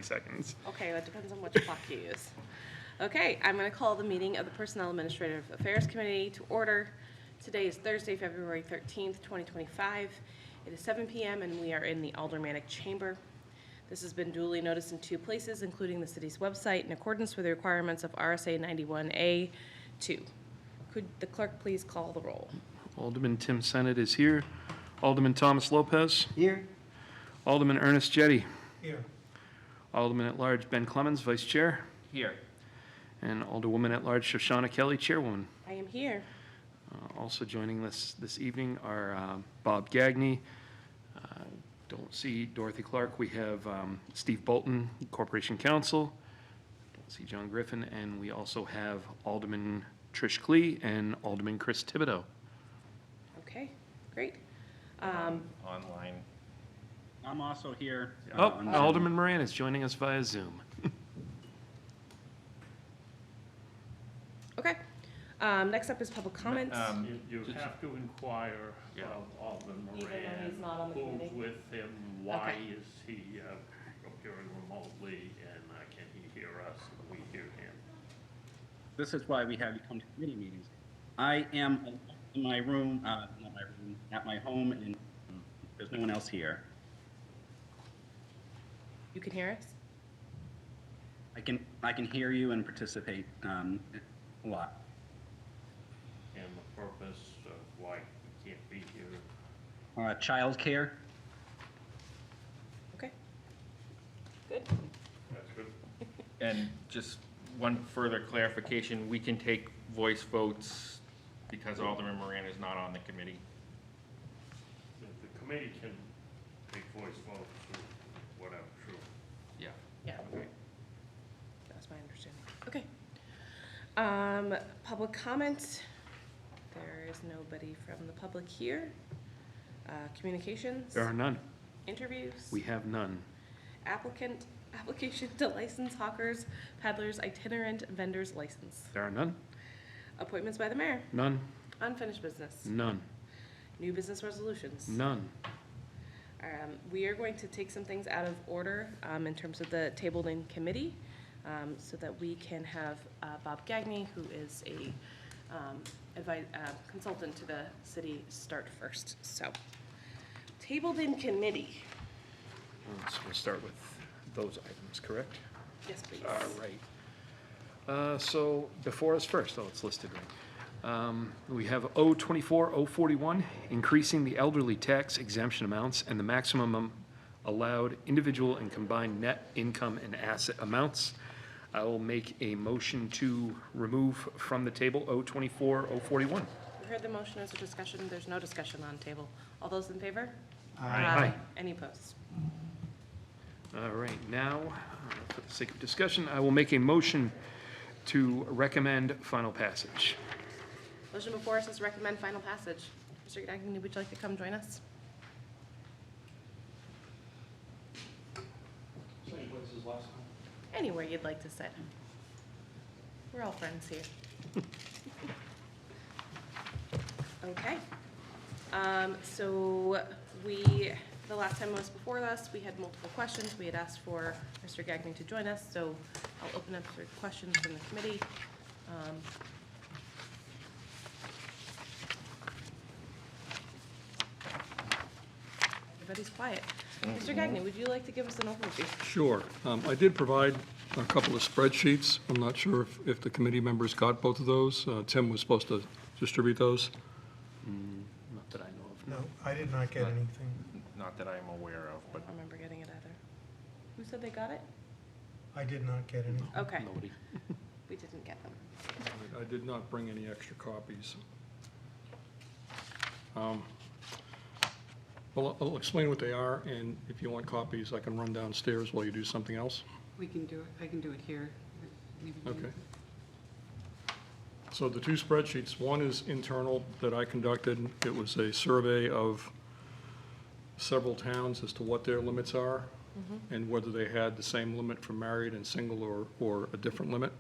seconds. Okay, that depends on which clock you use. Okay, I'm going to call the meeting of the Personnel Administrative Affairs Committee to order. Today is Thursday, February 13th, 2025. It is 7 p.m. and we are in the Aldermanic Chamber. This has been duly noticed in two places, including the city's website, in accordance with the requirements of RSA 91A2. Could the clerk please call the roll? Alderman Tim Senate is here. Alderman Thomas Lopez. Here. Alderman Ernest Jetty. Here. Alderman at Large Ben Clemens, Vice Chair. Here. And Alderwoman at Large Shoshana Kelly, Chairwoman. I am here. Also joining us this evening are Bob Gagney. Don't see Dorothy Clark. We have Steve Bolton, Corporation Counsel. Don't see John Griffin. And we also have Alderman Trish Klee and Alderman Chris Thibodeau. Okay, great. Online. I'm also here. Alderman Moran is joining us via Zoom. Okay. Next up is public comments. You have to inquire of Alderman Even though Moran, he's not on the who's committee? with him, why Okay. is he appearing remotely, and can he hear us and we hear him? This is why we have you come to committee meetings. I am in my room, not my room, at my home, and there's no one else here. You can hear us? I can hear you and participate a lot. And the purpose of why he can't be here. Childcare. Okay. Good. That's good. And just one further clarification, we can take voice votes because Alderman Moran is not on the committee. The committee can take voice votes or whatever, true. Yeah. Yeah. Okay. That's my understanding. Okay. Public comment. There is nobody from the public here. Communications. There are none. Interviews. We have none. Application to license hawkers, peddlers, itinerant vendors license. There are none. Appointments by the mayor. None. Unfinished business. None. New business resolutions. None. We are going to take some things out of order in terms of the tabled in committee so that we can have Bob Gagney, who is a consultant to the city, start first. So, tabled in committee. So we'll start with those items, correct? Yes, please. All right. So before us first, it's listed right. We have O24-041, increasing the elderly tax exemption amounts and the maximum allowed individual and combined net income and asset amounts. I will make a motion to remove from the table O24-041. We heard the motion as a discussion. There's no discussion on table. All those in favor? Aye. Any opposed? All right, now, for the sake of discussion, I will make a motion to recommend final passage. Motion before us is recommend final passage. Mr. Gagney, would you like to come join us? Anywhere you'd like to sit. We're all friends here. Okay. So the last time it was before us, we had multiple questions. We had asked for Mr. Gagney to join us, so I'll open up for questions from the committee. Everybody's quiet. Mr. Gagney, would you like to give us an overview? Sure. I did provide a couple of spreadsheets. I'm not sure if the committee members got both of those. Tim was supposed to distribute those. Not that I know of. No, I did not get anything. Not that I'm aware of, I but don't remember getting it either. Who said they got it? I did not get anything. Okay, Nobody. we didn't get them. I did not bring any extra copies. Well, I'll explain what they are, and if you want copies, I can run downstairs while you do something else. We can do it, I can do it here. Okay. So the two spreadsheets, one is internal that I conducted. It was a survey of several towns as to what their limits are and whether they had the same limit for married and single or a different limit.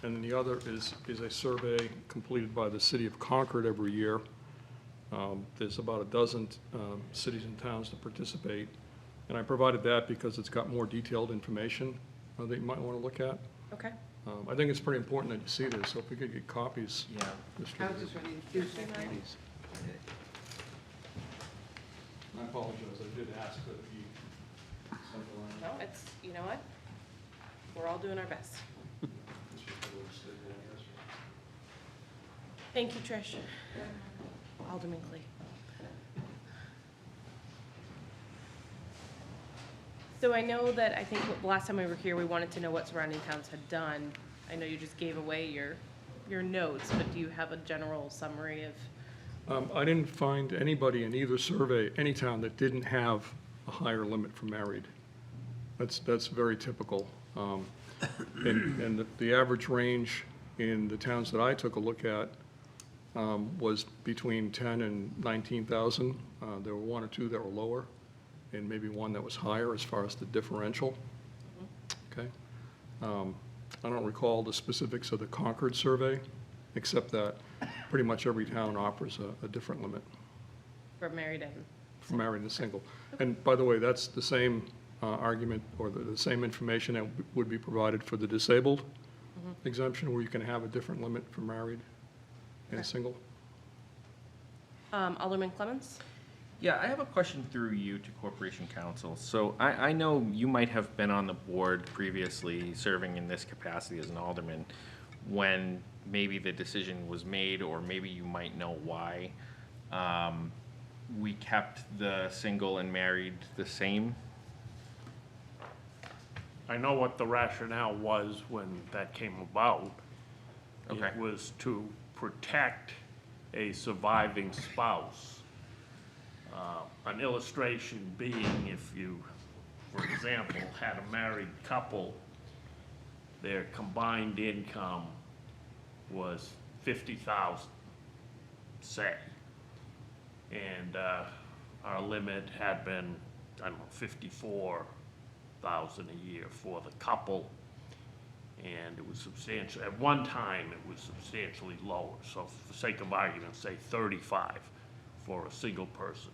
And then the other is a survey completed by the city of Concord every year. There's about a dozen cities and towns that participate And I provided that because it's got more detailed information that you might want to look at. Okay. I think it's pretty important that you see this, so if we could get copies Yeah. I was distributed. just ready to do that. I apologize, I did ask that it be sent around. No, it's, you know what? We're all doing our best. Thank you, Trish. Alderman Clee. So I know that, I think the last time we were here, we wanted to know what surrounding towns had done. I know you just gave away your notes, but do you have a general summary of? I didn't find anybody in either survey, any town that didn't have a higher limit for married. That's very typical. And the average range in the towns that I took a look at was between 10 and 19,000. There were one or two that were lower, and maybe one that was higher as far as the differential. Okay. I don't recall the specifics of the Concord survey, except that pretty much every town offers a different limit For married and, for married and single. And by the way, that's the same argument, or the same information that would be provided for the disabled exemption, where you can have a different limit for married and single. Alderman Clemens? Yeah, I have a question through you to Corporation Counsel. So I know you might have been on the board previously, serving in this capacity as an alderman, when maybe the decision was made, or maybe you might know why. We kept the single and married the same. I know what the rationale was when that came about. Okay. It was to protect a surviving spouse. An illustration being, if you, for example, had a married couple, their combined income was 50,000, say. And our limit had been, I don't know, 54,000 a year for the couple. And it was substantial, at one time, it was substantially lower. So for the sake of argument, say 35 for a single person.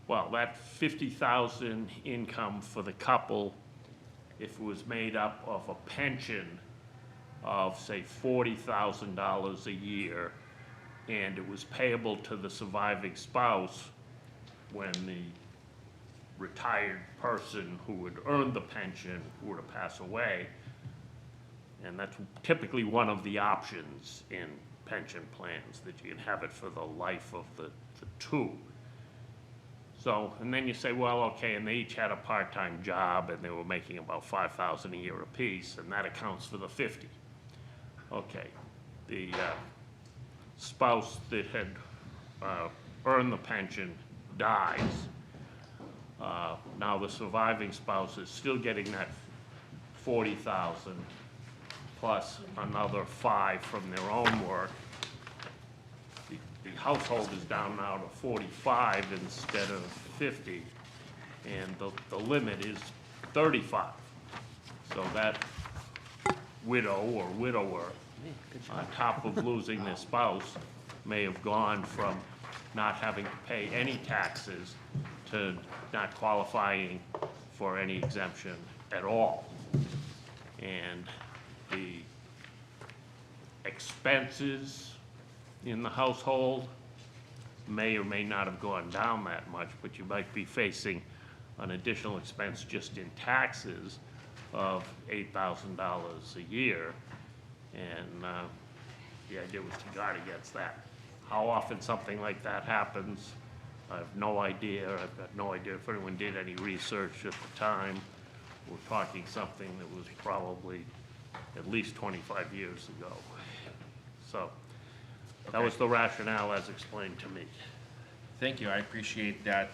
Well, that 50,000 income for the couple, if it was made up of a pension of, say, $40,000 a year, and it was payable to the surviving spouse when the retired person who would earn the pension were to pass away, and that's typically one of the options in pension plans, that you can have it for the life of the two. So, and then you say, well, okay, and they each had a part-time job, and they were making about $5,000 a year apiece, and that accounts for the 50. Okay, the spouse that had earned the pension dies. Now the surviving spouse is still getting that 40,000 plus another 5 from their own work. The household is down now to 45 instead of 50, and the limit is 35. So that widow or widower, on top of losing their spouse, may have gone from not having to pay any taxes to not qualifying for any exemption at all. And the expenses in the household may or may not have gone down that much, but you might be facing an additional expense just in taxes of $8,000 a year. And the idea was to guard against that. How often something like that happens, I have no idea. I've got no idea if anyone did any research at the time. We're talking something that was probably at least 25 years ago. So that was the rationale as explained to me. Thank you. I appreciate that,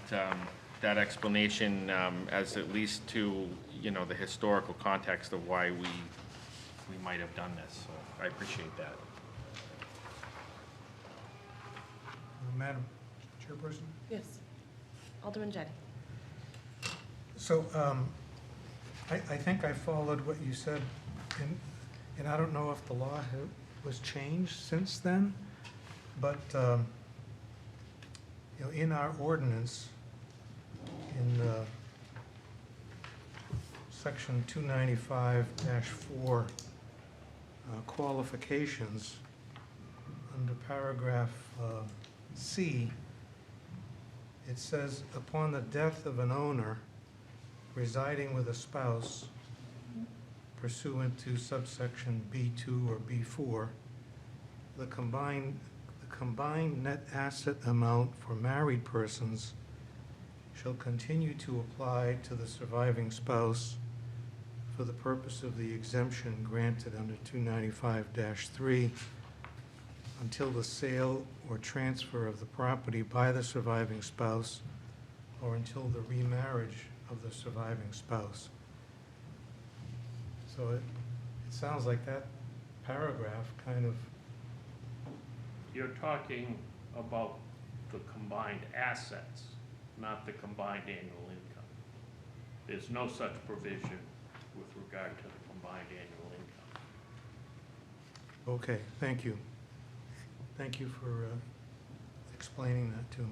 that explanation, as at least to, you know, the historical context of why we might have done this. So I appreciate that. Madam Chairperson? Yes. Alderman Jettie? So I think I followed what you said, and I don't know if the law was changed since then, but you know, in our ordinance, in section 295-4 qualifications, under paragraph C, it says, upon the death of an owner residing with a spouse pursuant to subsection B2 or B4, the combined net asset amount for married persons shall continue to apply to the surviving spouse for the purpose of the exemption granted under 295-3 until the sale or transfer of the property by the surviving spouse or until the remarriage of the surviving spouse. So it sounds like that paragraph kind of, You're talking about the combined assets, not the combined annual income. There's no such provision with regard to the combined annual income. okay, thank you. Thank you for explaining that to me.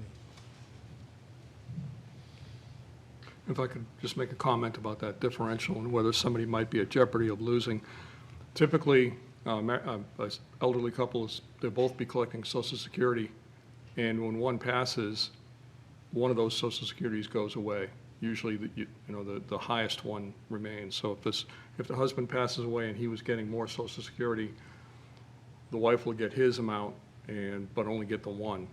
If I could just make a comment about that differential and whether somebody might be at jeopardy of losing. Typically, an elderly couples, they'll both be collecting Social Security, and when one passes, one of those Social Securities goes away. Usually, the highest one remains. So if the husband passes away and he was getting more Social Security, the wife will get his amount, but only get the one.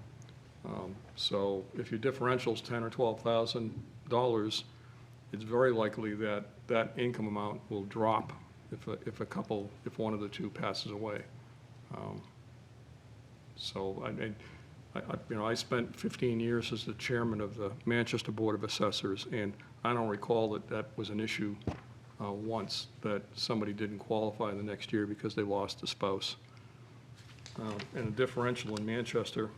So if your differential's $10,000 or $12,000, it's very likely that that income amount will drop if one of the two passes away. I spent 15 years as the chairman of the Manchester Board of Assessors, and I don't recall that was an issue once, that somebody didn't qualify the next year because they lost a spouse. And the differential in Manchester,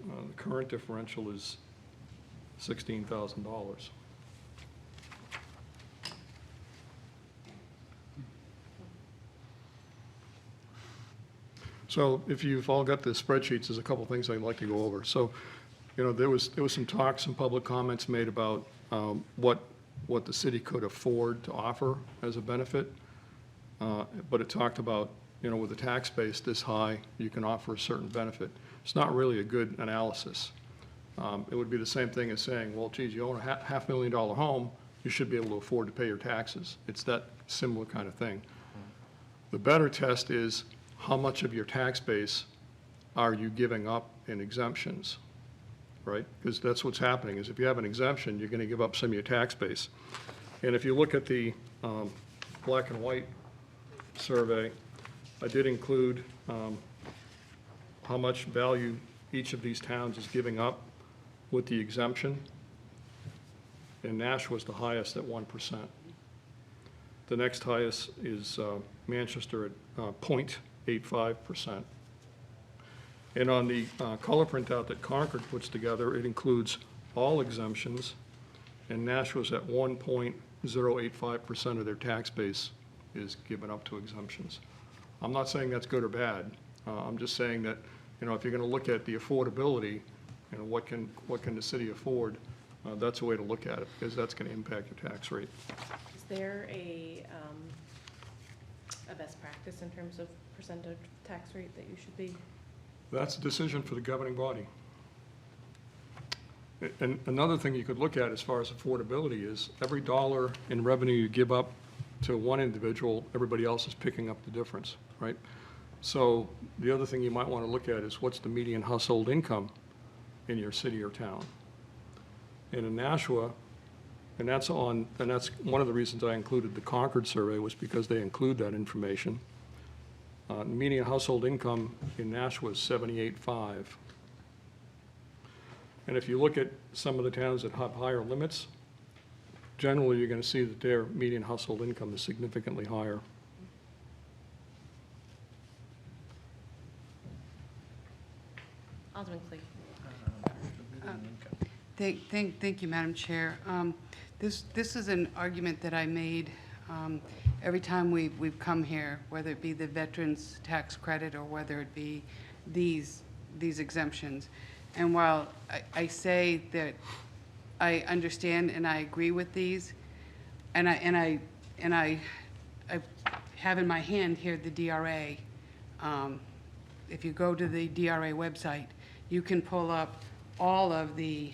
the current differential is $16,000. So if you've all got the spreadsheets, there's a couple things I'd like to go over. So, there was some talk, some public comments made about what the city could afford to offer as a benefit. But it talked about, with a tax base this high, you can offer a certain benefit. It's not really a good analysis. It would be the same thing as saying, well, geez, you own a $500,000 home, you should be able to afford to pay your taxes. It's that similar kind of thing. The better test is, how much of your tax base are you giving up in exemptions, right? Because that's what's happening, is if you have an exemption, you're going to give up some of your tax base. And if you look at the black and white survey, I did include how much value each of these towns is giving up with the exemption. And Nash was the highest at 1%. The next highest is Manchester at 0.85%. And on the color printout that Concord puts together, it includes all exemptions, and Nash was at 1.085% of their tax base is given up to exemptions. I'm not saying that's good or bad. I'm just saying that, if you're going to look at the affordability, what can the city afford, that's a way to look at it, because that's going to impact your tax rate. Is there a best practice in terms of percentage tax rate that you should be? That's a decision for the governing body. And another thing you could look at as far as affordability is every dollar in revenue you give up to one individual, everybody else is picking up the difference, right? So the other thing you might want to look at is what's the median household income in your city or town. And in Nashua, and that's one of the reasons I included the Concord survey, was because they include that information. Median household income in Nashua is $78,500. And if you look at some of the towns that have higher limits, generally you're going to see that their median household income is significantly higher. Alderman Clegg. Thank you, Madam Chair. This is an argument that I made every time we've come here, whether it be the veterans tax credit or whether it be these exemptions. And while I say that I understand and I agree with these, I have in my hand here the DRA. If you go to the DRA website, you can pull up all of the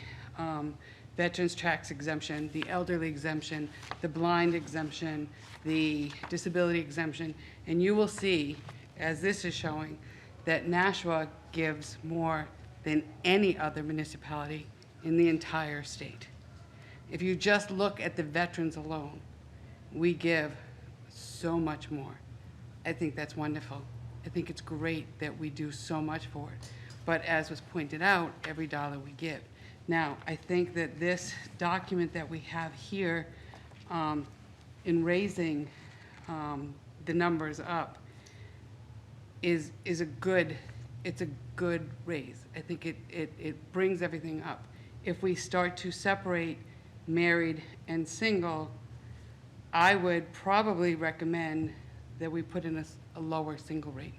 veterans tax exemption, the elderly exemption, the blind exemption, the disability exemption, and you will see, as this is showing, that Nashua gives more than any other municipality in the entire state. If you just look at the veterans alone, we give so much more. I think that's wonderful. I think it's great that we do so much for it. But as was pointed out, every dollar we give. Now, I think that this document that we have here, in raising the numbers up, is a good, it's a good raise. I think it brings everything up. If we start to separate married and single, I would probably recommend that we put in a lower single rate,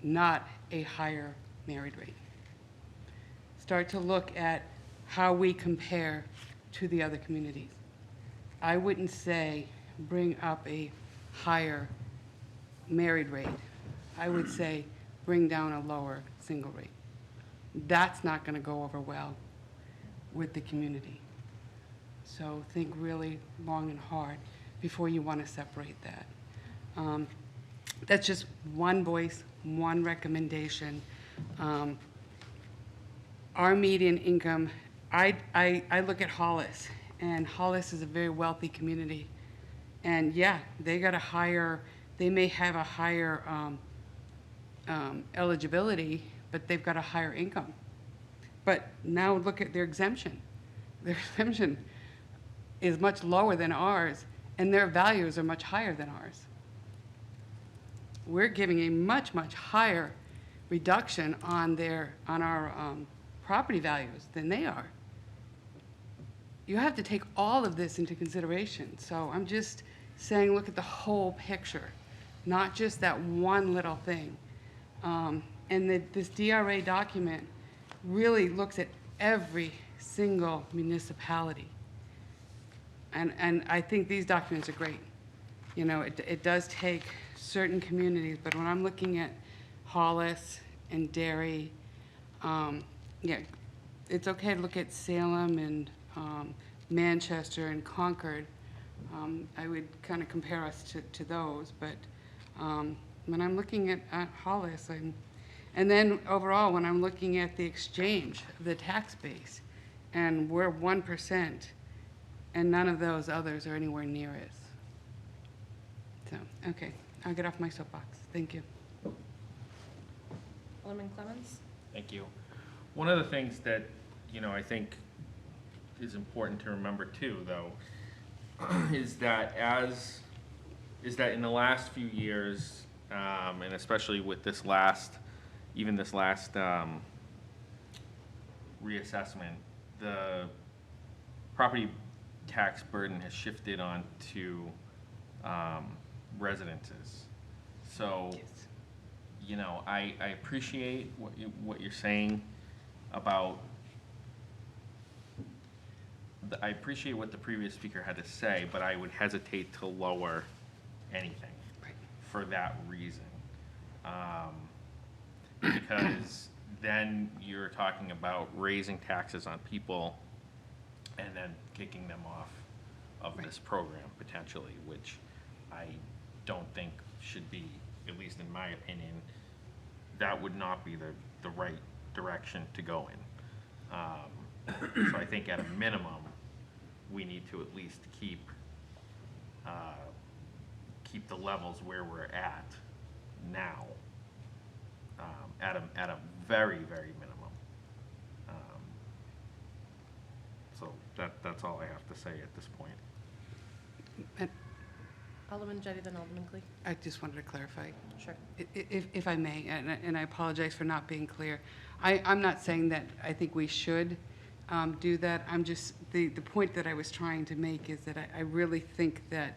not a higher married rate. Start to look at how we compare to the other communities. I wouldn't say bring up a higher married rate. I would say bring down a lower single rate. That's not going to go over well with the community. So think really long and hard before you want to separate that. That's just one voice, one recommendation. Our median income, I look at Hollis, and Hollis is a very wealthy community. And yeah, they got a higher, they may have a higher eligibility, but they've got a higher income. But now look at their exemption. Their exemption is much lower than ours, and their values are much higher than ours. We're giving a much, much higher reduction on our property values than they are. You have to take all of this into consideration. So I'm just saying, look at the whole picture, not just that one little thing. This DRA document really looks at every single municipality. And I think these documents are great. You know, it does take certain communities, but when I'm looking at Hollis and Derry, yeah, it's okay to look at Salem and Manchester and Concord. I would kind of compare us to those, but when I'm looking at Hollis, and then overall, when I'm looking at the exchange of the tax base, and we're 1%, and none of those others are anywhere near us. So, okay, I'll get off my soapbox. Thank you. Alderman Clemmons? Thank you. One of the things that, I think is important to remember too, though, is that in the last few years, and especially with this last reassessment, the property tax burden has shifted onto residences. So, I appreciate what you're saying about. I appreciate what the previous speaker had to say, but I would hesitate to lower anything for that reason. Because then you're talking about raising taxes on people and then kicking them off of this program potentially, which I don't think should be, at least in my opinion, that would not be the right direction to go in. So I think at a minimum, we need to at least keep the levels where we're at now, at a very, very minimum. So that's all I have to say at this point. And Alderman Jettie, then Alderman Clee. I just wanted to clarify. Sure. If I may, and I apologize for not being clear. I'm not saying that I think we should do that. I'm just, the point that I was trying to make is that I really think that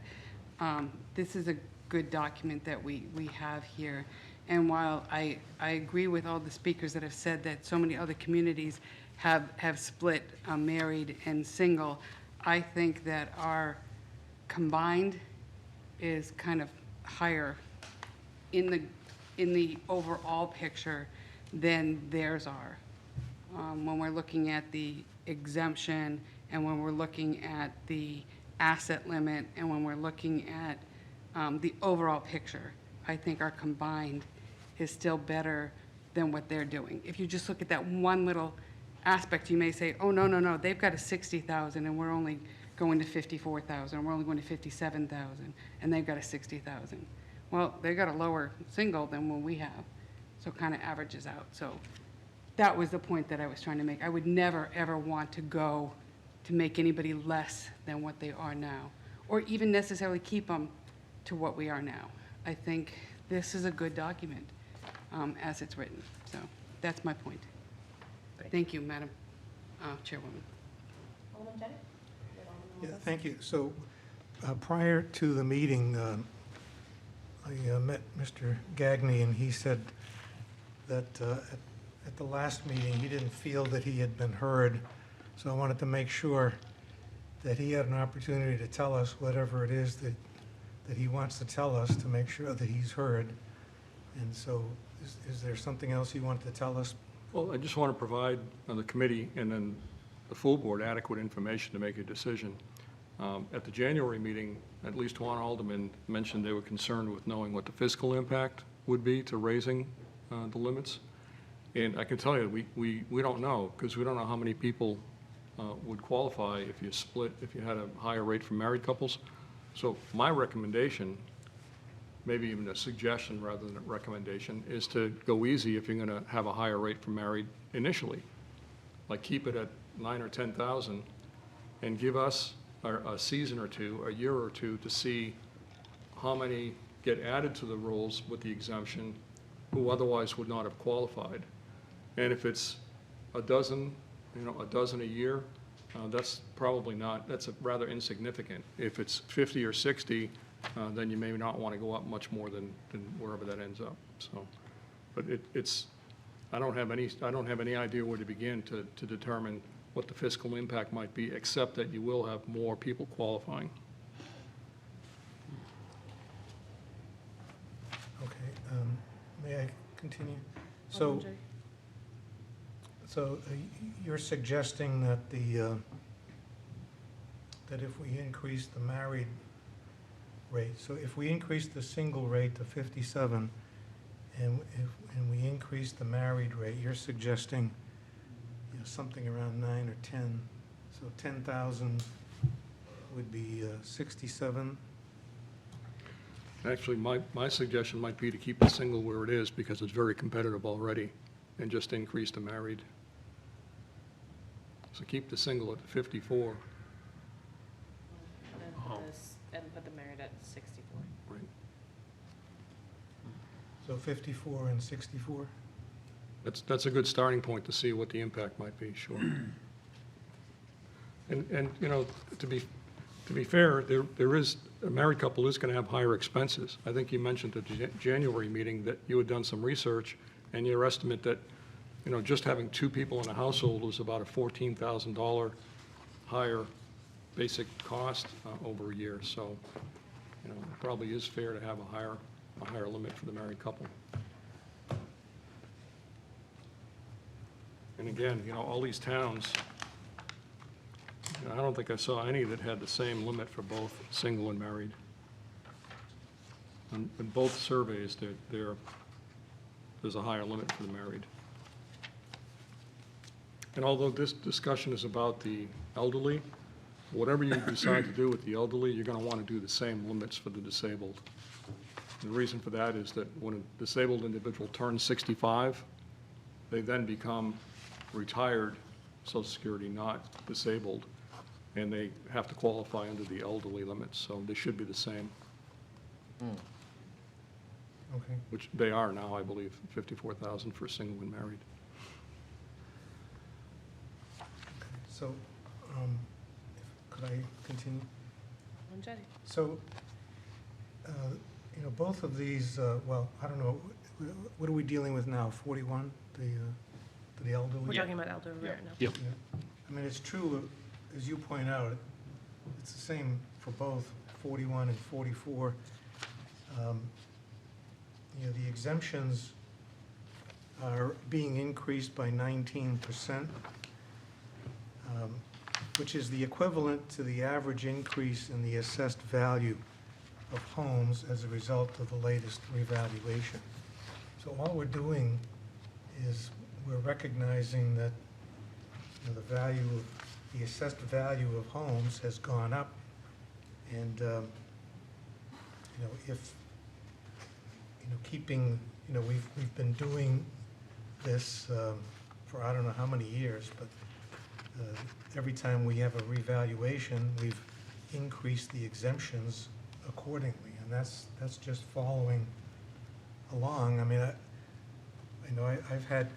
this is a good document that we have here. And while I agree with all the speakers that have said that so many other communities have split married and single, I think that our combined is kind of higher in the overall picture than theirs are. When we're looking at the exemption, and when we're looking at the asset limit, and when we're looking at the overall picture, I think our combined is still better than what they're doing. If you just look at that one little aspect, you may say, oh, no, they've got a 60,000 and we're only going to 54,000, we're only going to 57,000, and they've got a 60,000. Well, they've got a lower single than what we have, so it kind of averages out. So that was the point that I was trying to make. I would never, ever want to go to make anybody less than what they are now, or even necessarily keep them to what we are now. I think this is a good document as it's written. So that's my point. Thank you, Madam Chairwoman. Alderman Jennings? Yeah, thank you. So prior to the meeting, I met Mr. Gagné, and he said that at the last meeting, he didn't feel that he had been heard. So I wanted to make sure that he had an opportunity to tell us whatever it is that he wants to tell us, to make sure that he's heard. And so is there something else you wanted to tell us? Well, I just want to provide the committee and then the full board adequate information to make a decision. At the January meeting, at least one alderman mentioned they were concerned with knowing what the fiscal impact would be to raising the limits. And I can tell you, we don't know, because we don't know how many people would qualify if you had a higher rate for married couples. So my recommendation, maybe even a suggestion rather than a recommendation, is to go easy if you're going to have a higher rate for married initially. Like keep it at 9,000 or 10,000 and give us a season or two, a year or two, to see how many get added to the rolls with the exemption who otherwise would not have qualified. And if it's a dozen a year, that's probably not, that's rather insignificant. If it's 50 or 60, then you may not want to go up much more than wherever that ends up. So, but I don't have any idea where to begin to determine what the fiscal impact might be, except that you will have more people qualifying. Okay, may I continue? Alderman Jennings? So you're suggesting that that if we increase the married rate, so if we increase the single rate to 57, and we increase the married rate, you're suggesting something around 9 or 10, so 10,000 would be 67. Actually, my suggestion might be to keep the single where it is, because it's very competitive already, and just increase the married. So keep the single at 54. And put the merit at 64. Right. So 54 and 64? That's a good starting point to see what the impact might be, sure. And to be fair, there is, a married couple is going to have higher expenses. I think you mentioned at the January meeting that you had done some research, and your estimate that, just having two people in a household is about a $14,000 higher basic cost over a year. So, it probably is fair to have a higher limit for the married couple. And again, all these towns, I don't think I saw any that had the same limit for both single and married. In both surveys, there's a higher limit for the married. And although this discussion is about the elderly, whatever you decide to do with the elderly, you're going to want to do the same limits for the disabled. The reason for that is that when a disabled individual turns 65, they then become retired Social Security, not disabled, and they have to qualify under the elderly limits, so they should be the same, Okay. which they are now, I believe, 54,000 for single and married. So, could I continue? Alderman Jennings? So, both of these, well, I don't know, what are we dealing with now, 41, the elderly? We're talking about elderly right now. Yep. Yeah. I mean, it's true, as you point out, it's the same for both. 41 and 44, the exemptions are being increased by 19%, which is the equivalent to the average increase in the assessed value of homes as a result of the latest revaluation. So all we're doing is we're recognizing that the assessed value of homes has gone up, and if keeping, we've been doing this for I don't know how many years, but every time we have a revaluation, we've increased the exemptions accordingly, and that's just following along. I mean, I've had,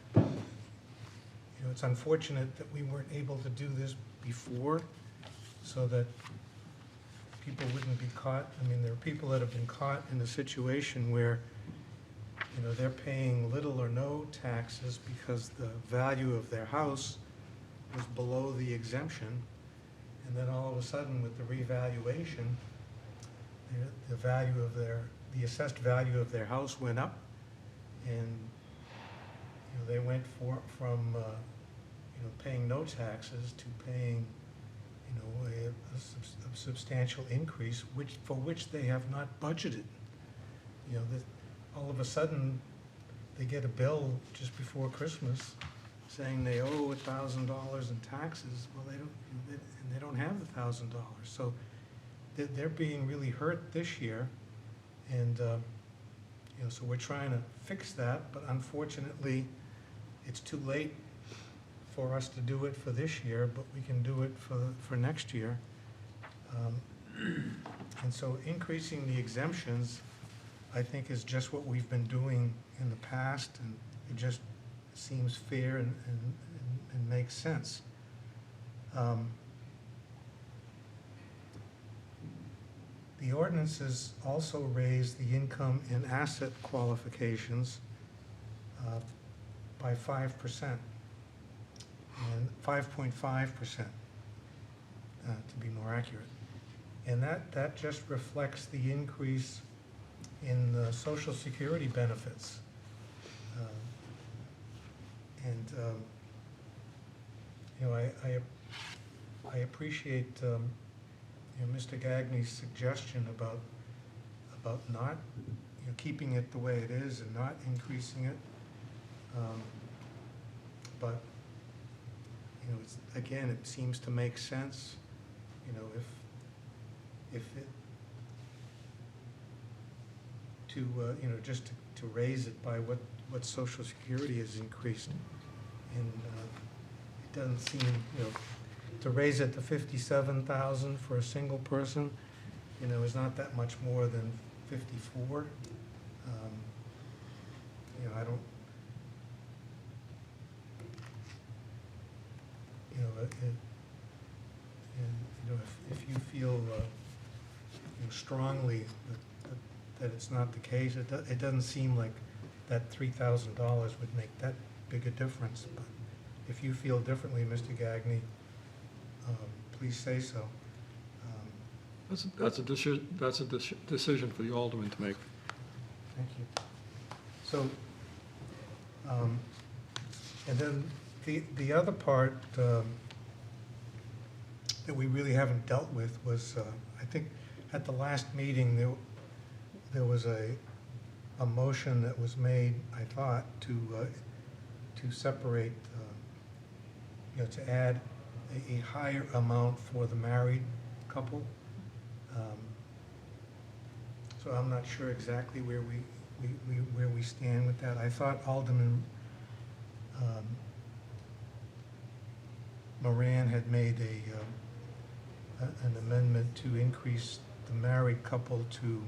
it's unfortunate that we weren't able to do this before so that people wouldn't be caught. I mean, there are people that have been caught in a situation where, they're paying little or no taxes because the value of their house was below the exemption, and then all of a sudden with the revaluation, the assessed value of their house went up, and they went from paying no taxes to paying a substantial increase, for which they have not budgeted. All of a sudden they get a bill just before Christmas saying they owe $1,000 in taxes. Well, they don't have $1,000, so they're being really hurt this year, and so we're trying to fix that, but unfortunately, it's too late for us to do it for this year, but we can do it for next year. And so increasing the exemptions, I think, is just what we've been doing in the past, and it just seems fair and makes sense. The ordinances also raise the income and asset qualifications by 5%, and 5.5%, to be more accurate. And that just reflects the increase in the Social Security benefits. I appreciate Mr. Gagne's suggestion about not keeping it the way it is and not increasing it. But again, it seems to make sense. If it just to raise it by what Social Security has increased, and it doesn't seem to raise it to $57,000 for a single person, is not that much more than 54. I don't. If you feel strongly that it's not the case, it doesn't seem like that $3,000 would make that big a difference. But if you feel differently, Mr. Gagne, please say so. That's a decision for the alderman to make. Thank you. So, and then the other part that we really haven't dealt with was, I think at the last meeting, there was a motion that was made, I thought, to separate, to add a higher amount for the married couple. So I'm not sure exactly where we stand with that. I thought Alderman Moran had made an amendment to increase the married couple to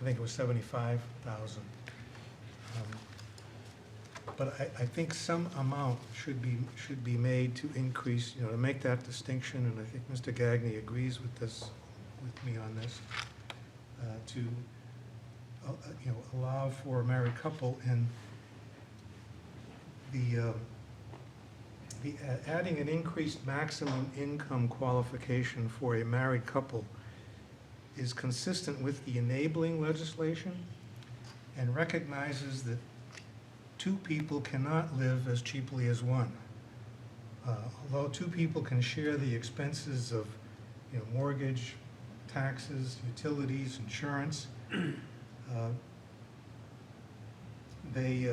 I think it was 75,000. But I think some amount should be made to increase, to make that distinction, and I think Mr. Gagne agrees with me on this, to allow for a married couple, and adding an increased maximum income qualification for a married couple is consistent with the enabling legislation and recognizes that two people cannot live as cheaply as one. Although two people can share the expenses of, mortgage, taxes, utilities, insurance, they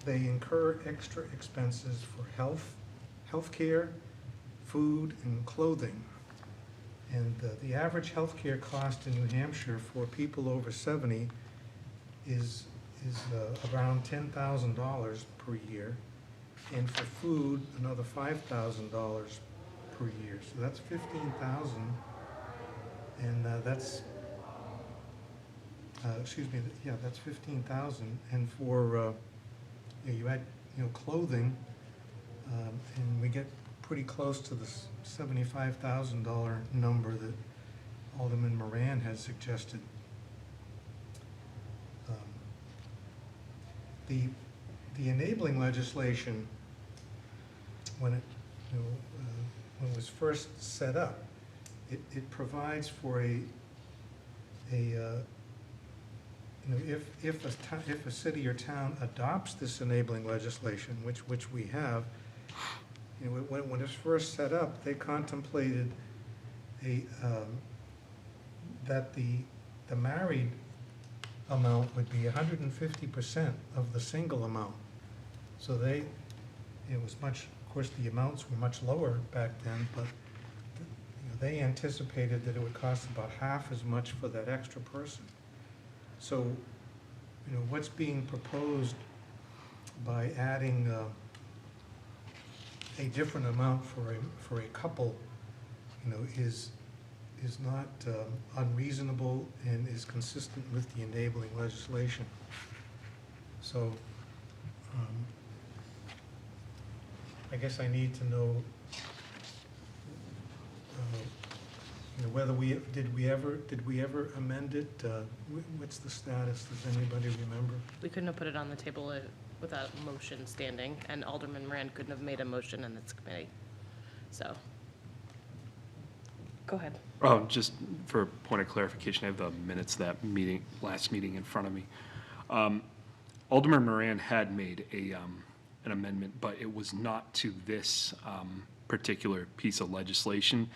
incur extra expenses for healthcare, food, and clothing. And the average healthcare cost in New Hampshire for people over 70 is around $10,000 per year, and for food, another $5,000 per year. So that's $15,000, and that's that's $15,000. And for you add clothing, and we get pretty close to the $75,000 number that Alderman Moran has suggested. The enabling legislation, when it when it was first set up, it provides for if a city or town adopts this enabling legislation, which we have, when it was first set up, they contemplated that the married amount would be 150% of the single amount. So it was much, of course, the amounts were much lower back then, but they anticipated that it would cost about half as much for that extra person. So, what's being proposed by adding a different amount for a couple, is not unreasonable and is consistent with the enabling legislation. So, I guess I need to know, whether did we ever amend it? What's the status? Does anybody remember? We couldn't have put it on the table without a motion standing, and Alderman Moran couldn't have made a motion in this committee. So, go ahead. Oh, just for point of clarification, I have the minutes of that meeting, last meeting in front of me. Alderman Moran had made an amendment, but it was not to this particular piece of legislation.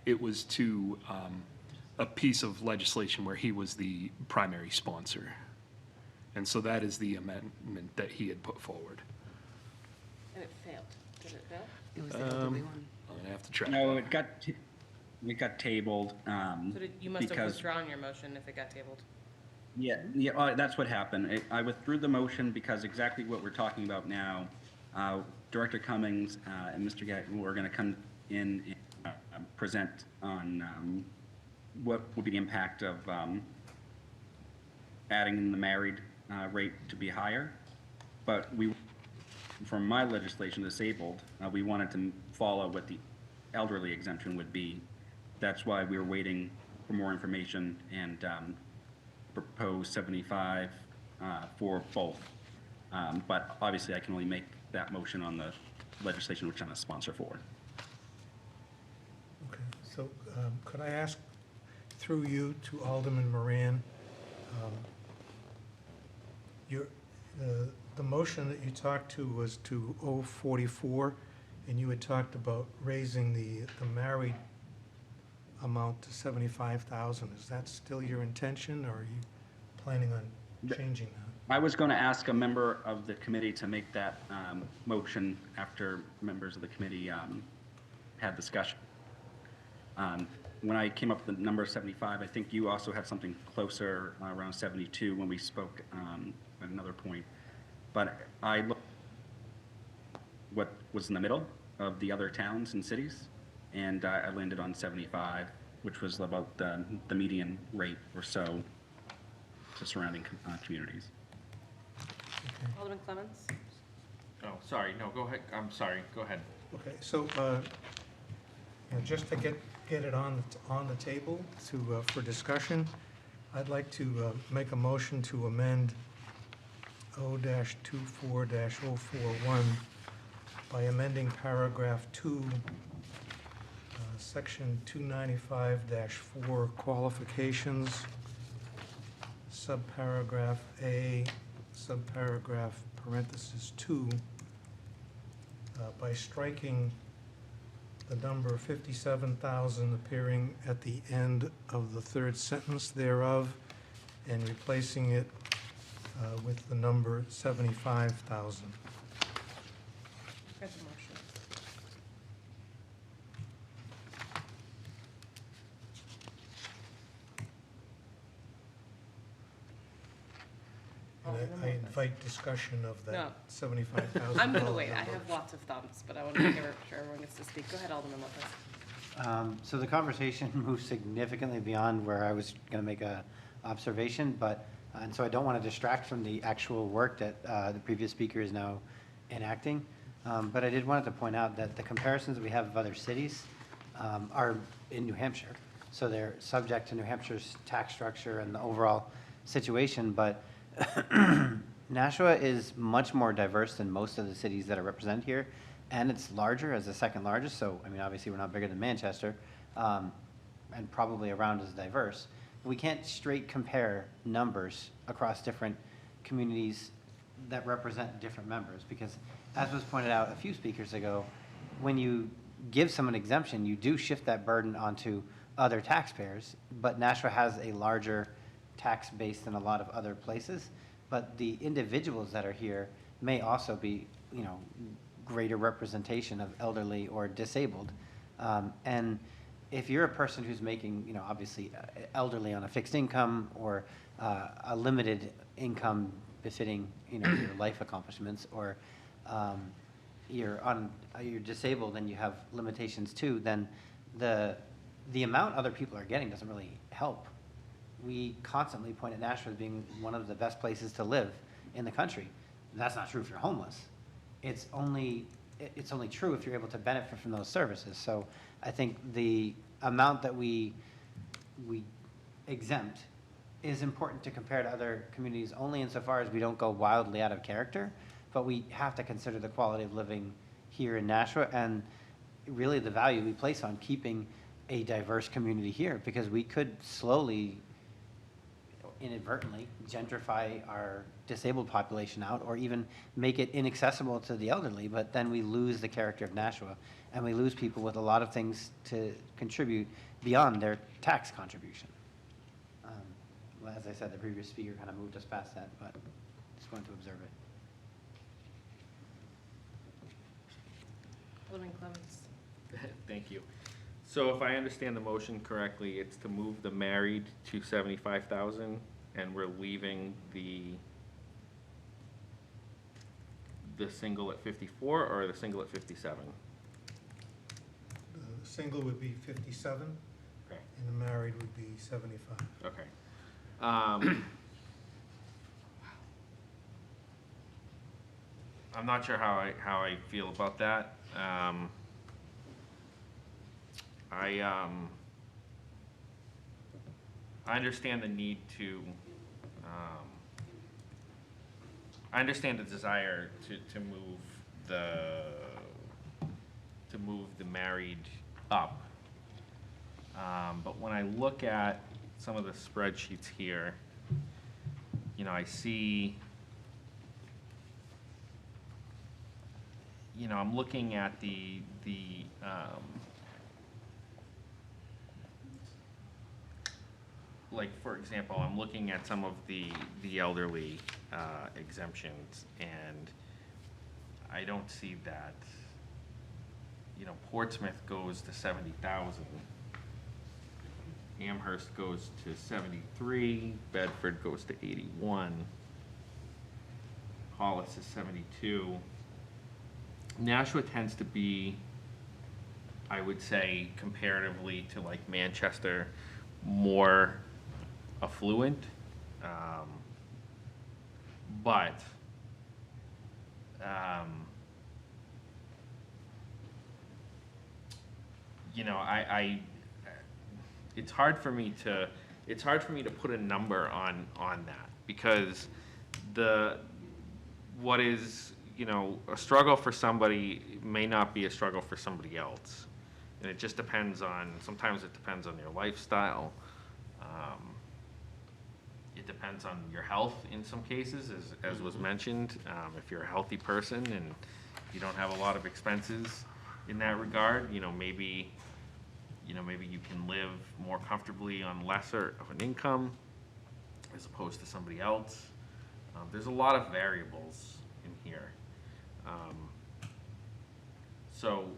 It was to a piece of legislation where he was the primary sponsor. And so that is the amendment that he had put forward. And it failed. Did it fail? It was the elderly one. I'm gonna have to track. No, it got tabled. So you must have because- withdrawn your motion if it got tabled. Yeah, that's what happened. I withdrew the motion because exactly what we're talking about now, Director Cummings and Mr. Gatton were going to come in and present on what would be the impact of adding the married rate to be higher. But from my legislation disabled, we wanted to follow what the elderly exemption would be. That's why we were waiting for more information and propose 75 for both. But obviously, I can only make that motion on the legislation which I'm a sponsor for. Okay, so could I ask, through you, to Alderman Moran, the motion that you talked to was to 044, and you had talked about raising the married amount to 75,000. Is that still your intention, or are you planning on changing that? I was going to ask a member of the committee to make that motion after members of the committee had discussion. When I came up with the number 75, I think you also had something closer, around 72, when we spoke at another point. But I looked what was in the middle of the other towns and cities, and I landed on 75, which was about the median rate or so to surrounding communities. Alderman Clements? Oh, sorry, no, go ahead, I'm sorry, go ahead. Okay, so just to get it on the table for discussion, I'd like to make a motion to amend O-24-041 by amending paragraph 2, section 295-4 qualifications, subparagraph A, subparagraph parenthesis 2, by striking the number 57,000 appearing at the end of the third sentence thereof and replacing it with the number 75,000. Got the motion. And I invite discussion of No. that $75,000. I'm gonna wait, I number. have lots of thumbs, but I want to make sure everyone gets to speak. Go ahead, Alderman Lopez. So the conversation moved significantly beyond where I was going to make a observation, but, and so I don't want to distract from the actual work that the previous speaker is now enacting. But I did wanted to point out that the comparisons that we have of other cities are in New Hampshire. So they're subject to New Hampshire's tax structure and the overall situation, but Nashua is much more diverse than most of the cities that are represented here, and it's larger as the second largest, so, I mean, obviously, we're not bigger than Manchester, and probably around as diverse. We can't straight compare numbers across different communities that represent different members, because as was pointed out a few speakers ago, when you give someone exemption, you do shift that burden onto other taxpayers, but Nashua has a larger tax base than a lot of other places, but the individuals that are here may also be, you know, greater representation of elderly or disabled. And if you're a person who's making, you know, obviously elderly on a fixed income or a limited income befitting, you know, your life accomplishments, or you're disabled and you have limitations too, then the amount other people are getting doesn't really help. We constantly point at Nashua as being one of the best places to live in the country. That's not true if you're homeless. It's only true if you're able to benefit from those services. So I think the amount that we exempt is important to compare to other communities only insofar as we don't go wildly out of character, but we have to consider the quality of living here in Nashua and really the value we place on keeping a diverse community here, because we could slowly, inadvertently, gentrify our disabled population out, or even make it inaccessible to the elderly, but then we lose the character of Nashua, and we lose people with a lot of things to contribute beyond their tax contribution. Well, as I said, the previous speaker kind of moved us past that, but just wanted to observe it. Alderman Clemmons. Thank you. So if I understand the motion correctly, it's to move the married to 75,000, and we're leaving the single at 54 or the single at 57? The single would be 57, Okay. and the married would be 75. Okay. I'm not sure how I feel about that. I understand the need to, I understand the desire to move the married up. But when I look at some of the spreadsheets here, you know, I see, you know, I'm looking at like, for example, I'm looking at some of the elderly exemptions, and I don't see that, you know, Portsmouth goes to 70,000. Amherst goes to 73, Bedford goes to 81, Hollis is 72. Nashua tends to be, I would say, comparatively to like Manchester, more affluent, but you know, it's hard for me to put a number on that, because what is you know, a struggle for somebody may not be a struggle for somebody else. And it just depends on, sometimes it depends on your lifestyle. It depends on your health in some cases, as was mentioned. If you're a healthy person and you don't have a lot of expenses in that regard, maybe you can live more comfortably on lesser of an income as opposed to somebody else. There's a lot of variables in here. So,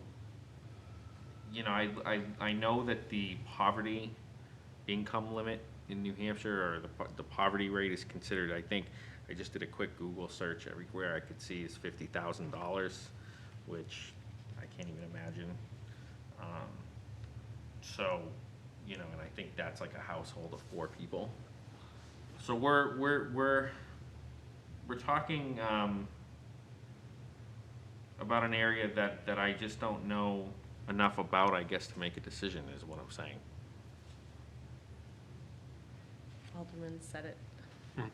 I know that the poverty income limit in New Hampshire, or the poverty rate is considered, I think, I just did a quick Google search, everywhere I could see is $50,000, which I can't even imagine. So, and I think that's like a household of 4 people. So we're talking about an area that I just don't know enough about, I guess, to make a decision, is what I'm saying. Alderman said it.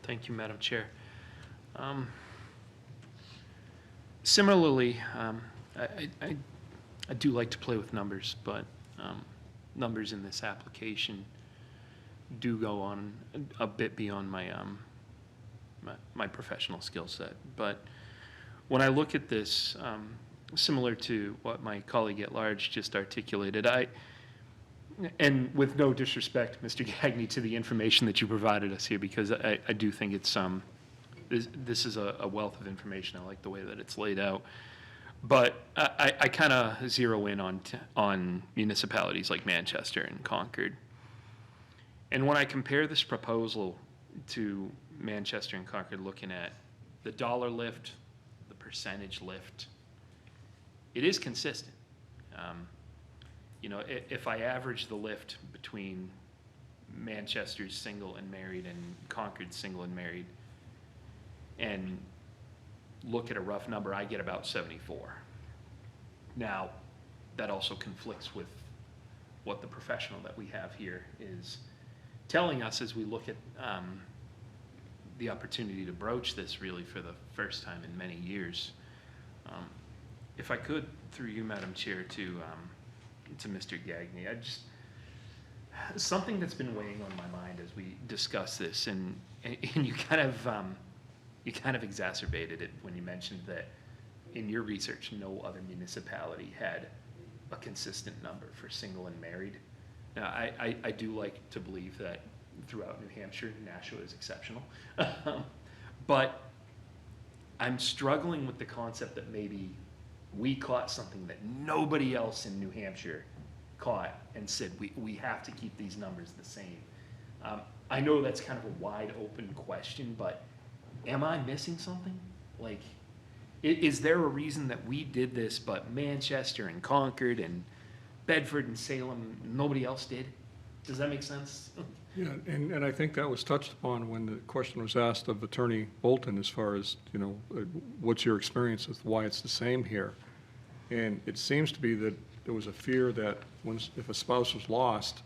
Thank you, Madam Chair. Similarly, I do like to play with numbers, but numbers in this application do go on a bit beyond my professional skill set. But when I look at this, similar to what my colleague at large just articulated, and with no disrespect, Mr. Gagné, to the information that you provided us here, because I do think it's this is a wealth of information. I like the way that it's laid out. But I kind of zero in on municipalities like Manchester and Concord. And when I compare this proposal to Manchester and Concord, looking at the dollar lift, the percentage lift, it is consistent. If I average the lift between Manchester's single and married and Concord's single and married, and look at a rough number, I get about 74. Now, that also conflicts with what the professional that we have here is telling us as we look at the opportunity to broach this really for the first time in many years. If I could, through you, Madam Chair, to Mr. Gagné, something that's been weighing on my mind as we discuss this, and you kind of exacerbated it when you mentioned that in your research, no other municipality had a consistent number for single and married. Now, I do like to believe that throughout New Hampshire, Nashua is exceptional. But I'm struggling with the concept that maybe we caught something that nobody else in New Hampshire caught and said, we have to keep these numbers the same. I know that's kind of a wide open question, but am I missing something? Like, is there a reason that we did this, but Manchester and Concord and Bedford and Salem, nobody else did? Does that make sense? Yeah, and I think that was touched upon when the question was asked of Attorney Bolton as far as, what's your experience with why it's the same here? And it seems to be that there was a fear that if a spouse was lost,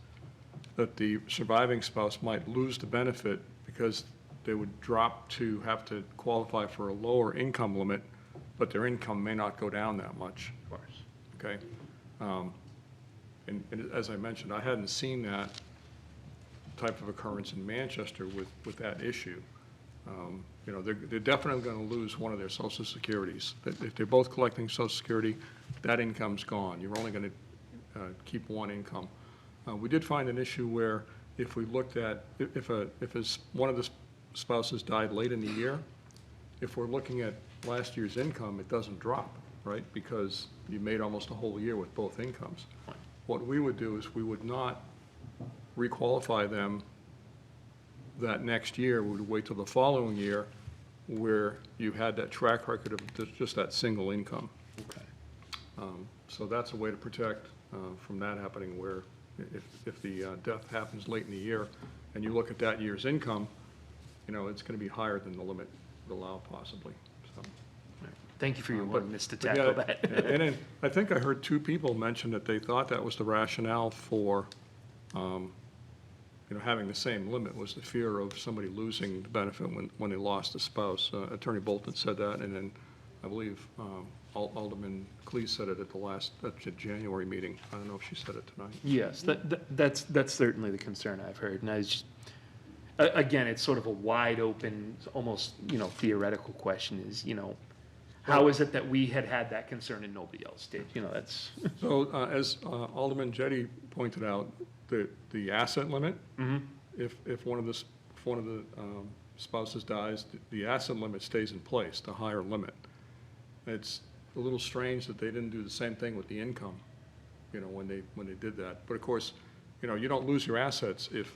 that the surviving spouse might lose the benefit because they would drop to have to qualify for a lower income limit, but their income may not go down that much. Of course. Okay? And as I mentioned, I hadn't seen that type of occurrence in Manchester with that issue. They're definitely going to lose one of their Social Securities. If they're both collecting Social Security, that income's gone. You're only going to keep one income. We did find an issue where if we looked at, if one of the spouses died late in the year, if we're looking at last year's income, it doesn't drop, right? Because you made almost a whole year with both incomes. What we would do is we would not requalify them that next year. We would wait till the following year where you had that track record of just that single income. Okay. So that's a way to protect from that happening, where if the death happens late in the year and you look at that year's income, it's going to be higher than the limit would allow possibly. So. Thank you for your But- willingness to but tackle yeah, that. And then I think I heard 2 people mention that they thought that was the rationale for, having the same limit, was the fear of somebody losing the benefit when they lost a spouse. Attorney Bolton said that, and then I believe Alderman Cleese said it at the January meeting. I don't know if she said it tonight. Yes, that's certainly the concern I've heard, and I was just, again, it's sort of a wide open, almost, theoretical question is, how is it that we had that concern and nobody else did? That's. So as Alderman Jettie pointed out, the asset limit, if one of the spouses dies, the asset limit stays in place, the higher limit. It's a little strange that they didn't do the same thing with the income, when they did that. But of course, you don't lose your assets if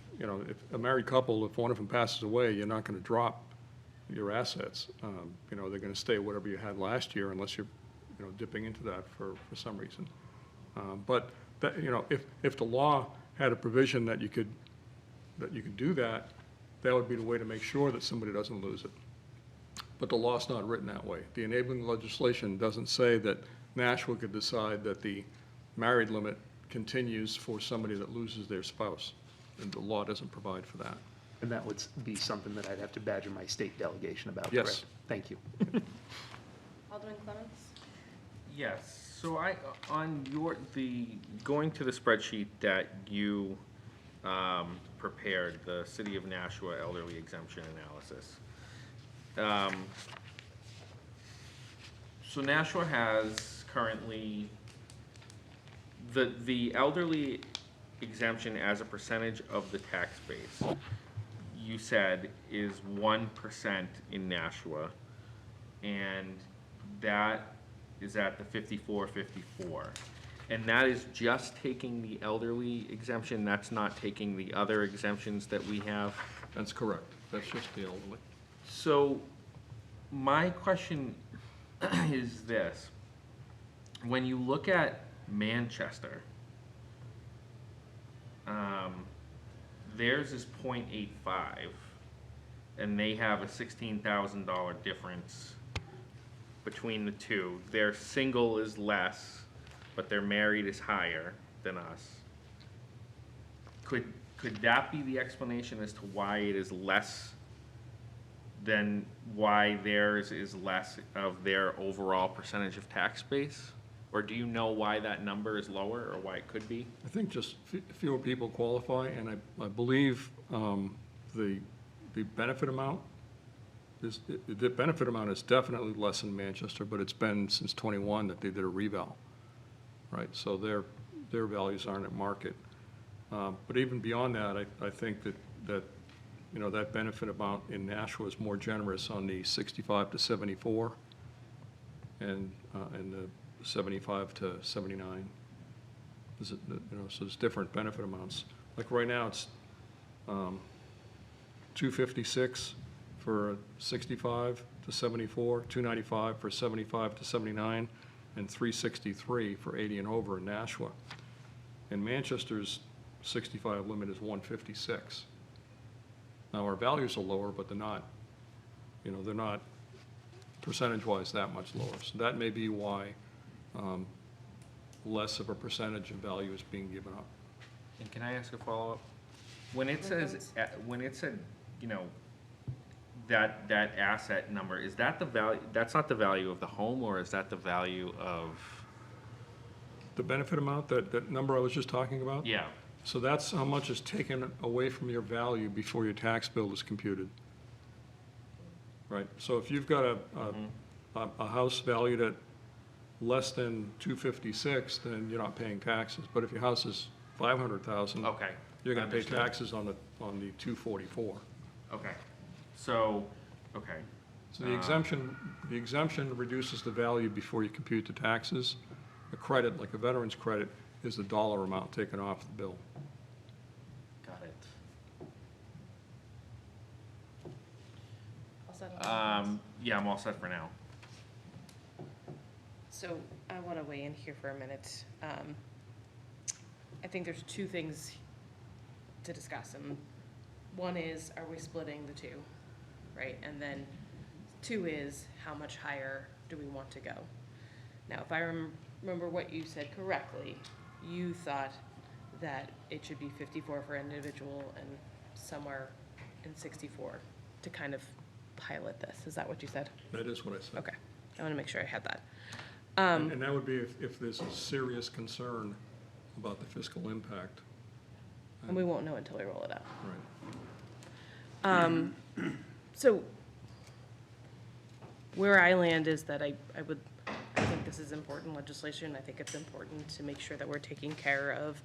a married couple, if one of them passes away, you're not going to drop your assets. They're going to stay whatever you had last year unless you're, dipping into that for some reason. But that, if the law had a provision that you could do that, that would be the way to make sure that somebody doesn't lose it. But the law's not written that way. The enabling legislation doesn't say that Nashua could decide that the married limit continues for somebody that loses their spouse. And the law doesn't provide for that. And that would be something that I'd have to badger my state delegation about. Yes. correct? Thank you. Alderman Clemmons? Yes, so going to the spreadsheet that you prepared, the City of Nashua elderly exemption analysis. So Nashua has currently, the elderly exemption as a percentage of the tax base, you said is 1% in Nashua, and that is at the 54. And that is just taking the elderly exemption, that's not taking the other exemptions that we have? That's correct. That's just the elderly. So, my question is this. When you look at Manchester, theirs is 0.85, and they have a $16,000 difference between the two. Their single is less, but their married is higher than us. Could that be the explanation as to why it is less than why theirs is less of their overall percentage of tax base? Or do you know why that number is lower, or why it could be? I think just fewer people qualify, and I believe the benefit amount is, the benefit amount is definitely less in Manchester, but it's been since '21 that they did a reval, right? So their values aren't at market. But even beyond that, I think that that benefit amount in Nashua is more generous on the 65 to 74 and the 75 to 79. So there's different benefit amounts. Like right now, it's 256 for 65 to 74, 295 for 75 to 79, and 363 for 80 and over in Nashua. And Manchester's 65 limit is 156. Now, our values are lower, but they're not percentage-wise that much lower. So that may be why less of a percentage of value is being given up. And can I ask a follow-up? When it says, that asset number, is that the value, that's not the value of the home, or is that the value of? The benefit amount, that number I was just talking about? Yeah. So that's how much is taken away from your value before your tax bill is computed. Right, so if you've got a house valued at less than 256, then you're not paying taxes. But if your house is 500,000, Okay. you're gonna pay Understood. taxes on the 244. Okay. So, okay. So the exemption reduces the value before you compute the taxes. A credit, like a veteran's credit, is the dollar amount taken off the bill. Got it. All set on Yeah, I'm all set for now. So I want to weigh in here for a minute. I think there's two things to discuss, and one is, are we splitting the two, right? And then two is, how much higher do we want to go? Now, if I remember what you said correctly, you thought that it should be 54 for individual and somewhere in 64 to kind of pilot this. Is that what you said? That is what I said. Okay, I want to make sure I had that. And that would be if there's a serious concern about the fiscal impact. And we won't know until we roll it out. Right. So where I land is that I think this is important legislation. I think it's important to make sure that we're taking care of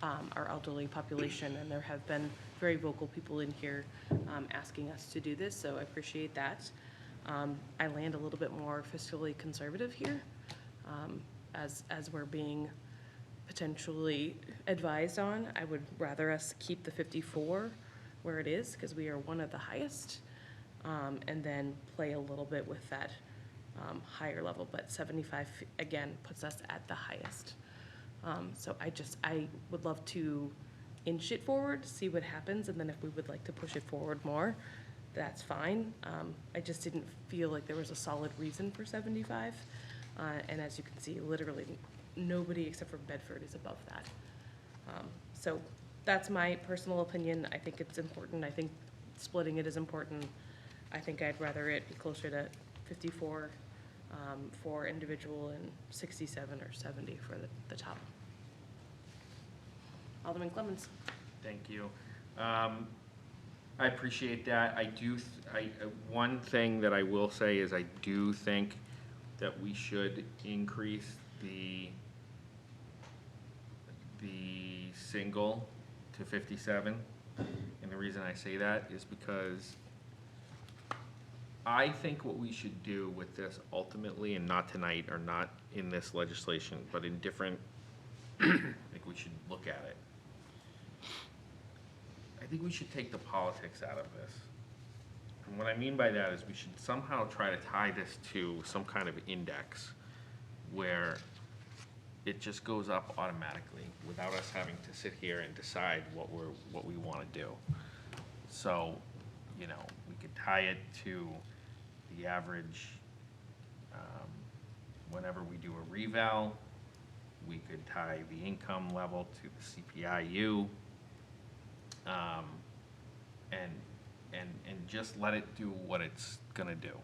our elderly population, and there have been very vocal people in here asking us to do this, so I appreciate that. I land a little bit more fiscally conservative here, as we're being potentially advised on. I would rather us keep the 54 where it is, because we are one of the highest, and then play a little bit with that higher level, but 75, again, puts us at the highest. So I would love to inch it forward, see what happens, and then if we would like to push it forward more, that's fine. I just didn't feel like there was a solid reason for 75. And as you can see, literally nobody except for Bedford is above that. So that's my personal opinion. I think it's important. I think splitting it is important. I think I'd rather it be closer to 54 for individual and 67 or 70 for the top. Alderman Clemmons. Thank you. I appreciate that. One thing that I will say is I do think that we should increase the single to 57. And the reason I say that is because I think what we should do with this ultimately, and not tonight or not in this legislation, but in different, I think we should look at it. I think we should take the politics out of this. And what I mean by that is we should somehow try to tie this to some kind of index where it just goes up automatically without us having to sit here and decide what we want to do. So, you know, we could tie it to the average, whenever we do a reval. We could tie the income level to the CPIU, and just let it do what it's gonna do.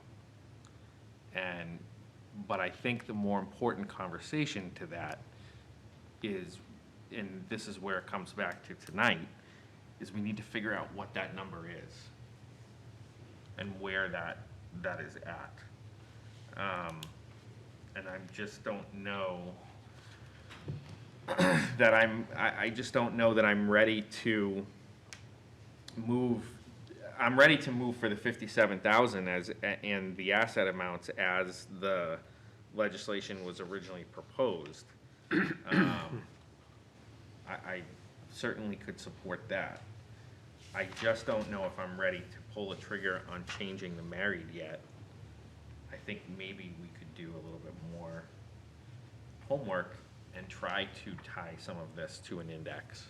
But I think the more important conversation to that is, and this is where it comes back to tonight, is we need to figure out what that number is and where that is at. And I just don't know that I just don't know that I'm ready to move. I'm ready to move for the 57,000 and the asset amounts as the legislation was originally proposed. I certainly could support that. I just don't know if I'm ready to pull the trigger on changing the married yet. I think maybe we could do a little bit more homework and try to tie some of this to an index.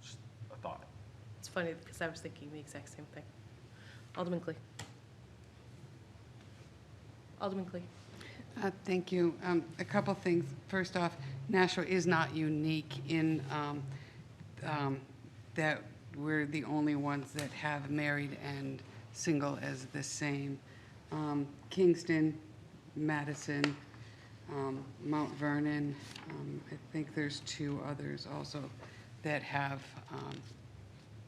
Just a thought. It's funny because I was thinking the exact same thing. Alderman Clee. Alderman Clee. Thank you. A couple things. First off, Nashua is not unique in that we're the only ones that have married and single as the same. Kingston, Madison, Mount Vernon, I think there's two others also that have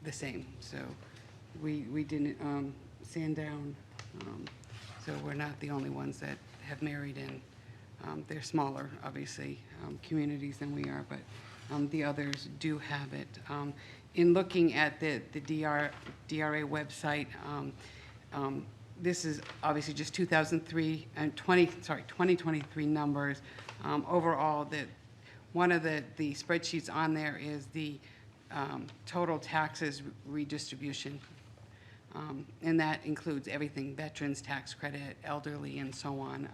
the same. So we didn't, Sandown, so we're not the only ones that have married in. They're smaller, obviously, communities than we are, but the others do have it. In looking at the DRA website, this is obviously just 2023 numbers. Overall, one of the spreadsheets on there is the total taxes redistribution. And that includes everything, veterans, tax credit, elderly, and so on.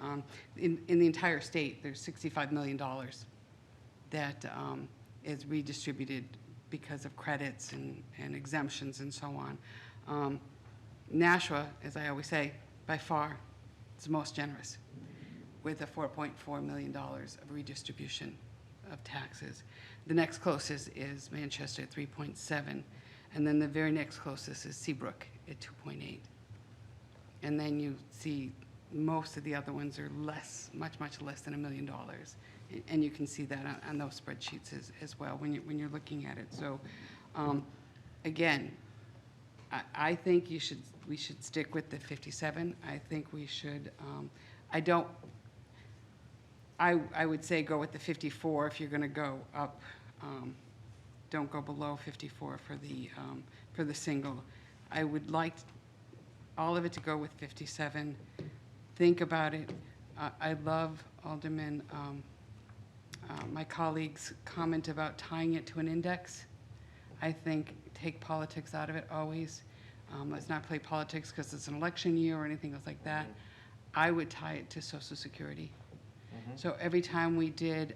In the entire state, there's $65 million that is redistributed because of credits and exemptions and so on. Nashua, as I always say, by far, is the most generous, with a $4.4 million of redistribution of taxes. The next closest is Manchester at 3.7, and then the very next closest is Seabrook at 2.8. And then you see most of the other ones are less, much, much less than $1 million. And you can see that on those spreadsheets as well when you're looking at it. So, again, I think we should stick with the 57. I think we should, I would say go with the 54 if you're gonna go up. Don't go below 54 for the single. I would like all of it to go with 57. Think about it. I love Alderman, my colleague's comment about tying it to an index. I think take politics out of it always. Let's not play politics because it's an election year or anything else like that. I would tie it to Social Security. So every time we did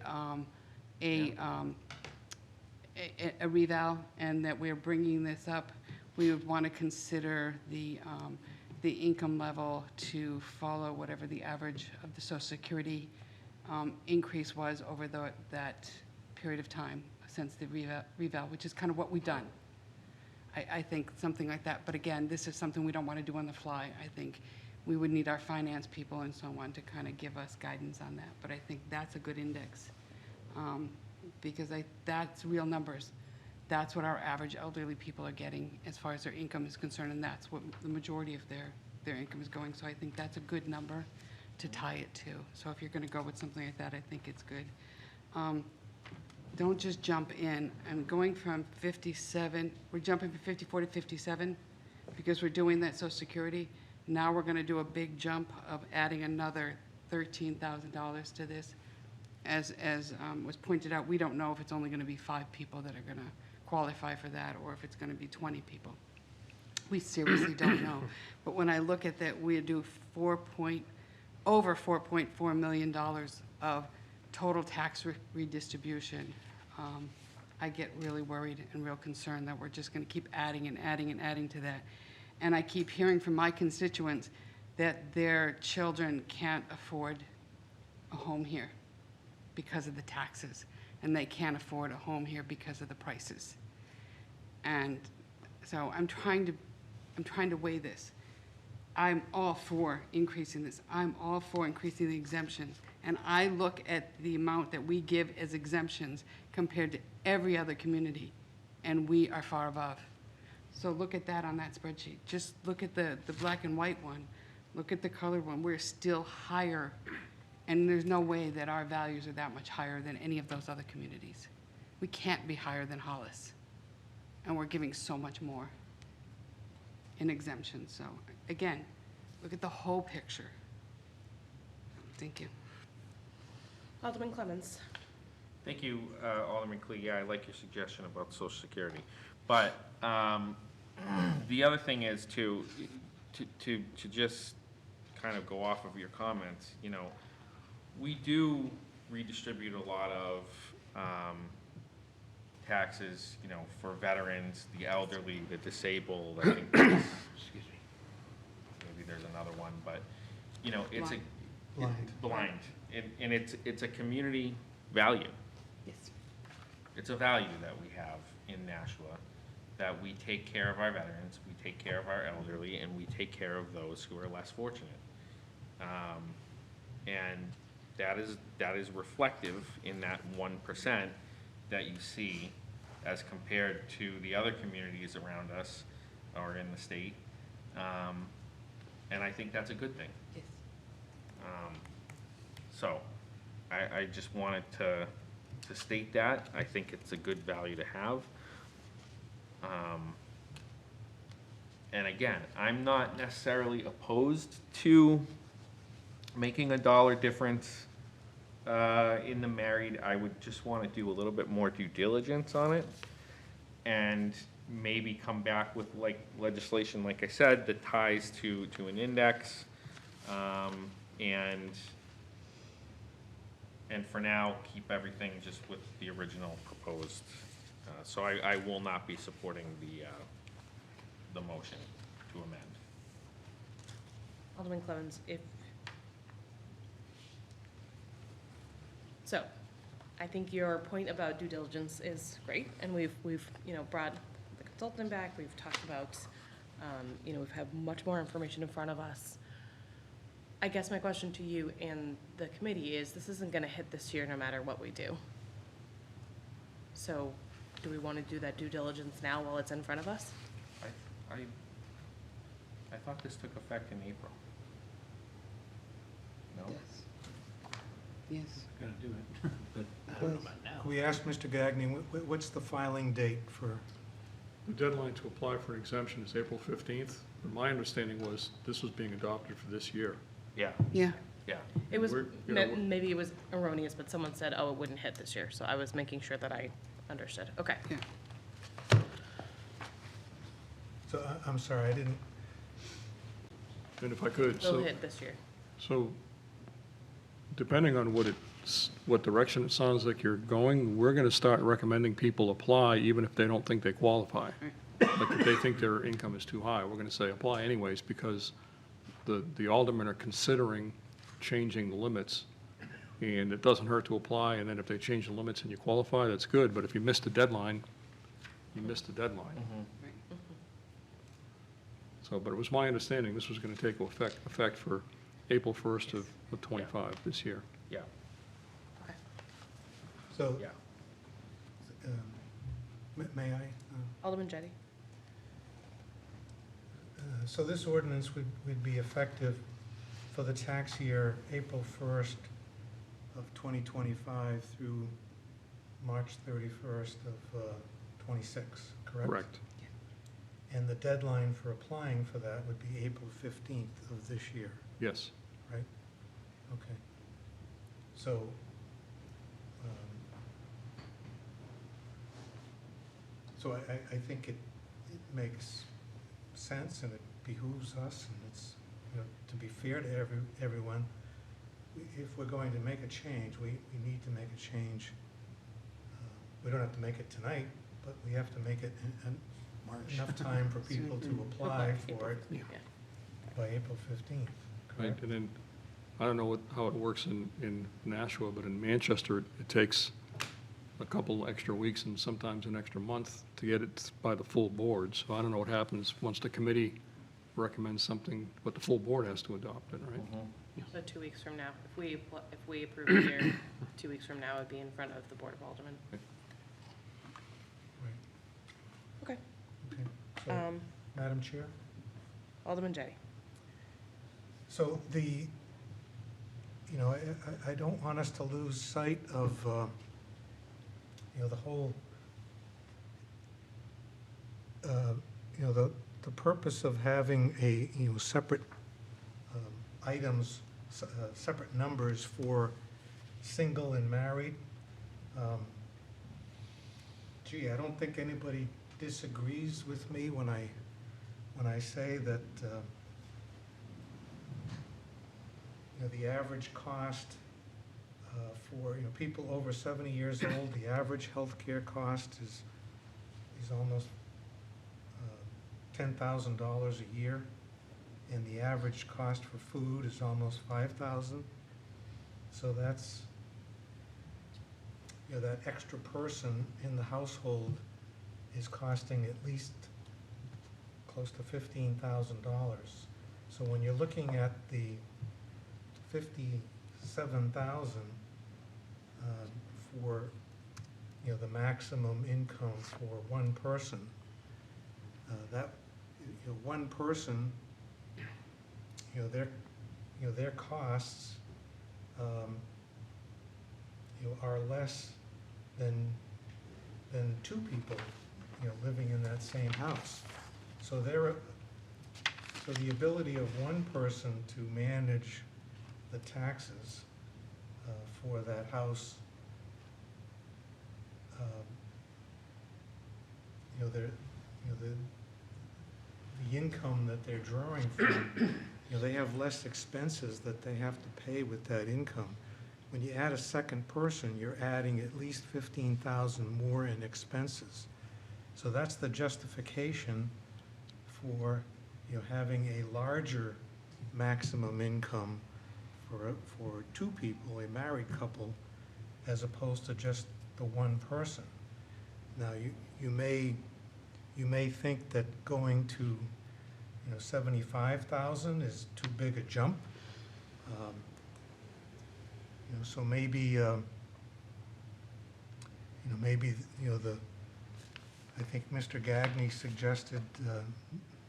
a reval and that we're bringing this up, we would want to consider the income level to follow whatever the average of the Social Security increase was over that period of time since the reval, which is kind of what we've done. I think something like that. But again, this is something we don't want to do on the fly. I think we would need our finance people and so on to kind of give us guidance on that. But I think that's a good index because that's real numbers. That's what our average elderly people are getting as far as their income is concerned, and that's what the majority of their income is going. So I think that's a good number to tie it to. So if you're going to go with something like that, I think it's good. Don't just jump in. I'm going from 57, we're jumping from 54 to 57 because we're doing that Social Security. Now we're going to do a big jump of adding another $13,000 to this. As was pointed out, we don't know if it's only going to be 5 people that are going to qualify for that or if it's going to be 20 people. We seriously don't know. But when I look at that, we do over $4.4 million of total tax redistribution. I get really worried and real concerned that we're just going to keep adding and adding and adding to that. And I keep hearing from my constituents that their children can't afford a home here because of the taxes, and they can't afford a home here because of the prices. And so I'm trying to weigh this. I'm all for increasing this. I'm all for increasing the exemptions. And I look at the amount that we give as exemptions compared to every other community, and we are far above. So look at that on that spreadsheet. Just look at the black and white one. Look at the colored one. We're still higher, and there's no way that our values are that much higher than any of those other communities. We can't be higher than Hollis, and we're giving so much more in exemptions. So again, look at the whole picture. Thank you. Alderman Clemmons. Thank you, Alderman Clee. Yeah, I like your suggestion about Social Security. But the other thing is to just kind of go off of your comments, you know, we do redistribute a lot of taxes, you know, for veterans, the elderly, the disabled. I think there's, excuse me, maybe there's another one, but you know, it's blind, and it's a community value. Yes. It's a value that we have in Nashua, that we take care of our veterans, we take care of our elderly, and we take care of those who are less fortunate. And that is reflective in that 1% that you see as compared to the other communities around us or in the state. And I think that's a good thing. Yes. So I just wanted to state that. I think it's a good value to have. And again, I'm not necessarily opposed to making a dollar difference in the married. I would just want to do a little bit more due diligence on it and maybe come back with like legislation, like I said, that ties to an index. And for now, keep everything just with the original proposed. So I will not be supporting the motion to amend. Alderman Clemmons, So, I think your point about due diligence is great, and we've you know, brought the consultant back, we've talked about, you know, we've had much more information in front of us. I guess my question to you and the committee is, this isn't gonna hit this year no matter what we do. So, do we wanna do that due diligence now while it's in front of us? I thought this took effect in April. No? Yes. Gonna do it, but I don't know about now. We asked Mr. Gagnon, what's the filing date for, The deadline to apply for an exemption is April 15th, but my understanding was this was being adopted for this year. Yeah, Yeah. yeah. It was, We're- you know, maybe it was erroneous, but someone said, oh, it wouldn't hit this year, so I was making sure that I understood. Okay. Yeah. so I'm sorry, I didn't, And if I could, It'll so, hit this year. so depending on what direction it sounds like you're going, we're going to start recommending people apply even if they don't think they qualify. Like if they think their income is too high, we're going to say apply anyways because the aldermen are considering changing the limits. And it doesn't hurt to apply, and then if they change the limits and you qualify, that's good. But if you miss the deadline, you missed the deadline. So, but it was my understanding this was going to take effect for April 1st of '25, this year. Yeah, so, yeah. may I? Alderman Jettie? So this ordinance would be effective for the tax year, April 1st of 2025 through March 31st of '26, correct? Correct. And the deadline for applying for that would be April 15th of this year, Yes. right? Okay. So, I think it makes sense and it behooves us and it's, you know, to be fair to everyone, if we're going to make a change, we need to make a change. We don't have to make it tonight, but we have to make it in enough time for people to apply for it Yeah. by April 15th, Right, correct? and then, I don't know how it works in Nashua, but in Manchester, it takes a couple extra weeks and sometimes an extra month to get it by the full board. So I don't know what happens once the committee recommends something, but the full board has to adopt it, right? So 2 weeks from now, if we approve it here, 2 weeks from now, it'd be in front of the Board of Aldermen. Right. Okay. Okay. So, Madam Chair? Alderman Jettie? So I don't want us to lose sight of, the whole, the purpose of having separate items, separate numbers for single and married. Gee, I don't think anybody disagrees with me when I say that, the average cost for, people over 70 years old, the average healthcare cost is almost $10,000 a year, and the average cost for food is almost $5,000. So that's, that extra person in the household is costing at least close to $15,000. So when you're looking at the 57,000 for, the maximum income for one person, that, one person, their costs, are less than two people, living in that same house. So so the ability of one person to manage the taxes for that house, the income that they're drawing from, they have less expenses that they have to pay with that income. When you add a second person, you're adding at least 15,000 more in expenses. So that's the justification for, having a larger maximum income for two people, a married couple, as opposed to just the one person. Now, you may think that going to, 75,000 is too big a jump, So maybe, maybe, I think Mr. Gagny suggested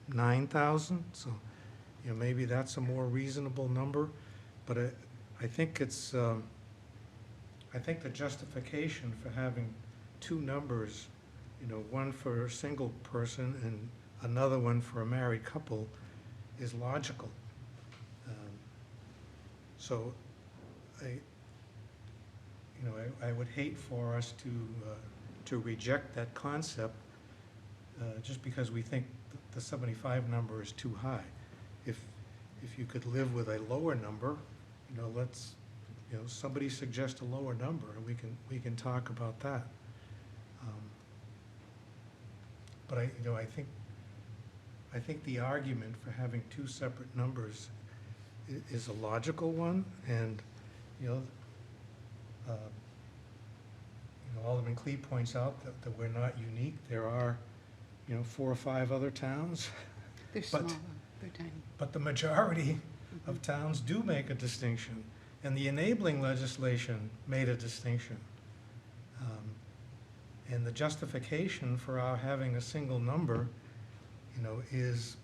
9,000, so, maybe that's a more reasonable number. But I think it's, I think the justification for having two numbers, one for a single person and another one for a married couple, is logical. So I would hate for us to reject that concept just because we think the 75 number is too high. If you could live with a lower number, let's, somebody suggest a lower number, and we can talk about that. But I think the argument for having two separate numbers is a logical one, and, Alderman Clee points out that we're not unique. There are, 4 or 5 other towns. They're But- small, they're tiny. But the majority of towns do make a distinction, and the enabling legislation made a distinction. And the justification for our having a single number, is,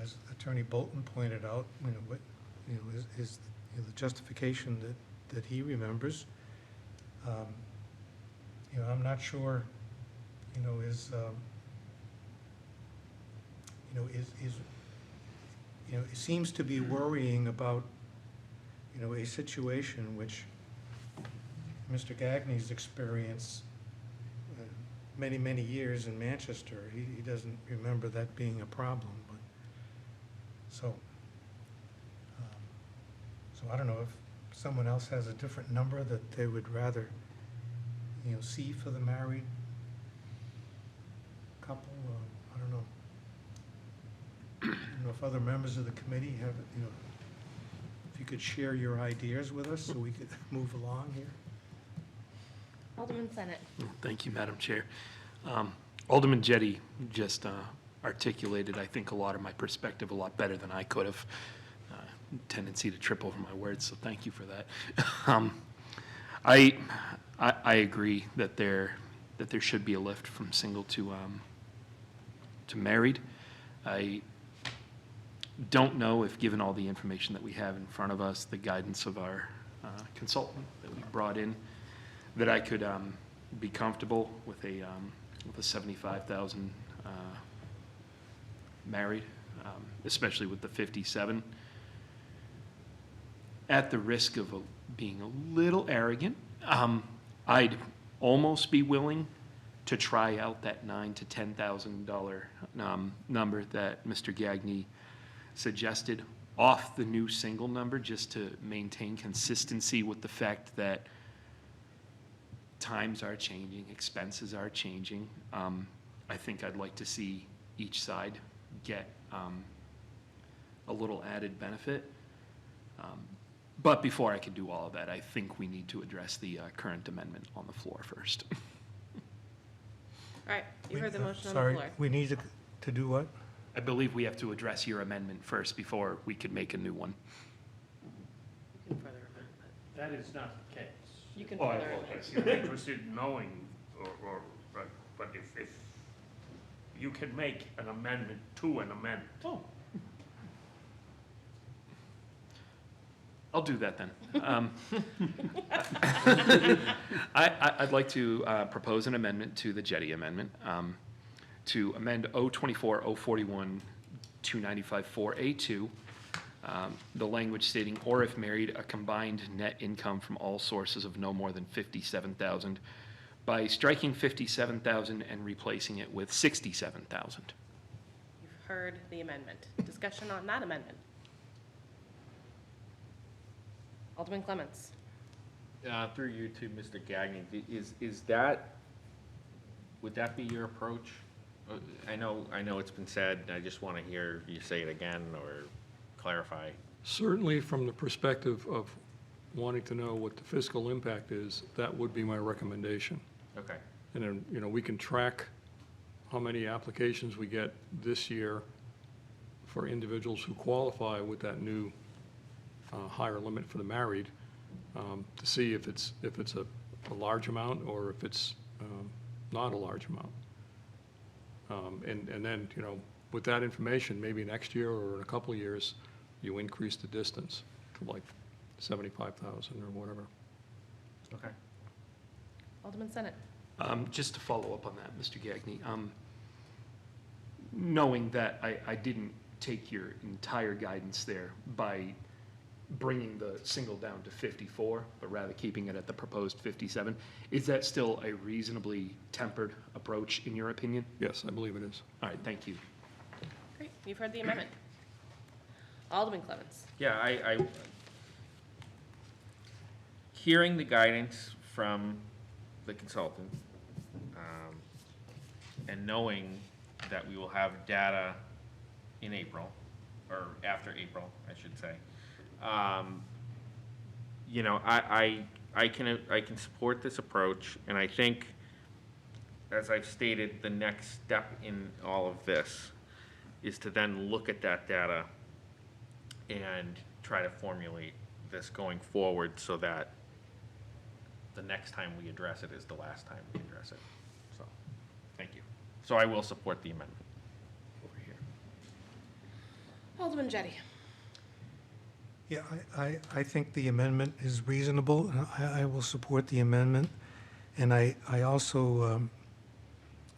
as Attorney Bolton pointed out, is the justification that he remembers. I'm not sure, it seems to be worrying about, a situation which Mr. Gagny's experience, many, many years in Manchester, he doesn't remember that being a problem, but, so I don't know if someone else has a different number that they would rather, see for the married couple. I don't know. I don't know if other members of the committee have, if you could share your ideas with us so we could move along here. Alderman Senate. Thank you, Madam Chair. Alderman Jettie just articulated, I think, a lot of my perspective a lot better than I could have. Tendency to trip over my words, so thank you for that. I agree that there should be a lift from single to married. I don't know if, given all the information that we have in front of us, the guidance of our consultant that we brought in, that I could be comfortable with a 75,000 married, especially with the 57. At the risk of being a little arrogant, I'd almost be willing to try out that $9,000 to $10,000 number that Mr. Gagny suggested off the new single number, just to maintain consistency with the fact that times are changing, expenses are changing. I think I'd like to see each side get a little added benefit. But before I can do all of that, I think we need to address the current amendment on the floor first. All right, you heard the motion on the Sorry, floor. we need to do what? I believe we have to address your amendment first before we could make a new one. You can further amend, but That is not the case. you can Oh, I further apologize. amend. I'm interested in knowing, but if you can make an amendment to an amendment. Oh. I'll do that then. I'd like to propose an amendment to the Jettie amendment to amend 024-041 295 4A2, the language stating, or if married, a combined net income from all sources of no more than 57,000, by striking 57,000 and replacing it with 67,000. You've heard the amendment. Discussion on that amendment. Alderman Clements. Through you to Mr. Gagny, is that, would that be your approach? I know it's been said, I just want to hear you say it again or clarify. Certainly, from the perspective of wanting to know what the fiscal impact is, that would be my recommendation. Okay. And then, we can track how many applications we get this year for individuals who qualify with that new higher limit for the married, to see if it's a large amount or if it's not a large amount. And then, you know, with that information, maybe next year or in a couple of years, you increase the distance to like 75,000 or whatever. Okay. Alderman Senate. Just to follow up on that, Mr. Gagny, knowing that I didn't take your entire guidance there by bringing the single down to 54, but rather keeping it at the proposed 57, is that still a reasonably tempered approach in your opinion? Yes, I believe it is. All right, thank you. Great, you've heard the amendment. Alderman Clevens. Yeah, hearing the guidance from the consultant, and knowing that we will have data in April, or after April, I should say, you know, I can support this approach, and I think, as I've stated, the next step in all of this is to then look at that data and try to formulate this going forward so that the next time we address it is the last time we address it. So, thank you. So I will support the amendment. Over here. Alderman Jettie. Yeah, I think the amendment is reasonable, and I will support the amendment. And I also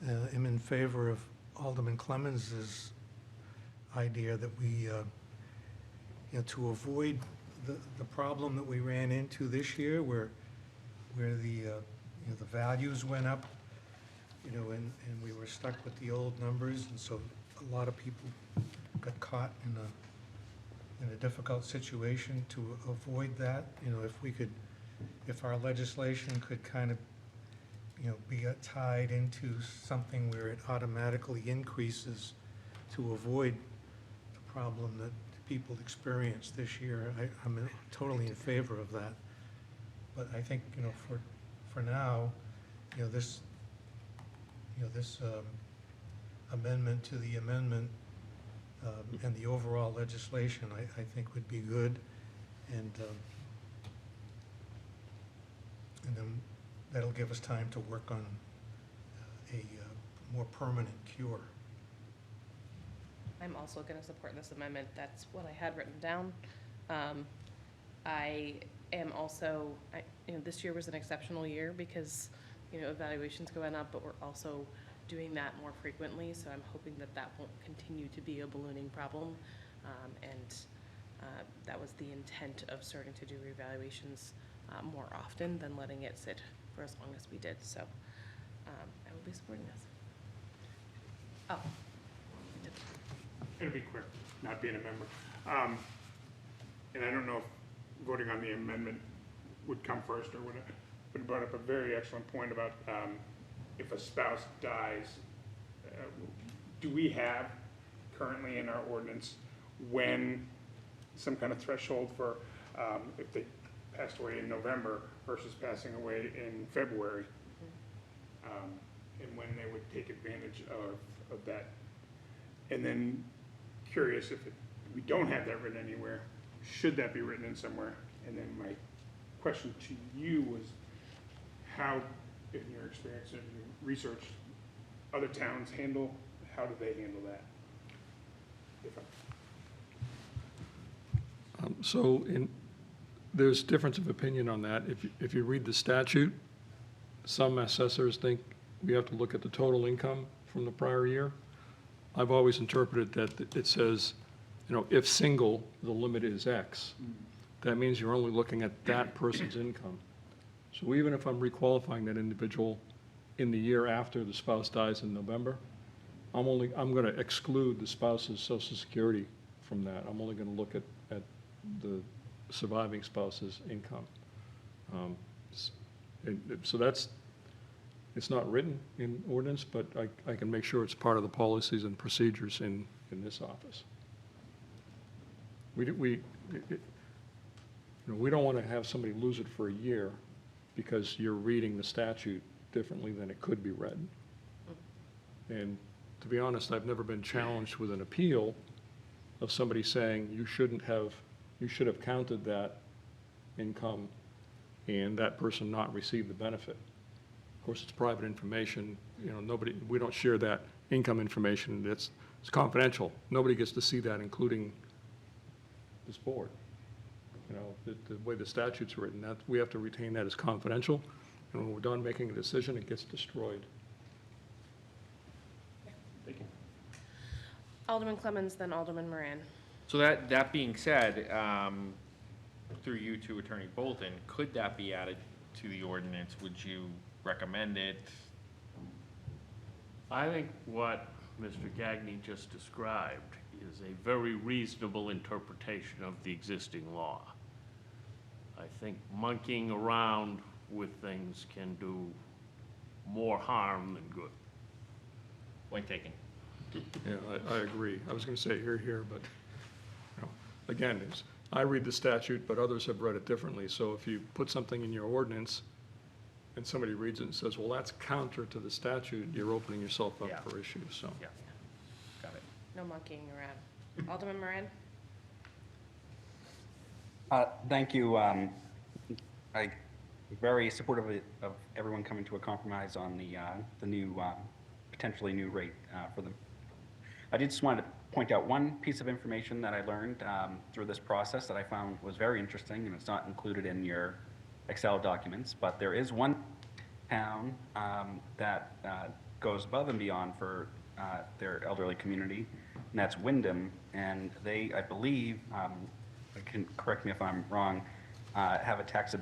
am in favor of Alderman Clemens's idea that we, you know, to avoid the problem that we ran into this year where the, you know, the values went up, you know, and we were stuck with the old numbers, and so a lot of people got caught in a difficult situation. To avoid that, you know, if our legislation could kind of, you know, be tied into something where it automatically increases to avoid the problem that people experienced this year, I'm totally in favor of that. But I think, you know, for now, you know, this amendment to the amendment and the overall legislation, I think would be good. And then that'll give us time to work on a more permanent cure. I'm also going to support this amendment. That's what I had written down. I am also, you know, this year was an exceptional year because, you know, evaluations going up, but we're also doing that more frequently. So I'm hoping that that won't continue to be a ballooning problem. That was the intent of starting to do reevaluations more often than letting it sit for as long as we did. So I will be supporting this. Oh. It'll be quick, not being a member. And I don't know if voting on the amendment would come first or whatever, but it brought up a very excellent point about if a spouse dies, do we have currently in our ordinance when some kind of threshold for if they passed away in November versus passing away in February, and when they would take advantage of that? And then curious if we don't have that written anywhere, should that be written in somewhere? And then my question to you was, how, in your experience and your research, other towns handle, how do they handle that? There's difference of opinion on that. If you read the statute, some assessors think we have to look at the total income from the prior year. I've always interpreted that it says, you know, if single, the limit is X. That means you're only looking at that person's income. So even if I'm requalifying that individual in the year after the spouse dies in November, I'm going to exclude the spouse's Social Security from that. I'm only going to look at the surviving spouse's income. So that's, it's not written in ordinance, but I can make sure it's part of the policies and procedures in this office. We don't want to have somebody lose it for a year because you're reading the statute differently than it could be read. And to be honest, I've never been challenged with an appeal of somebody saying you shouldn't have you should have counted that income and that person not receive the benefit. Of course, it's private information, you know, we don't share that income information, it's confidential. Nobody gets to see that, including this board. You know, the way the statute's written, that, we have to retain that as confidential, and when we're done making a decision, it gets destroyed. Thank you. Alderman Clemmons, then Alderman Moran. So that being said, through you to Attorney Bolton, could that be added to the ordinance? Would you recommend it? I think what Mr. Gagnon just described is a very reasonable interpretation of the existing law. I think monkeying around with things can do more harm than good. Point taken. Yeah, I agree. I was gonna say here, but, you know, again, I read the statute, but others have read it differently. So if you put something in your ordinance and somebody reads it and says, well, that's counter to the statute, you're opening yourself Yeah. up for issues, so. Yeah, got it. No monkeying around. Alderman Moran? Thank you. I'm very supportive of everyone coming to a compromise on the new, potentially new rate for them. I did just want to point out one piece of information that I learned through this process that I found was very interesting, and it's not included in your Excel documents, but there is one town that goes above and beyond for their elderly community, and that's Wyndham, and they, I believe, correct me if I'm wrong, have a tax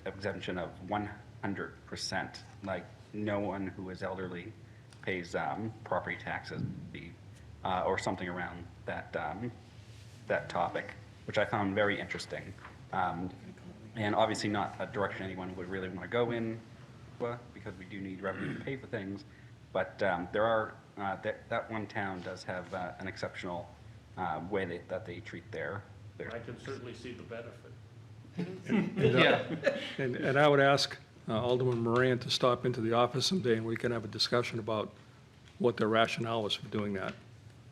exemption of 100%. Like, no one who is elderly pays property taxes, or something around that that topic, which I found very interesting, and obviously not a direction anyone would really want to go in, because we do need revenue to pay for things. But there are that one town does have an exceptional way that they treat their. I can certainly see the benefit. And I would ask Alderman Moran to stop into the office someday and we can have a discussion about what their rationale was for doing that.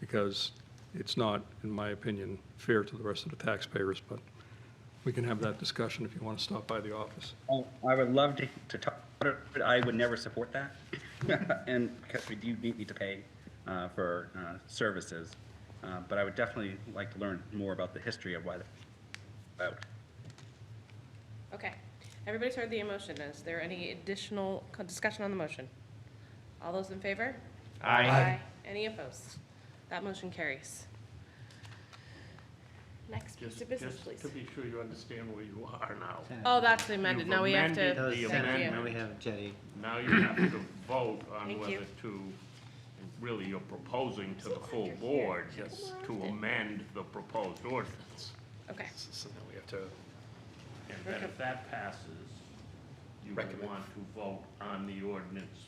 Because it's not, in my opinion, fair to the rest of the taxpayers, but we can have that discussion if you want to stop by the office. Oh, I would love to talk about it, but I would never support that. And because we do need to pay for services. But I would definitely like to learn more about the history of why they're out. Okay. Everybody's heard the motion. Is there any additional discussion on the motion? All those in favor? Aye. Any opposed? That motion carries. Next piece of business, please. Just to be sure you understand where you are now. Oh, that's amended. You've Now we have to, amended the thank amendment. you. Now we have Jetty. Now you have to vote on Thank whether you. to, really you're proposing to the full board just to amend the proposed ordinance. Okay. So now we have to, And then if that passes, you would Recommend. want to vote on the ordinance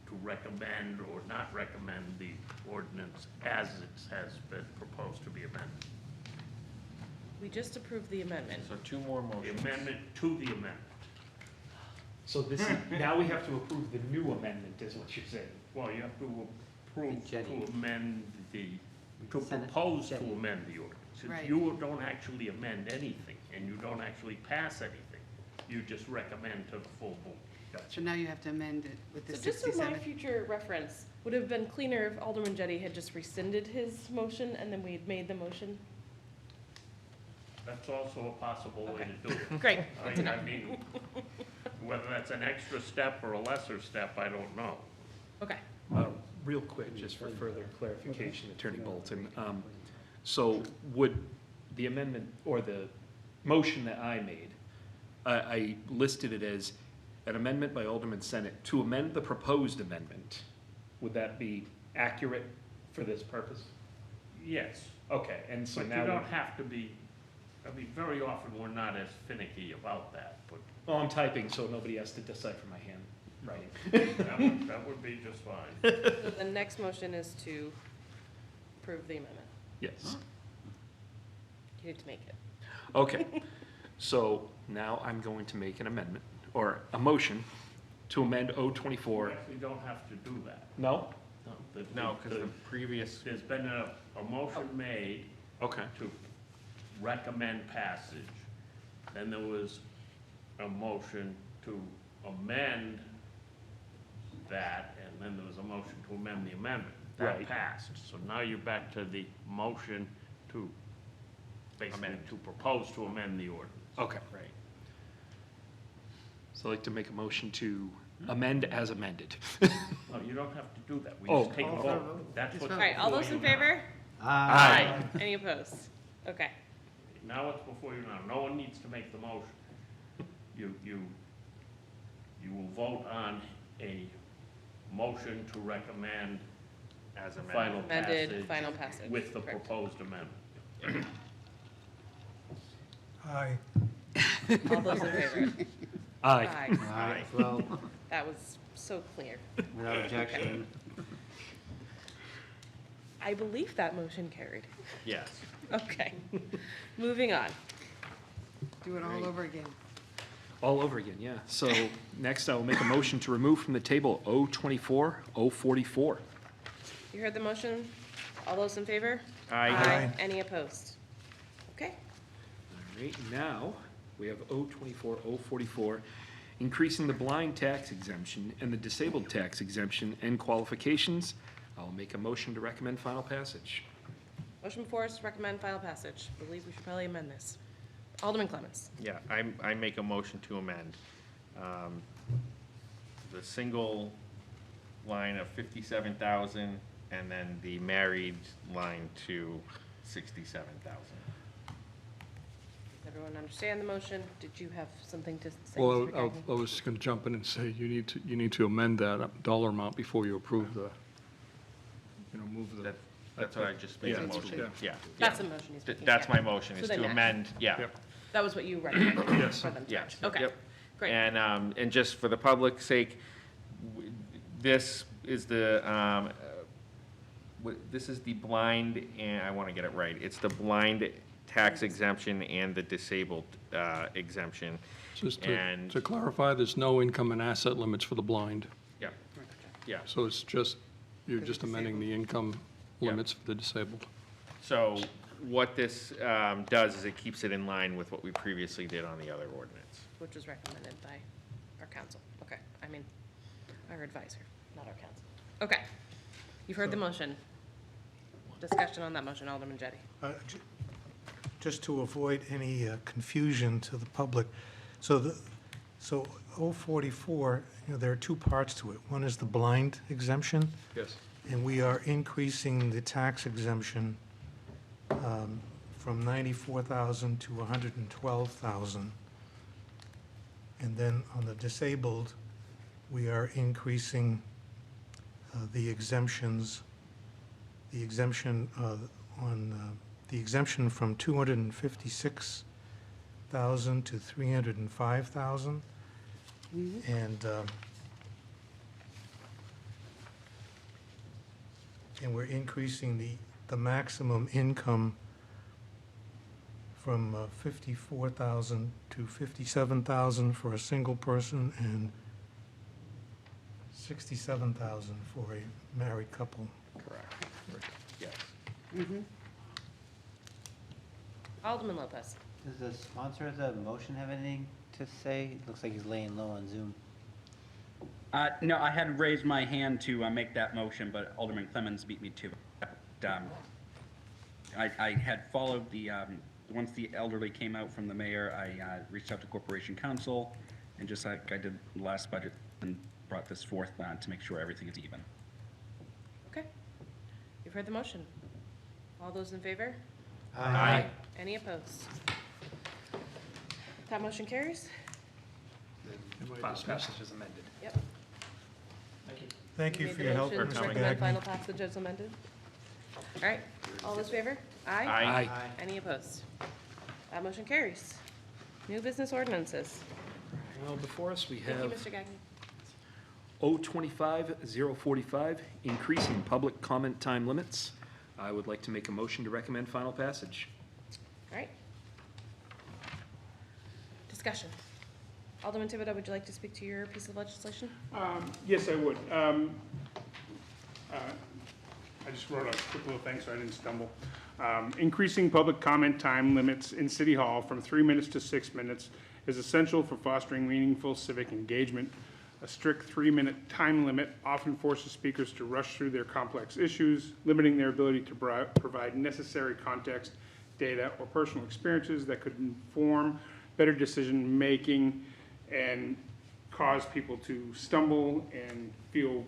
to recommend or not recommend the ordinance as it has been proposed to be amended. We just approved the amendment. So two more The motions. amendment to the amendment. so this is, now we have to approve the new amendment, is what you're saying. Well, you have to approve Jenny. to amend the, to Send it. propose to Jenny. amend the ordinance. Right. If you don't actually amend anything, and you don't actually pass anything, you just recommend to the full board. So now you have to amend it with the So just for my 67. future reference, would it have been cleaner if Alderman Jettie had just rescinded his motion and then we had made the motion? That's also a possible way Okay. to do it. Great, good to know. I mean, whether that's an extra step or a lesser step, I don't know. Okay. Real quick, just for further clarification, Attorney Bolton. So would the amendment, or the motion that I made, I listed it as an amendment by Alderman Senate to amend the proposed amendment. Would that be accurate for this purpose? Yes, Okay, and so but now. you don't have to be, I mean, very often we're not as finicky about that, but Well, I'm typing, so nobody has to decipher my handwriting. that would be just fine. So the next motion is to approve the amendment. Yes. You need to make it. Okay, so now I'm going to make an amendment, or a motion, to amend You 024. actually don't have to do that. No? No, because the previous, There's been a motion made Okay. to recommend passage. Then there was a motion to amend that, and then there was a motion to amend the amendment. That Right. passed. So now you're back to the motion to, basically, Amend. to propose to amend the ordinance. Okay. Right. So I'd like to make a motion to amend as amended. No, you don't have to do that. We Oh. just take a vote. That's what. All right, all those in favor? Aye. Any opposed? Okay. Now it's before you now. No one needs to make the motion. You will vote on a motion to recommend As amended. final Amended, passage. final passage, With the correct. proposed amendment. Aye. All those in favor? Aye. Aye. Well, That was so clear. without objection. I believe that motion carried. Yes. Okay. Moving on. Do it all over again. All over again, yeah. So next I will make a motion to remove from the table O24-044. You heard the motion? All those in favor? Aye. Any opposed? Okay. All right, now, we have O24-044, increasing the blind tax exemption and the disabled tax exemption and qualifications. I'll make a motion to recommend final passage. Motion before us, recommend final passage. Believe we should probably amend this. Alderman Clemmons. Yeah, I make a motion to amend. The single line of 57,000 and then the married line to 67,000. Does everyone understand the motion? Did you have something to say, Well, Mr. I Gagnon? was just going to jump in and say, you need to amend that dollar amount before you approve the, move the. That's what I just made Yeah, a that's- motion, yeah. That's the motion he's Th- making. That's yeah. my motion, So is they to match. amend, yeah. Yep. That was what you recommended Yes. for them to Yes. match. Okay, Yep. great. And just for the public's sake, this is the, this is the blind, and I want to get it right. It's the blind tax exemption and the disabled exemption. Just And- to clarify, there's no income and asset limits for the blind. Yeah, yeah. So it's just, you're just amending the income Yeah. limits for the disabled. So what this does is it keeps it in line with what we previously did on the other ordinance. Which was recommended by our council. Okay, I mean, our advisor, not our council. Okay. You've heard the motion. Discussion on that motion, Alderman Jettie. Just to avoid any confusion to the public, so 044, there are two parts to it. One is the blind exemption, Yes. and we are increasing the tax exemption from 94,000 to 112,000. And then on the disabled, we are increasing the exemptions, the exemption the exemption from 256,000 to 305,000. And we're increasing the maximum income from 54,000 to 57,000 for a single person and 67,000 for a married couple. Correct. Yes. Alderman Lopez. Does the sponsor of the motion have anything to say? It looks like he's laying low on Zoom. No, I had raised my hand to make that motion, but Alderman Clemmons beat me to it. I had followed the, once the elderly came out from the mayor, I reached out to Corporation Council, and just like I did the last budget, and brought this forth to make sure everything is even. Okay. You've heard the motion. All those in favor? Aye. Any opposed? That motion carries? Final passage is amended. Yep. Thank you made for the your help, motion to Mr. recommend Gagnon. final passage as amended. All right, all those in favor? Aye. Aye. Any opposed? That motion carries. New business ordinances. Well, before us, we Thank you, have Mr. Gagnon. O25-045, increasing public comment time limits. I would like to make a motion to recommend final passage. All right. Discussion. Alderman Thibodeau, would you like to speak to your piece of legislation? Yes, I would. I just wrote a quick little thing so I didn't stumble. Increasing public comment time limits in City Hall from 3 minutes to 6 minutes is essential for fostering meaningful civic engagement. A strict 3-minute time limit often forces speakers to rush through their complex issues, limiting their ability to provide necessary context, data, or personal experiences that could inform better decision-making and cause people to stumble and feel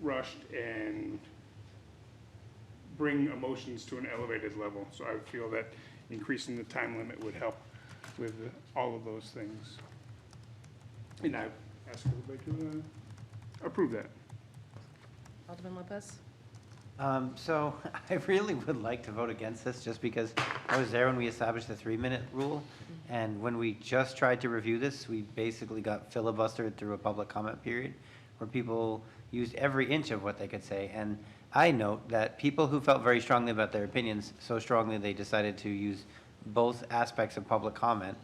rushed and bring emotions to an elevated level. So I feel that increasing the time limit would help with all of those things. And I ask everybody to approve that. Alderman Lopez? So I really would like to vote against this, just because I was there when we established the 3-minute rule. And when we just tried to review this, we basically got filibustered through a public comment period where people used every inch of what they could say. And I note that people who felt very strongly about their opinions, so strongly they decided to use both aspects of public comment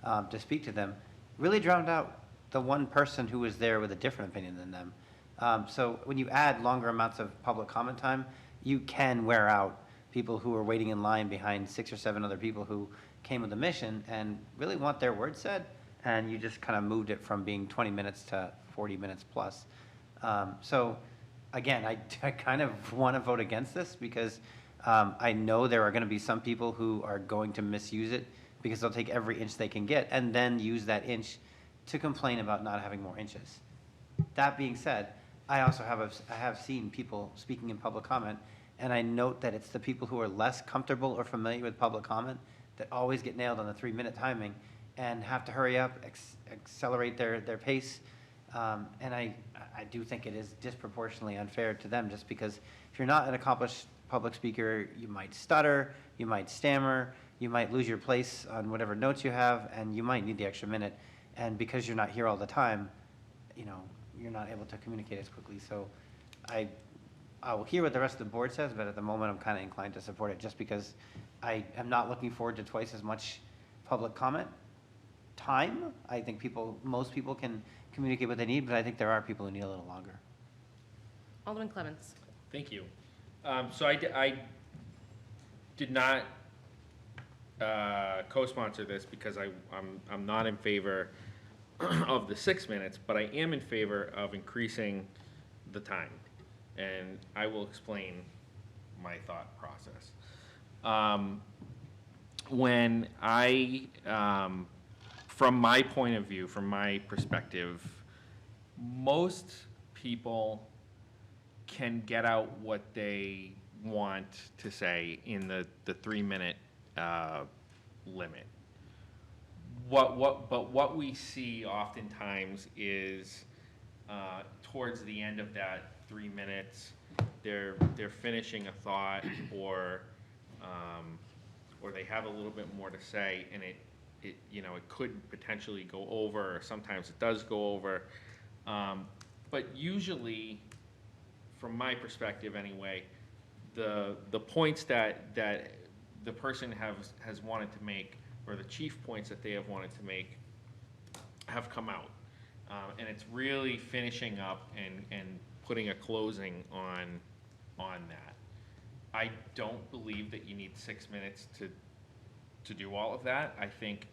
to speak to them, really drowned out the one person who was there with a different opinion than them. So when you add longer amounts of public comment time, you can wear out people who are waiting in line behind 6 or 7 other people who came with a mission and really want their word said, and you just kind of moved it from being 20 minutes to 40 minutes plus. So again, I kind of want to vote against this because I know there are going to be some people who are going to misuse it because they'll take every inch they can get and then use that inch to complain about not having more inches. That being said, I also have seen people speaking in public comment, and I note that it's the people who are less comfortable or familiar with public comment that always get nailed on the 3-minute timing and have to hurry up, accelerate their pace. And I do think it is disproportionately unfair to them, just because if you're not an accomplished public speaker, you might stutter, you might stammer, you might lose your place on whatever notes you have, and you might need the extra minute. And because you're not here all the time, you know, you're not able to communicate as quickly. So I will hear what the rest of the board says, but at the moment I'm kind of inclined to support it, just because I am not looking forward to twice as much public comment time. I think most people can communicate what they need, but I think there are people who need a little longer. Alderman Clemmons? Thank you. So I did not co-sponsor this because I'm not in favor of the 6 minutes, but I am in favor of increasing the time, and I will explain my thought process. When I, from my point of view, from my perspective, most people can get out what they want to say in the 3-minute limit. But what we see oftentimes is towards the end of that 3 minutes, they're finishing a thought, or they have a little bit more to say, and it could potentially go over, or sometimes it does go over. But usually, from my perspective anyway, the points that the person has wanted to make, or the chief points that they have wanted to make, have come out. And it's really finishing up and putting a closing on that. I don't believe that you need 6 minutes to do all of that, I think.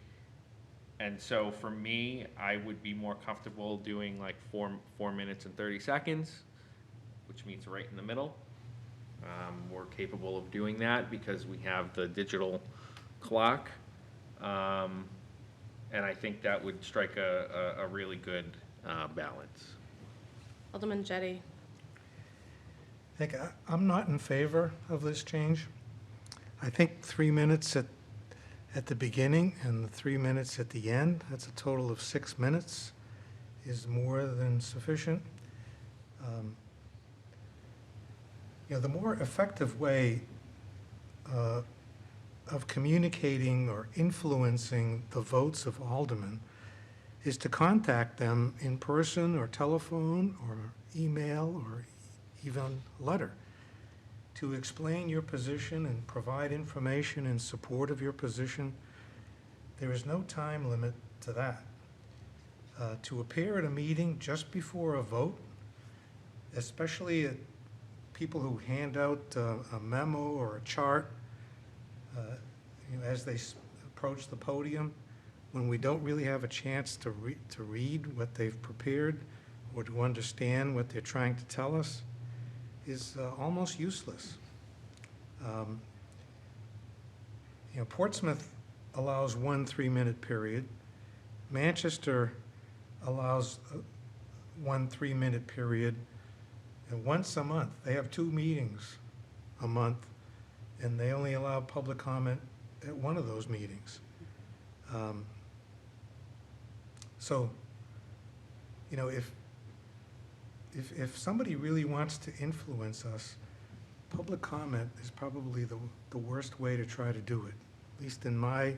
And so for me, I would be more comfortable doing like 4 minutes and 30 seconds, which means right in the middle. We're capable of doing that because we have the digital clock. And I think that would strike a really good balance. Alderman Jettie? I'm not in favor of this change. I think 3 minutes at the beginning and the 3 minutes at the end, that's a total of 6 minutes, is more than sufficient. The more effective way of communicating or influencing the votes of aldermen is to contact them in person or telephone or email or even letter to explain your position and provide information in support of your position. There is no time limit to that. To appear at a meeting just before a vote, especially at people who hand out a memo or a chart as they approach the podium, when we don't really have a chance to read what they've prepared or to understand what they're trying to tell us, is almost useless. Portsmouth allows 1 3-minute period. Manchester allows 1 3-minute period. And once a month, they have 2 meetings a month, and they only allow public comment at one of those meetings. So, if somebody really wants to influence us, public comment is probably the worst way to try to do it. At least in my,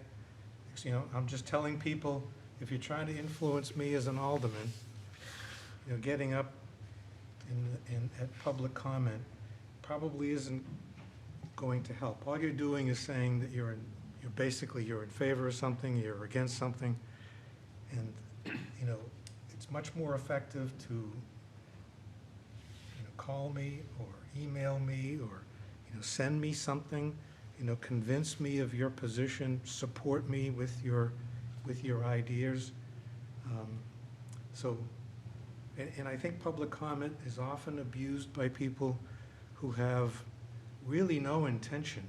I'm just telling people, if you're trying to influence me as an alderman, getting up at public comment probably isn't going to help. All you're doing is saying that you're in favor of something, you're against something, and it's much more effective to call me or email me or send me something, convince me of your position, support me with your ideas. And I think public comment is often abused by people who have really no intention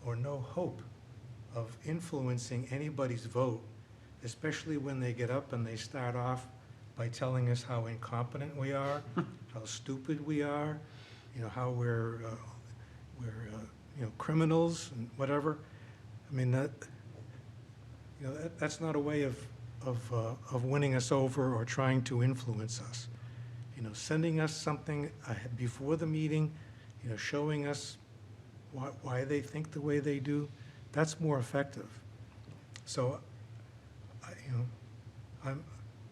or no hope of influencing anybody's vote, especially when they get up and they start off by telling us how incompetent we are, how stupid we are, how we're criminals and whatever. I mean, that's not a way of winning us over or trying to influence us. Sending us something before the meeting, showing us why they think the way they do, that's more effective. So,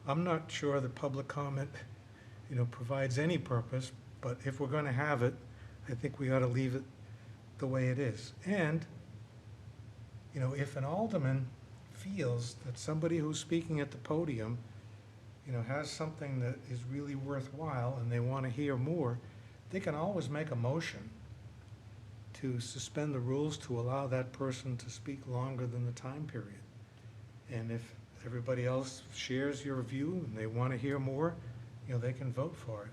I'm not sure that public comment, provides any purpose, but if we're going to have it, I think we ought to leave it the way it is. And, if an alderman feels that somebody who's speaking at the podium, has something that is really worthwhile and they want to hear more, they can always make a motion to suspend the rules to allow that person to speak longer than the time period. And if everybody else shares your view and they want to hear more, they can vote for it.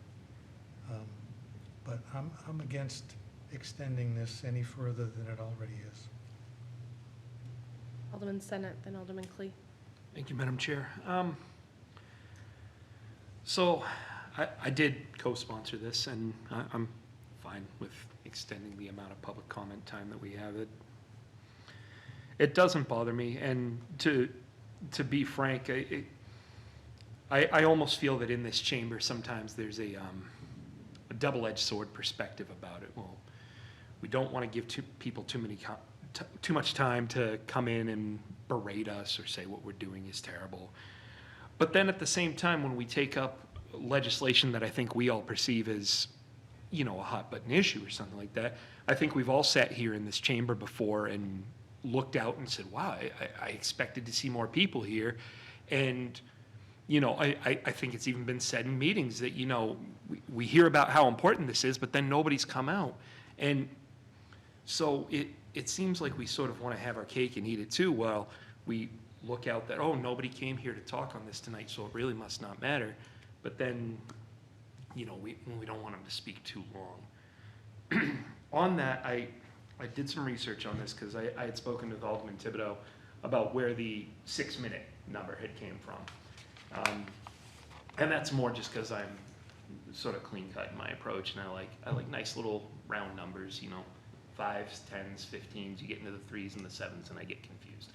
But I'm against extending this any further than it already is. Alderman Senate, then Alderman Clee. Thank you, Madam Chair. So I did co-sponsor this, and I'm fine with extending the amount of public comment time that we have. It doesn't bother me, and to be frank, I almost feel that in this chamber sometimes there's a double-edged sword perspective about it. Well, we don't want to give people too much time to come in and berate us or say what we're doing is terrible. But then at the same time, when we take up legislation that I think we all perceive as, a hot button issue or something like that, I think we've all sat here in this chamber before and looked out and said, wow, I expected to see more people here. And, I think it's even been said in meetings that, we hear about how important this is, but then nobody's come out. And so it seems like we sort of want to have our cake and eat it too. Well, we look out that, oh, nobody came here to talk on this tonight, so it really must not matter. But then, we don't want them to speak too long. On that, I did some research on this because I had spoken with Alderman Thibodeau about where the 6-minute number had came from. And that's more just because I'm sort of clean cut in my approach, and I like nice little round numbers, 5s, 10s, 15s, you get into the 3s and the 7s, and I get confused.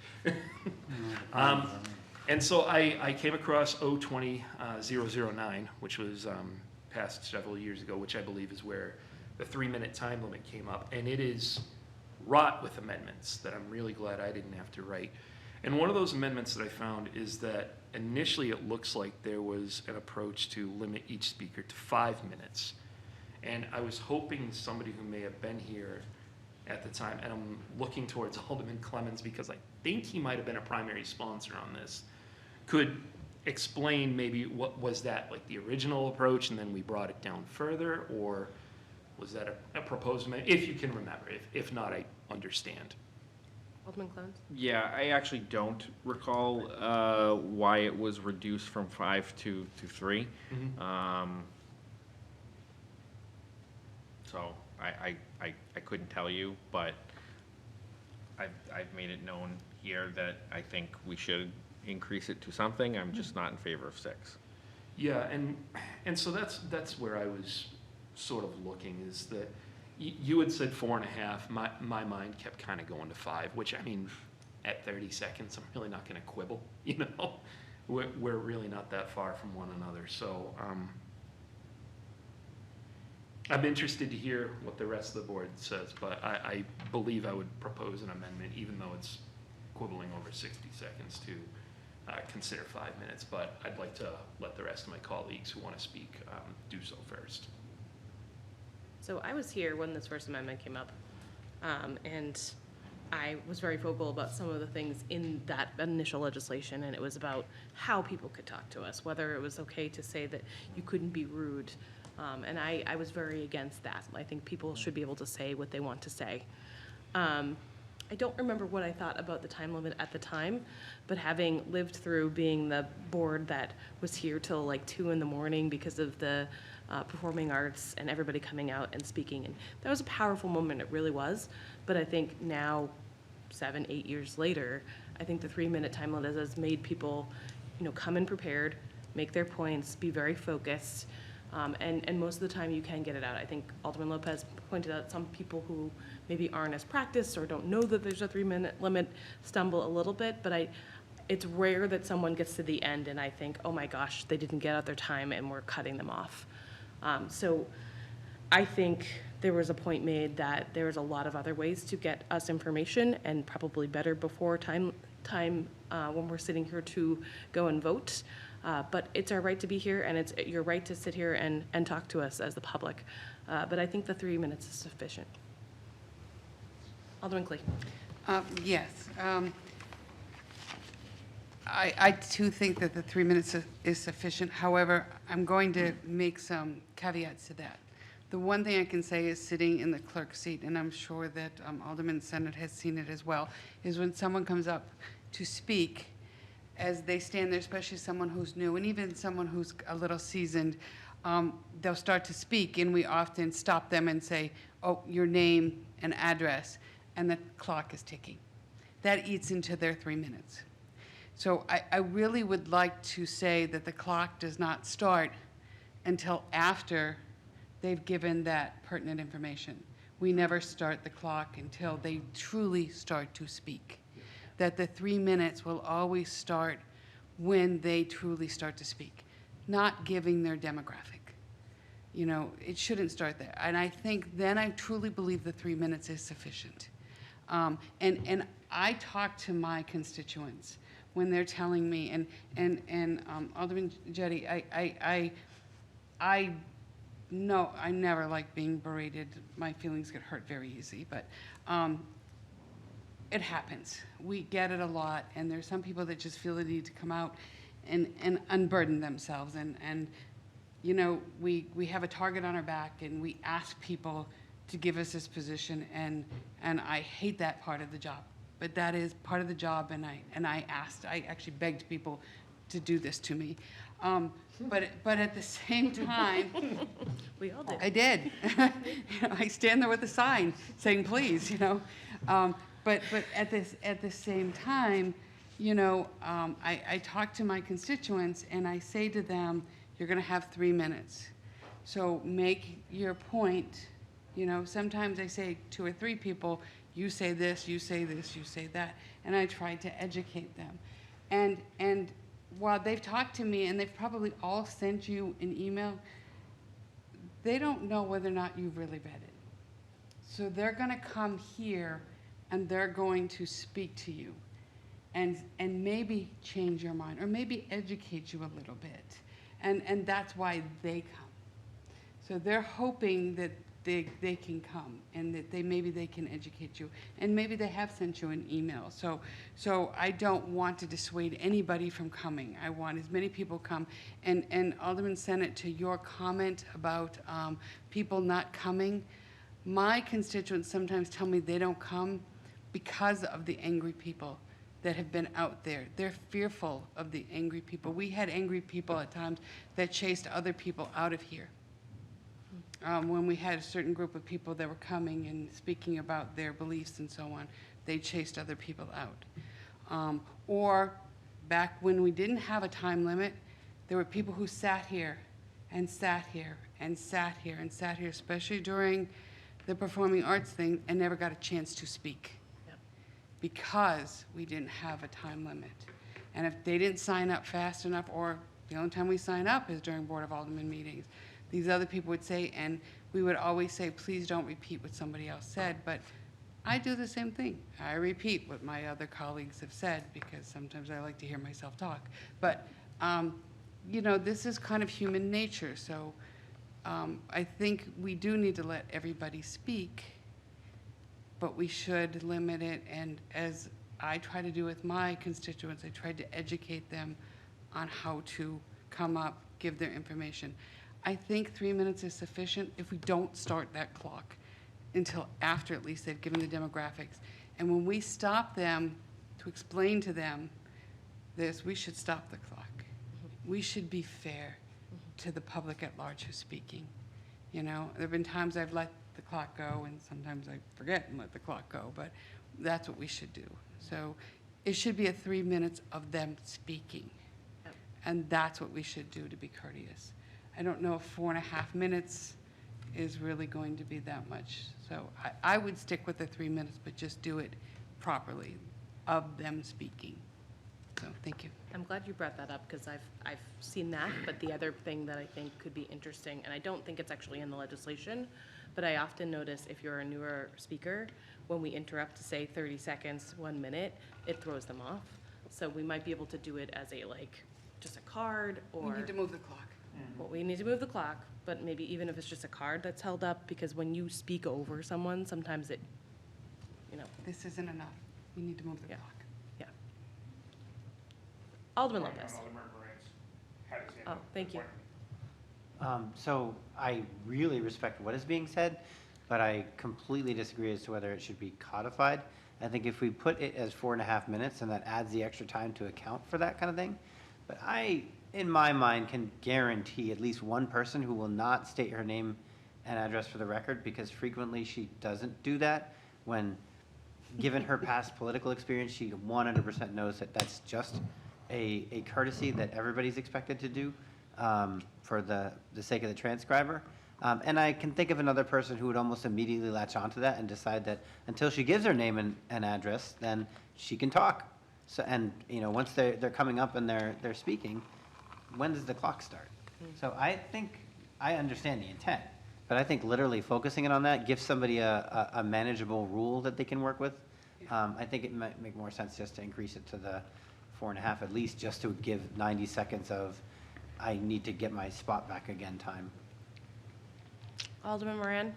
And so I came across 020-009, which was passed several years ago, which I believe is where the 3-minute time limit came up. And it is wrought with amendments that I'm really glad I didn't have to write. And one of those amendments that I found is that initially it looks like there was an approach to limit each speaker to 5 minutes. And I was hoping somebody who may have been here at the time, and I'm looking towards Alderman Clemens because I think he might have been a primary sponsor on this, could explain maybe what was that, like the original approach and then we brought it down further, or Was that a proposed amendment? If you can remember. If not, I understand. Alderman Clones? Yeah, I actually don't recall why it was reduced from 5 to 3. So I couldn't tell you, but I've made it known here that I think we should increase it to something. I'm just not in favor of 6. Yeah, and so that's where I was sort of looking, is that you had said 4.5. My mind kept kind of going to 5, which, I mean, at 30 seconds, I'm really not going to quibble, you know? We're really not that far from one another. So I'm interested to hear what the rest of the board says, but I believe I would propose an amendment, even though it's quibbling over 60 seconds, to consider 5 minutes. But I'd like to let the rest of my colleagues who want to speak do so first. So I was here when this first amendment came up, and I was very vocal about some of the things in that initial legislation, and it was about how people could talk to us, whether it was okay to say that you couldn't be rude. And I was very against that. I think people should be able to say what they want to say. I don't remember what I thought about the time limit at the time, but having lived through being the board that was here till like 2 in the morning because of the performing arts and everybody coming out and speaking, and that was a powerful moment, it really was. But I think now, 7, 8 years later, I think the 3-minute time limit has made people, come in prepared, make their points, be very focused, and most of the time you can get it out. I think Alderman Lopez pointed out some people who maybe aren't as practiced or don't know that there's a 3-minute limit stumble a little bit, but it's rare that someone gets to the end and I think, oh my gosh, they didn't get out their time and we're cutting them off. So I think there was a point made that there's a lot of other ways to get us information, and probably better before time when we're sitting here to go and vote. But it's our right to be here, and it's your right to sit here and talk to us as the public. But I think the 3 minutes is sufficient. Alderman Clee. Yes. I too think that the 3 minutes is sufficient. However, I'm going to make some caveats to that. The one thing I can say is sitting in the clerk's seat, and I'm sure that Alderman Senate has seen it as well, is when someone comes up to speak, as they stand there, especially someone who's new, and even someone who's a little seasoned, they'll start to speak, and we often stop them and say, oh, your name and address, and the clock is ticking. That eats into their 3 minutes. So I really would like to say that the clock does not start until after they've given that pertinent information. We never start the clock until they truly start to speak. That the 3 minutes will always start when they truly start to speak, not giving their demographic. It shouldn't start there. And I think then I truly believe the 3 minutes is sufficient. And I talk to my constituents when they're telling me, and Alderman Jettie, I know I never like being berated. My feelings get hurt very easy, but it happens. We get it a lot, and there's some people that just feel the need to come out and unburden themselves. And we have a target on our back, and we ask people to give us this position, and I hate that part of the job. But that is part of the job, and I actually begged people to do this to me. But at the same time, We all did. I did. I stand there with a sign saying, please, But at the same time, I talk to my constituents and I say to them, you're going to have 3 minutes. So make your point. Sometimes I say 2 or 3 people, you say this, you say this, you say that, and I try to educate them. And while they've talked to me, and they've probably all sent you an email, they don't know whether or not you've really read it. So they're going to come here and they're going to speak to you and maybe change your mind or maybe educate you a little bit. And that's why they come. So they're hoping that they can come, and that maybe they can educate you, and maybe they have sent you an email. So I don't want to dissuade anybody from coming. I want as many people come. And Alderman Senate, to your comment about people not coming, my constituents sometimes tell me they don't come because of the angry people that have been out there. They're fearful of the angry people. We had angry people at times that chased other people out of here. When we had a certain group of people that were coming and speaking about their beliefs and so on, they chased other people out. Or back when we didn't have a time limit, there were people who sat here and sat here and sat here and sat here, especially during the performing arts thing, and never got a chance to speak because we didn't have a time limit. And if they didn't sign up fast enough, or the only time we sign up is during Board of Aldermen meetings, these other people would say, and we would always say, please don't repeat what somebody else said, but I do the same thing. I repeat what my other colleagues have said because sometimes I like to hear myself talk. But, you know, this is kind of human nature, so I think we do need to let everybody speak, but we should limit it, and as I try to do with my constituents, I tried to educate them on how to come up, give their information. I think 3 minutes is sufficient if we don't start that clock until after at least they've given the demographics. And when we stop them to explain to them this, we should stop the clock. We should be fair to the public at large who's speaking. You know, there have been times I've let the clock go, and sometimes I forget and let the clock go, but that's what we should do. So it should be 3 minutes of them speaking. And that's what we should do to be courteous. I don't know if 4.5 minutes is really going to be that much. So I would stick with the 3 minutes, but just do it properly of them speaking. So, thank you. I'm glad you brought that up because I've seen that, but the other thing that I think could be interesting, and I don't think it's actually in the legislation, but I often notice if you're a newer speaker, when we interrupt to say 30 seconds, 1 minute, it throws them off. So we might be able to do it as a, like, just a card or. We need to move the clock. Well, we need to move the clock, but maybe even if it's just a card that's held up, because when you speak over someone, sometimes it, you know, This isn't enough. We need to move the Yeah. clock. yeah. Alderman Voting on Lopez. Alderman Moran's had his hand Oh, up. thank you. So I really respect what is being said, but I completely disagree as to whether it should be codified. I think if we put it as 4.5 minutes, and that adds the extra time to account for that kind of thing. But I, in my mind, can guarantee at least one person who will not state her name and address for the record, because frequently she doesn't do that. When, given her past political experience, she 100% knows that that's just a courtesy that everybody's expected to do for the sake of the transcriber. And I can think of another person who would almost immediately latch onto that and decide that until she gives her name and address, then she can talk. So, and, you know, once they're coming up and they're speaking, when does the clock start? So I think, I understand the intent, but I think literally focusing it on that gives somebody a manageable rule that they can work with. I think it might make more sense just to increase it to the 4.5 at least, just to give 90 seconds of, I need to get my spot back again time. Alderman Moran?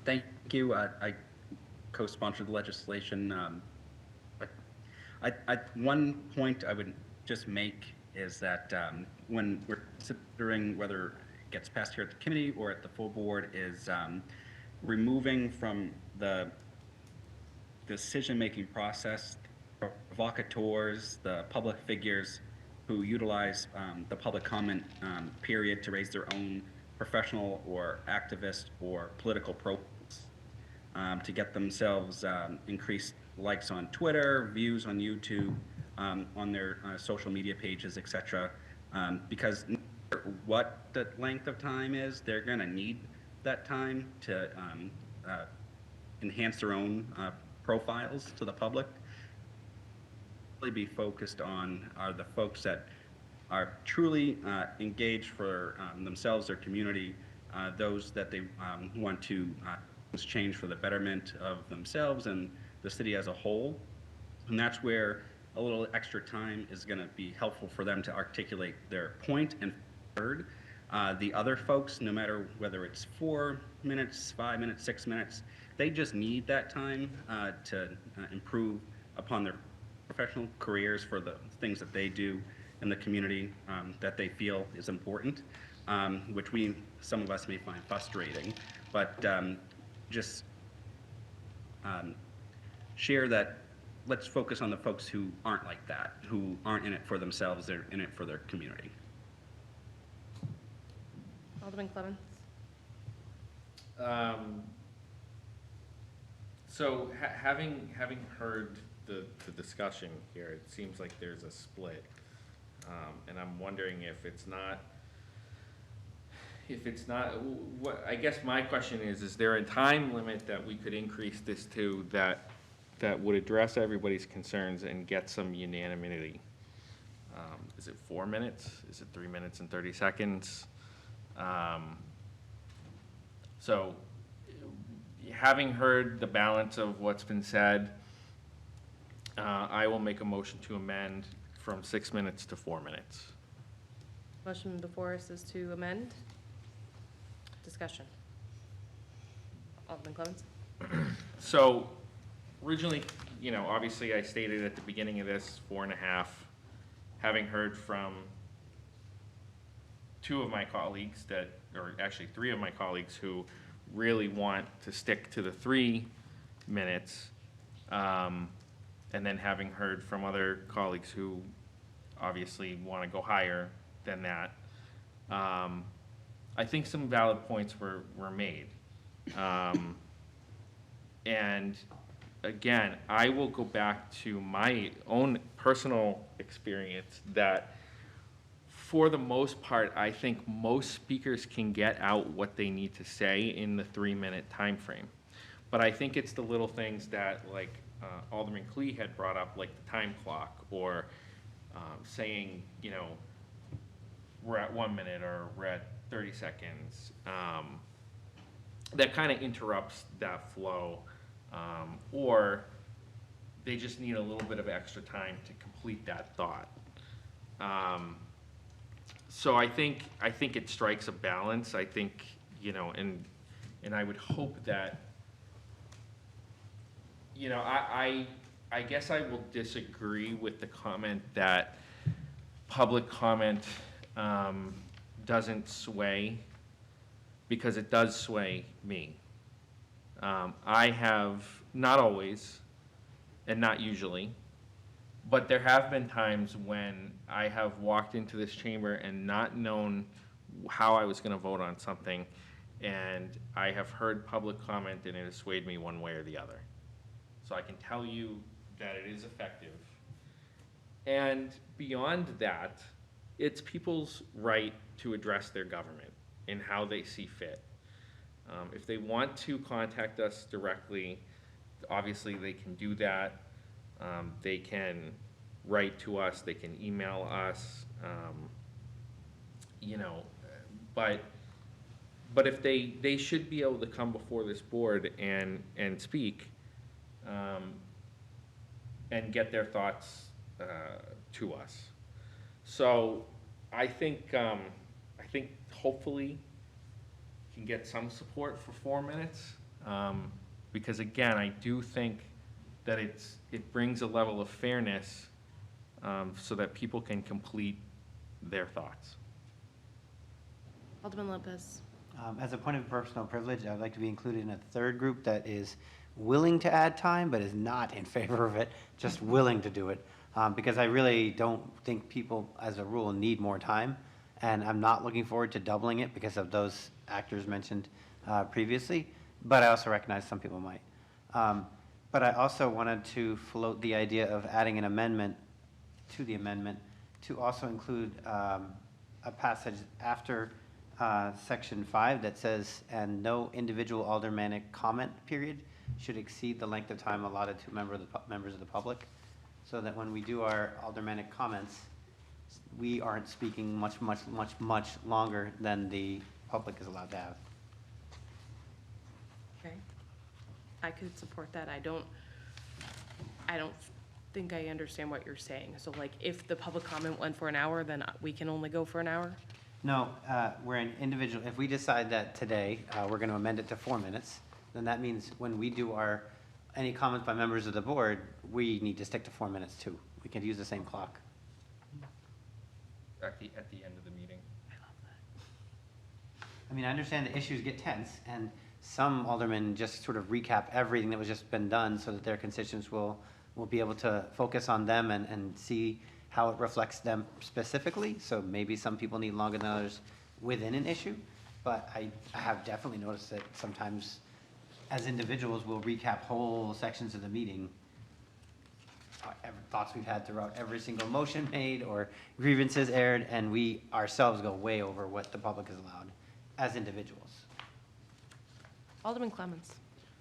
Thank you. I co-sponsored the legislation. One point I would just make is that when we're considering whether it gets passed here at the committee or at the full board, is removing from the decision-making process provocateurs, the public figures who utilize the public comment period to raise their own professional or activist or political profiles, to get themselves increased likes on Twitter, views on YouTube, on their social media pages, etc. Because no matter what the length of time is, they're going to need that time to enhance their own profiles to the public. Really be focused on are the folks that are truly engaged for themselves, their community, those that they want to change for the betterment of themselves and the city as a whole. And that's where a little extra time is going to be helpful for them to articulate their point and heard. The other folks, no matter whether it's 4 minutes, 5 minutes, 6 minutes, they just need that time to improve upon their professional careers for the things that they do in the community that they feel is important, which some of us may find frustrating, but just share that. Let's focus on the folks who aren't like that, who aren't in it for themselves, they're in it for their community. Alderman Clevens? So having heard the discussion here, it seems like there's a split. And I'm wondering if it's not, what, I guess my question is there a time limit that we could increase this to that would address everybody's concerns and get some unanimity? Is it 4 minutes? Is it 3 minutes and 30 seconds? So having heard the balance of what's been said, I will make a motion to amend from 6 minutes to 4 minutes. Motion before us is to amend. Discussion. Alderman Clevens? So originally, obviously I stated at the beginning of this 4.5, having heard from 2 of my colleagues or actually 3 of my colleagues who really want to stick to the 3 minutes, and then having heard from other colleagues who obviously want to go higher than that, I think some valid points were made. And again, I will go back to my own personal experience that for the most part, I think most speakers can get out what they need to say in the 3-minute time frame. But I think it's the little things that, like Alderman Klee had brought up, like the time clock, or saying, we're at 1 minute or we're at 30 seconds. That kind of interrupts that flow. Or they just need a little bit of extra time to complete that thought. So I think it strikes a balance. I think, and I would hope that, I guess I will disagree with the comment that public comment doesn't sway, because it does sway me. I have, not always, and not usually, but there have been times when I have walked into this chamber and not known how I was going to vote on something, and I have heard public comment and it has swayed me one way or the other. So I can tell you that it is effective. And beyond that, it's people's right to address their government in how they see fit. If they want to contact us directly, obviously they can do that. They can write to us, they can email us, but if they should be able to come before this board and speak, and get their thoughts to us. So I think hopefully can get some support for 4 minutes, because again, I do think that it brings a level of fairness, so that people can complete their thoughts. Alderman Lopez? As a point of personal privilege, I'd like to be included in a third group that is willing to add time, but is not in favor of it, just willing to do it. Because I really don't think people, as a rule, need more time. And I'm not looking forward to doubling it because of those actors mentioned previously. But I also recognize some people might. But I also wanted to float the idea of adding an amendment to the amendment to also include a passage after Section 5 that says, and no individual aldermanic comment period should exceed the length of time allotted to members of the public, so that when we do our aldermanic comments, we aren't speaking much longer than the public is allowed to have. Okay. I could support that. I don't think I understand what you're saying. So like, if the public comment went for an hour, then we can only go for an hour? No, we're an individual, if we decide that today, we're going to amend it to 4 minutes, then that means when we do any comments by members of the board, we need to stick to 4 minutes too. We can use the same clock. At the end of the meeting. I mean, I understand the issues get tense, and some aldermen just sort of recap everything that was just been done so that their constituents will be able to focus on them and see how it reflects them specifically. So maybe some people need longer than others within an issue, but I have definitely noticed that sometimes as individuals, we'll recap whole sections of the meeting, thoughts we've had throughout every single motion made or grievances aired, and we ourselves go way over what the public is allowed as individuals. Alderman Clemmons.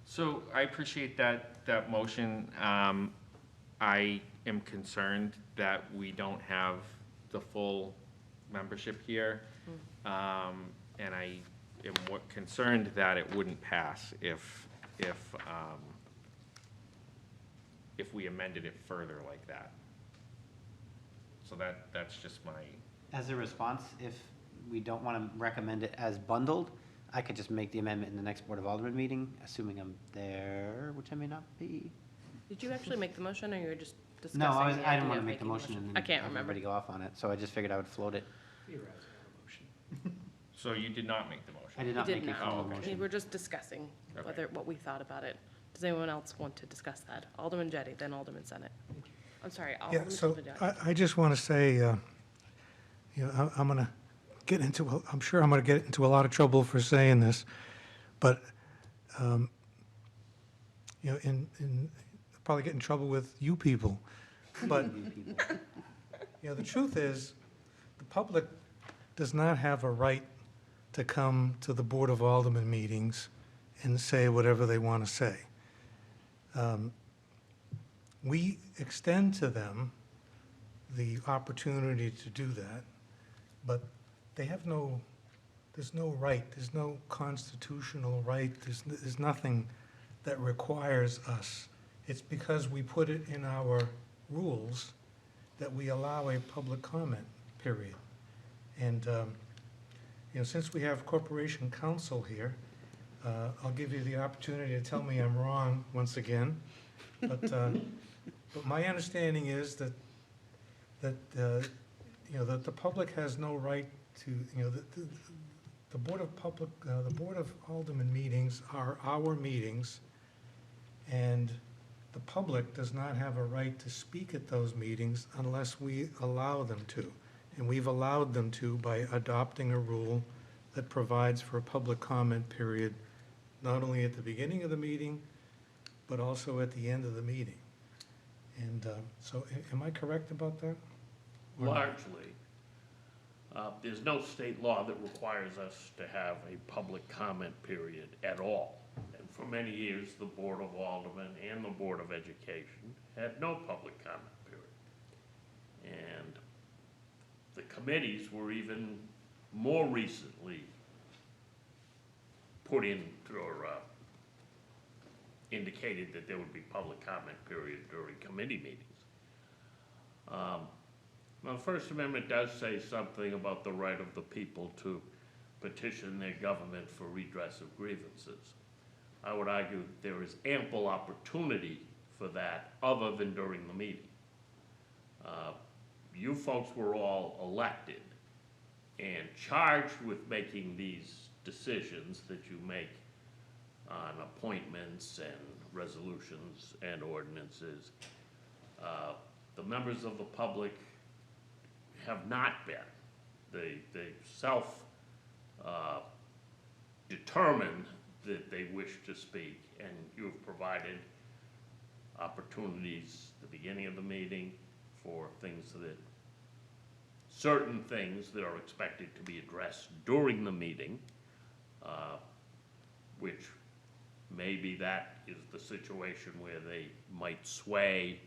So I appreciate that motion. I am concerned that we don't have the full membership here. And I am concerned that it wouldn't pass if we amended it further like that. So that's just my, As a response, if we don't want to recommend it as bundled, I could just make the amendment in the next Board of Aldermen meeting, assuming I'm there, which I may not be. Did you actually make the motion, or you were just discussing? No, the I didn't idea want to of make the making motion and I can't have remember. everybody go off on it, so I just figured I would float it. so you did not make the motion? I did not We make did a not. formal Oh, okay. We motion. were just discussing Okay. what we thought about it. Does anyone else want to discuss that? Alderman Jettie, then Alderman Senate. I'm sorry, Yeah, Alderman so Silvernail. I just want to say, I'm going to get into, I'm sure I'm going to get into a lot of trouble for saying this, but, probably get in trouble with you people. But, the truth is, the public does not have a right to come to the Board of Aldermen meetings and say whatever they want to say. We extend to them the opportunity to do that, but they have there's no right, there's no constitutional right, there's nothing that requires us. It's because we put it in our rules that we allow a public comment period. And, since we have Corporation Counsel here, I'll give you the opportunity to tell me I'm wrong once again. But my understanding is that the public has no right to, the Board of Aldermen meetings are our meetings, and the public does not have a right to speak at those meetings unless we allow them to. And we've allowed them to by adopting a rule that provides for a public comment period, not only at the beginning of the meeting, but also at the end of the meeting. And so am I correct about that? Largely, there's no state law that requires us to have a public comment period at all. And for many years, the Board of Aldermen and the Board of Education had no public comment period. And the committees were even more recently put in or indicated that there would be public comment period during committee meetings. Now, the First Amendment does say something about the right of the people to petition their government for redress of grievances. I would argue that there is ample opportunity for that other than during the meeting. You folks were all elected and charged with making these decisions that you make on appointments and resolutions and ordinances. The members of the public have not been. They self-determined that they wish to speak, and you've provided opportunities at the beginning of the meeting for certain things that are expected to be addressed during the meeting, which maybe that is the situation where they might sway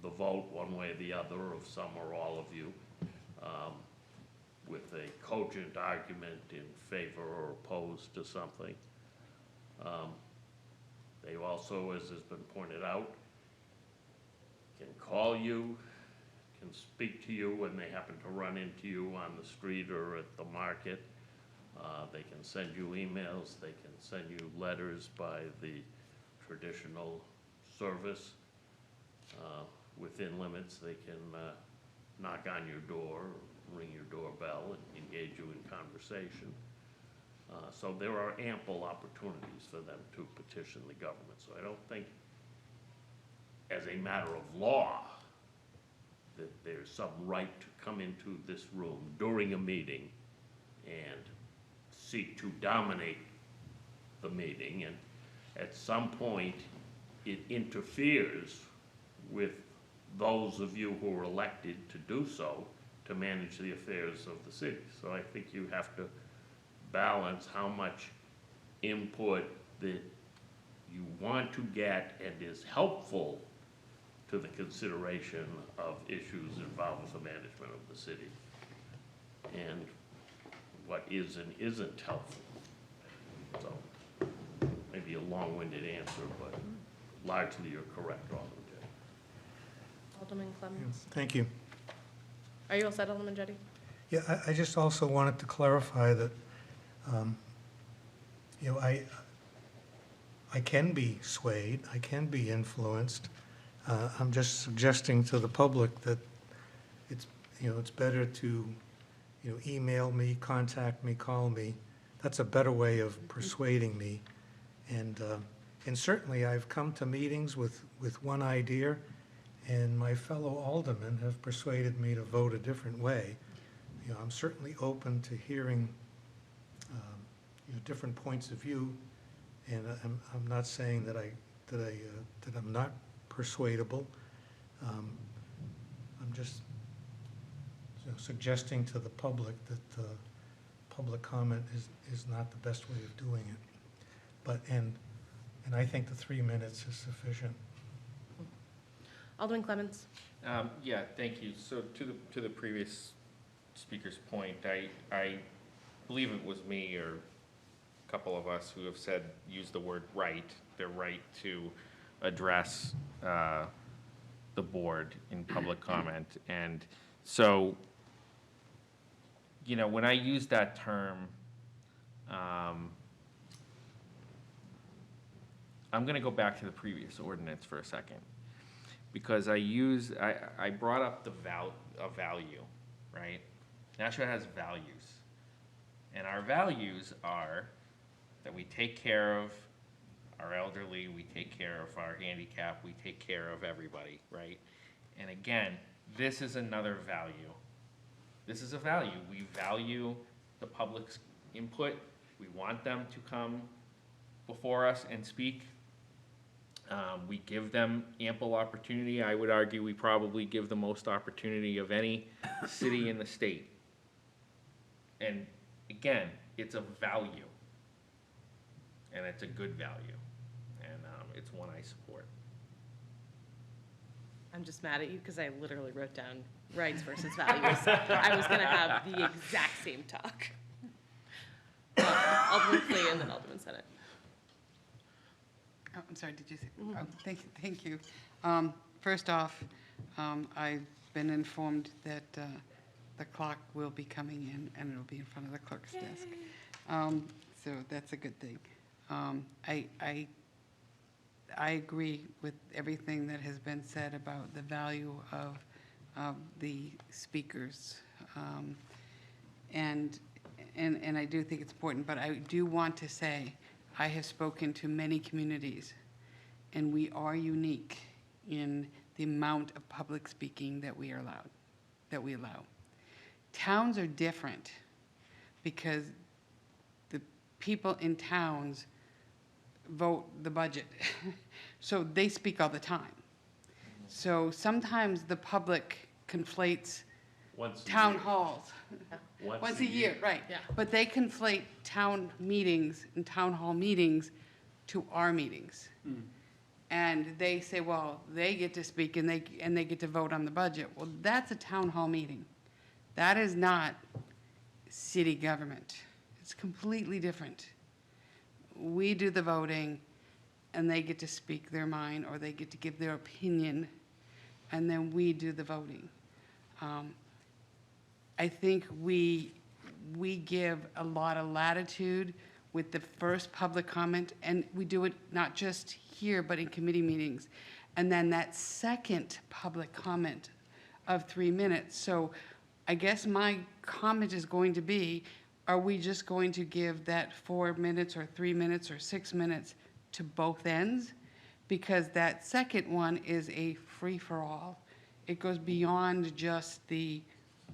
the vote one way or the other of some or all of you, with a cogent argument in favor or opposed to something. They also, as has been pointed out, can call you, can speak to you when they happen to run into you on the street or at the market. They can send you emails, they can send you letters by the traditional service. Within limits, they can knock on your door, ring your doorbell, and engage you in conversation. So there are ample opportunities for them to petition the government. So I don't think, as a matter of law, that there's some right to come into this room during a meeting and seek to dominate the meeting, and at some point, it interferes with those of you who are elected to do so, to manage the affairs of the city. So I think you have to balance how much input that you want to get and is helpful to the consideration of issues involved with the management of the city, and what is and isn't helpful. So, maybe a long-winded answer, but largely you're correct, Alderman Jettie. Alderman Clemmons. Thank you. Are you all set, Alderman Jettie? Yeah, I just also wanted to clarify that, I can be swayed, I can be influenced. I'm just suggesting to the public that it's better to, email me, contact me, call me. That's a better way of persuading me. And certainly I've come to meetings with one idea, and my fellow aldermen have persuaded me to vote a different way. I'm certainly open to hearing, different points of view, and I'm not saying that I'm not persuadable. I'm just suggesting to the public that public comment is not the best way of doing it. But and I think the 3 minutes is sufficient. Alderman Clemmons. Yeah, thank you. So to the previous speaker's point, I believe it was me or a couple of us who have said, use the word right, their right to address the board in public comment. And so, when I use that term, I'm going to go back to the previous ordinance for a second, because I brought up the value, right? Nashua has values, and our values are that we take care of our elderly, we take care of our handicapped, we take care of everybody, right? And again, this is another value. This is a value. We value the public's input. We want them to come before us and speak. We give them ample opportunity. I would argue we probably give the most opportunity of any city in the state. And again, it's a value. And it's a good value. And it's one I support. I'm just mad at you because I literally wrote down rights versus values. I was going to have the exact same talk. Alderman Flea and then Alderman Senate. Oh, I'm sorry, did you say? Oh, thank you. First off, I've been informed that the clock will be coming in and it'll be in front of the clerk's desk. So that's a good thing. I agree with everything that has been said about the value of the speakers. And I do think it's important, but I do want to say, I have spoken to many communities, and we are unique in the amount of public speaking that we allow. Towns are different because the people in towns vote the budget. So they speak all the time. So sometimes the public conflates Once a town year. halls. Once a year, right. Yeah. But they conflate town meetings and town hall meetings to our meetings. And they say, well, they get to speak and they get to vote on the budget. Well, that's a town hall meeting. That is not city government. It's completely different. We do the voting, and they get to speak their mind, or they get to give their opinion, and then we do the voting. I think we give a lot of latitude with the first public comment, and we do it not just here, but in committee meetings. And then that second public comment of 3 minutes. So I guess my comment is going to be, are we just going to give that 4 minutes or 3 minutes or 6 minutes to both ends? Because that second one is a free-for-all. It goes beyond just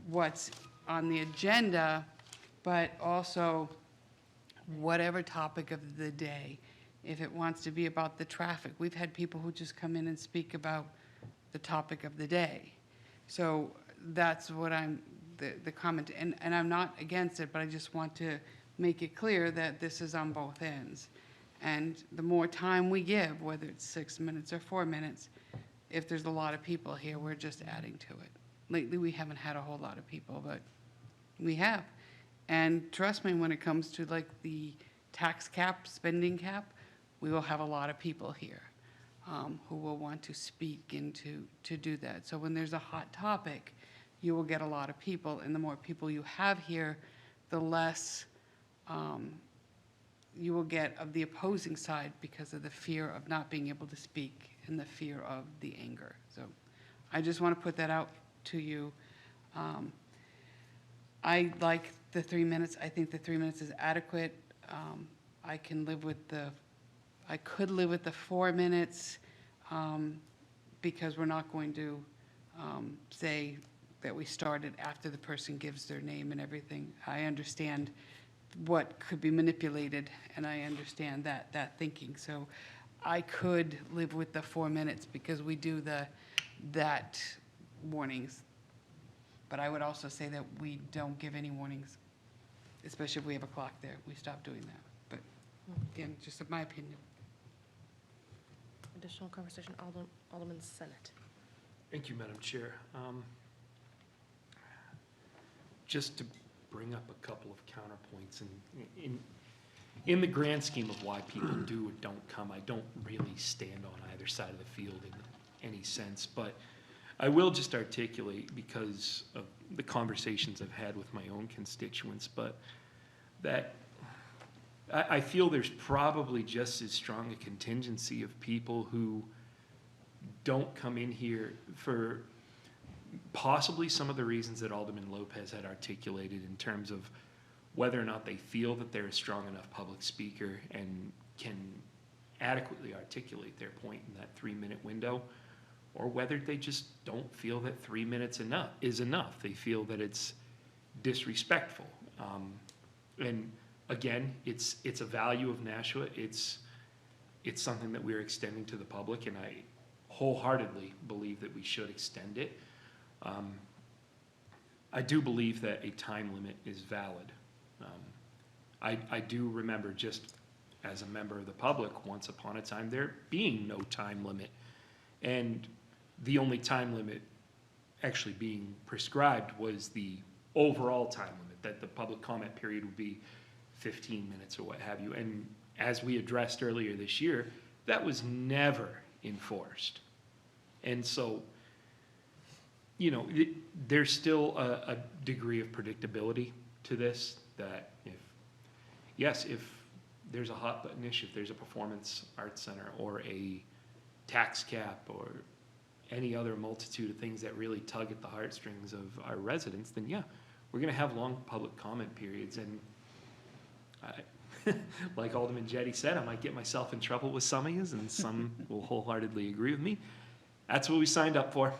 what's on the agenda, but also whatever topic of the day. If it wants to be about the traffic, we've had people who just come in and speak about the topic of the day. So that's what the comment, and I'm not against it, but I just want to make it clear that this is on both ends. And the more time we give, whether it's 6 minutes or 4 minutes, if there's a lot of people here, we're just adding to it. Lately, we haven't had a whole lot of people, but we have. And trust me, when it comes to like the tax cap, spending cap, we will have a lot of people here who will want to speak and to do that. So when there's a hot topic, you will get a lot of people, and the more people you have here, the less you will get of the opposing side because of the fear of not being able to speak and the fear of the anger. So I just want to put that out to you. I like the 3 minutes. I think the 3 minutes is adequate. I can live with I could live with the 4 minutes because we're not going to say that we started after the person gives their name and everything. I understand what could be manipulated, and I understand that thinking. So I could live with the 4 minutes because we do that warnings. But I would also say that we don't give any warnings, especially if we have a clock there. We stop doing that. But again, just my opinion. Additional conversation, Alderman Senate. Thank you, Madam Chair. Just to bring up a couple of counterpoints, and in the grand scheme of why people do or don't come, I don't really stand on either side of the field in any sense, but I will just articulate, because of the conversations I've had with my own constituents, but that I feel there's probably just as strong a contingency of people who don't come in here for possibly some of the reasons that Alderman Lopez had articulated in terms of whether or not they feel that they're a strong enough public speaker and can adequately articulate their point in that 3-minute window, or whether they just don't feel that 3 minutes is enough. They feel that it's disrespectful. And again, it's a value of Nashua. It's something that we're extending to the public, and I wholeheartedly believe that we should extend it. I do believe that a time limit is valid. I do remember, just as a member of the public, once upon a time there being no time limit, and the only time limit actually being prescribed was the overall time limit, that the public comment period would be 15 minutes or what have you. And as we addressed earlier this year, that was never enforced. And so, you know, there's still a degree of predictability to this, that if there's a hot button issue, if there's a performance arts center or a tax cap or any other multitude of things that really tug at the heartstrings of our residents, then yeah, we're gonna have long public comment periods. And like Alderman Jetty said, I might get myself in trouble with some of yous, and some will wholeheartedly agree with me. That's what we signed up for.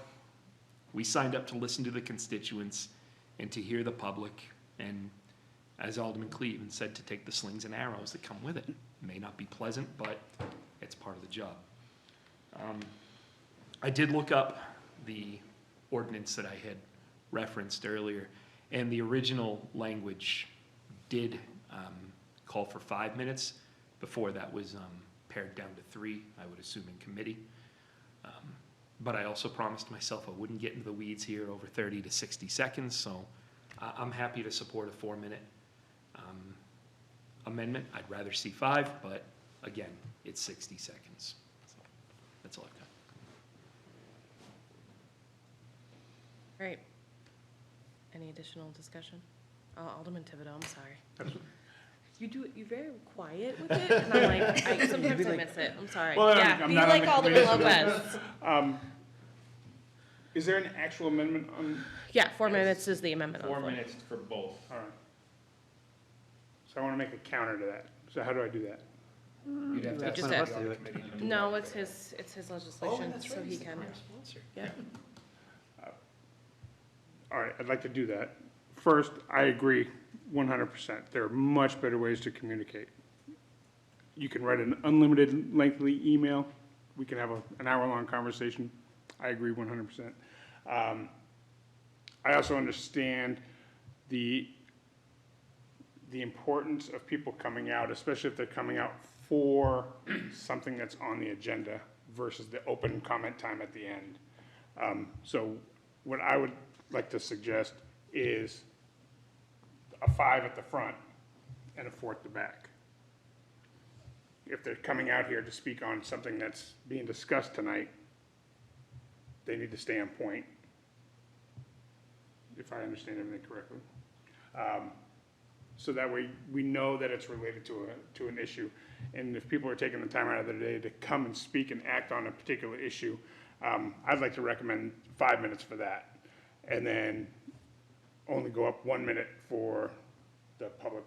We signed up to listen to the constituents and to hear the public, and as Alderman Cleveland said, to take the slings and arrows that come with it. It may not be pleasant, but it's part of the job. I did look up the ordinance that I had referenced earlier, and the original language did call for 5 minutes. Before that was pared down to 3, I would assume in committee. But I also promised myself I wouldn't get into the weeds here over 30 to 60 seconds, so I'm happy to support a 4-minute amendment. I'd rather see 5, but again, it's 60 seconds. So that's all I've got. All right, Any additional discussion? Alderman Thibodeau, I'm sorry. You're very quiet with it, and I'm like, sometimes I miss it, I'm sorry. Well, Yeah, I'm be not on like the Alderman committee, so- Lopez. Is there an actual amendment on, Yeah, 4 minutes is the amendment on the 4 floor. minutes for both. all right. So I want to make a counter to that. So how do I do that? You'd have to Just ask add- somebody on the committee to do No, that. it's his Oh, legislation, that's so right, he he's the can, prime sponsor. yeah. All right, I'd like to do that. First, I agree 100%. There are much better ways to communicate. You can write an unlimited lengthy email. We can have an hour-long conversation. I agree 100%. I also understand the importance of people coming out, especially if they're coming out for something that's on the agenda versus the open comment time at the end. So what I would like to suggest is a 5 at the front and a 4 at the back. If they're coming out here to speak on something that's being discussed tonight, they need to stay on point, if I understand everything correctly. So that way, we know that it's related to an issue. And if people are taking the time out of their day to come and speak and act on a particular issue, I'd like to recommend 5 minutes for that. And then only go up 1 minute for the public,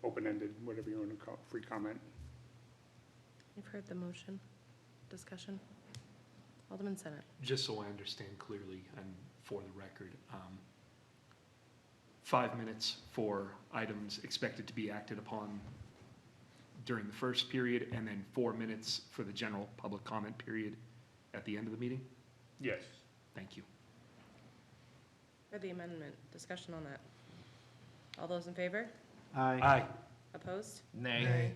open-ended, whatever you want to call it, free comment. You've heard the motion, discussion. Alderman Senate. Just so I understand clearly and for the record, 5 minutes for items expected to be acted upon during the first period, and then 4 minutes for the general public comment period at the end of the meeting? Yes. Thank you. For the amendment, discussion on that. All those in favor? Aye. Opposed? Nay.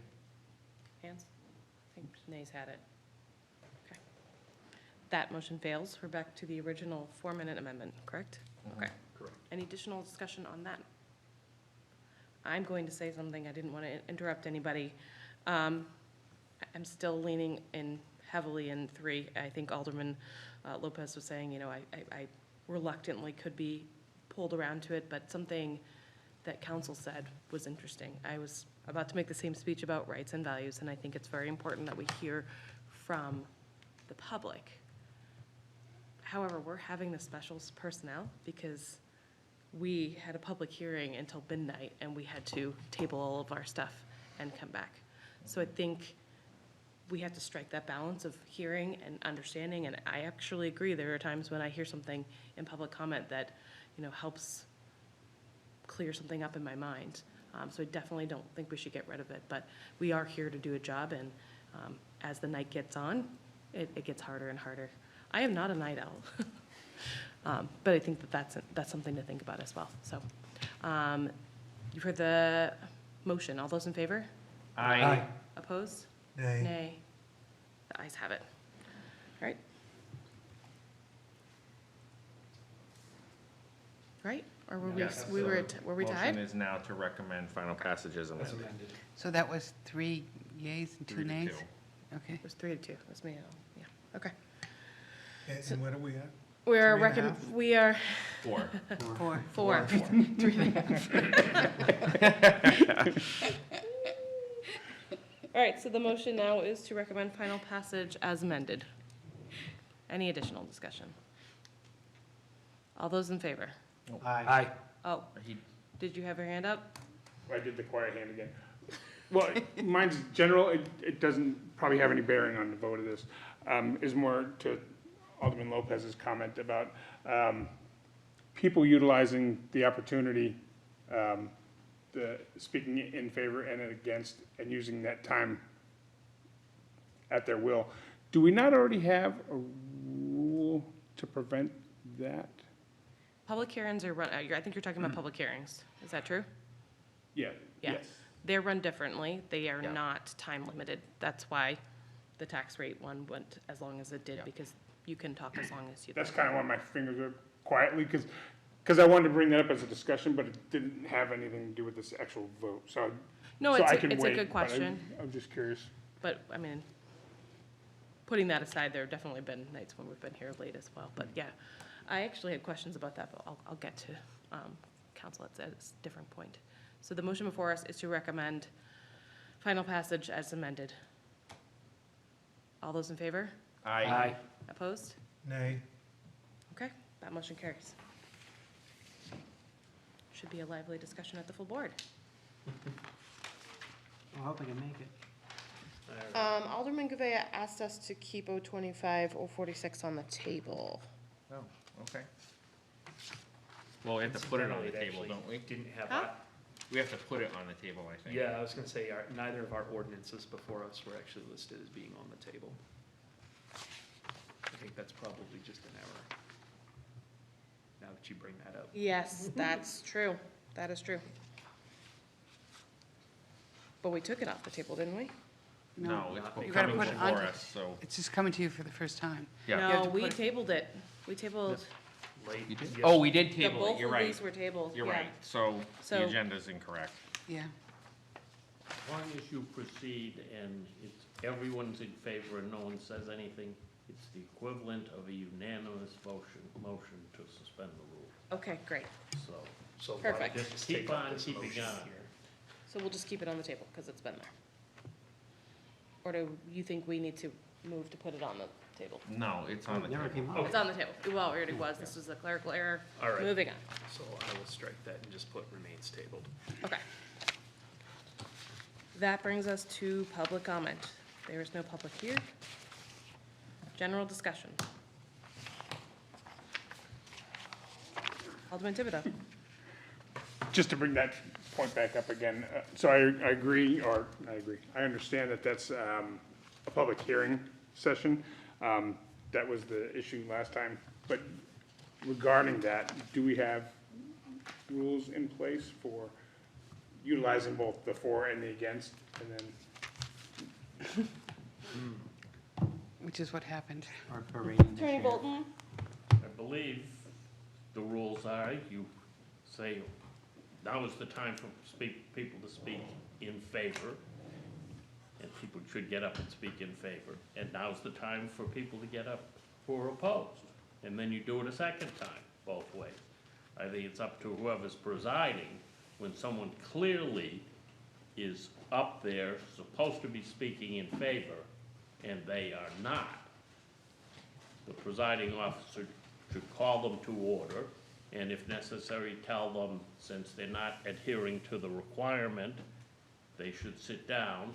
Hands? I think nays had it. Okay. That motion fails. We're back to the original 4-minute amendment, correct? Okay. Correct. Any additional discussion on that? I'm going to say something. I didn't want to interrupt anybody. I'm still leaning in heavily in 3. I think Alderman Lopez was saying, I reluctantly could be pulled around to it, but something that council said was interesting. I was about to make the same speech about rights and values, and I think it's very important that we hear from the public. However, we're having the specials personnel because we had a public hearing until midnight and we had to table all of our stuff and come back. So I think we have to strike that balance of hearing and understanding, and I actually agree, there are times when I hear something in public comment that, helps clear something up in my mind. So I definitely don't think we should get rid of it, but we are here to do a job, and as the night gets on, it gets harder and harder. I am not a night owl, but I think that's something to think about as well. So you've heard the motion. All those in favor? Aye. Opposed? Nay. Nay. The ayes have it. All right. Right? Or were Yes. were we Motion tied? is now to recommend final passage as As amended. amended. So that was 3 yeas and 2 3 to nays? 2. Okay. It was 3-2. It was me. Yeah. Okay. And what are we at? We're 3.5? we are 4. 4. 4. 3.5. All right, so the motion now is to recommend final passage as amended. Any additional discussion? All those in favor? Aye. Oh, He- did you have your hand up? I did the quiet hand again. Well, mine's general, it doesn't probably have any bearing on the vote of this. Is more to Alderman Lopez's comment about people utilizing the opportunity, speaking in favor and against, and using that time at their will. Do we not already have a rule to prevent that? Public hearings are run, I think you're talking about public hearings. Is that true? Yeah, Yeah. yes. They're run differently. They are Yeah. not time limited. That's why the tax rate one went as long as it did, Yeah. because you can talk as long as you That's like. kind of why my fingers are quietly, because I wanted to bring that up as a discussion, but it didn't have anything to do with this actual vote, so. No, so it's I a can it's a wait, good but question, I'm just curious. but, I mean, putting that aside, there have definitely been nights when we've been here late as well, but yeah. I actually had questions about that, but I'll get to council at a different point. So the motion before us is to recommend final passage as amended. All those in favor? Aye. Opposed? Nay. Okay, that motion carries. Should be a lively discussion at the full board. I hope I can make it. Alderman Govea asked us to keep 025, 046 on the table. Oh, okay. Well, we have to put it on the Incidentally, it table, actually don't we? Didn't have Huh? that. We have to put it on the table, I think. Yeah, I was gonna say, neither of our ordinances before us were actually listed as being on the table. I think that's probably just an error. Now that you bring that up. Yes, that's true. That is true. But we took it off the table, didn't we? No, it's You gotta coming put it before on- us, so, It's just coming to you for the first time. yeah. You have No, to we put it- tabled it. We tabled, Late. You did? yes. Oh, we did the table it, both you're of right. these were tabled. You're yeah. right, so So- the agenda's incorrect. Yeah. As long as you proceed and it's, everyone's in favor and no one says anything, it's the equivalent of a unanimous motion to suspend the rule. Okay, great. So So why Perfect. don't we just take keep up on this keeping motion on. here? So we'll just keep it on the table because it's been there. Or do you think we need to move to put it on the table? No, it's on the Never table. came up. It's on the table. Well, it already was. This was a clerical error. All right. Moving on. So I will strike that and just put remains tabled. Okay. That brings us to public comment. There is no public here. General discussion. Alderman Thibodeau. Just to bring that point back up again, so I agree, or I agree, I understand that that's a public hearing session. That was the issue last time, but regarding that, do we have rules in place for utilizing both the for and the against, and then Which is what happened. Or berating the Attorney chair. Bolton? I believe the rules are, you say, now is the time for people to speak in favor, and people should get up and speak in favor, and now's the time for people to get up for opposed, and then you do it a second time, both ways. I think it's up to whoever's presiding, when someone clearly is up there, supposed to be speaking in favor, and they are not. The presiding officer should call them to order, and if necessary, tell them, since they're not adhering to the requirement, they should sit down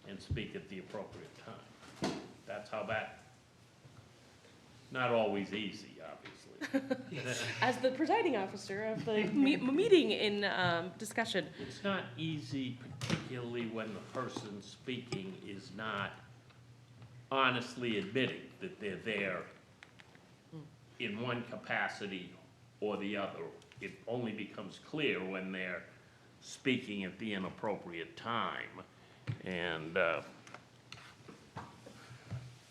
and speak at the appropriate time. That's how that, not always easy, obviously. As the presiding officer of the meeting in discussion, It's not easy, particularly when the person speaking is not honestly admitting that they're there in one capacity or the other. It only becomes clear when they're speaking at the inappropriate time. And,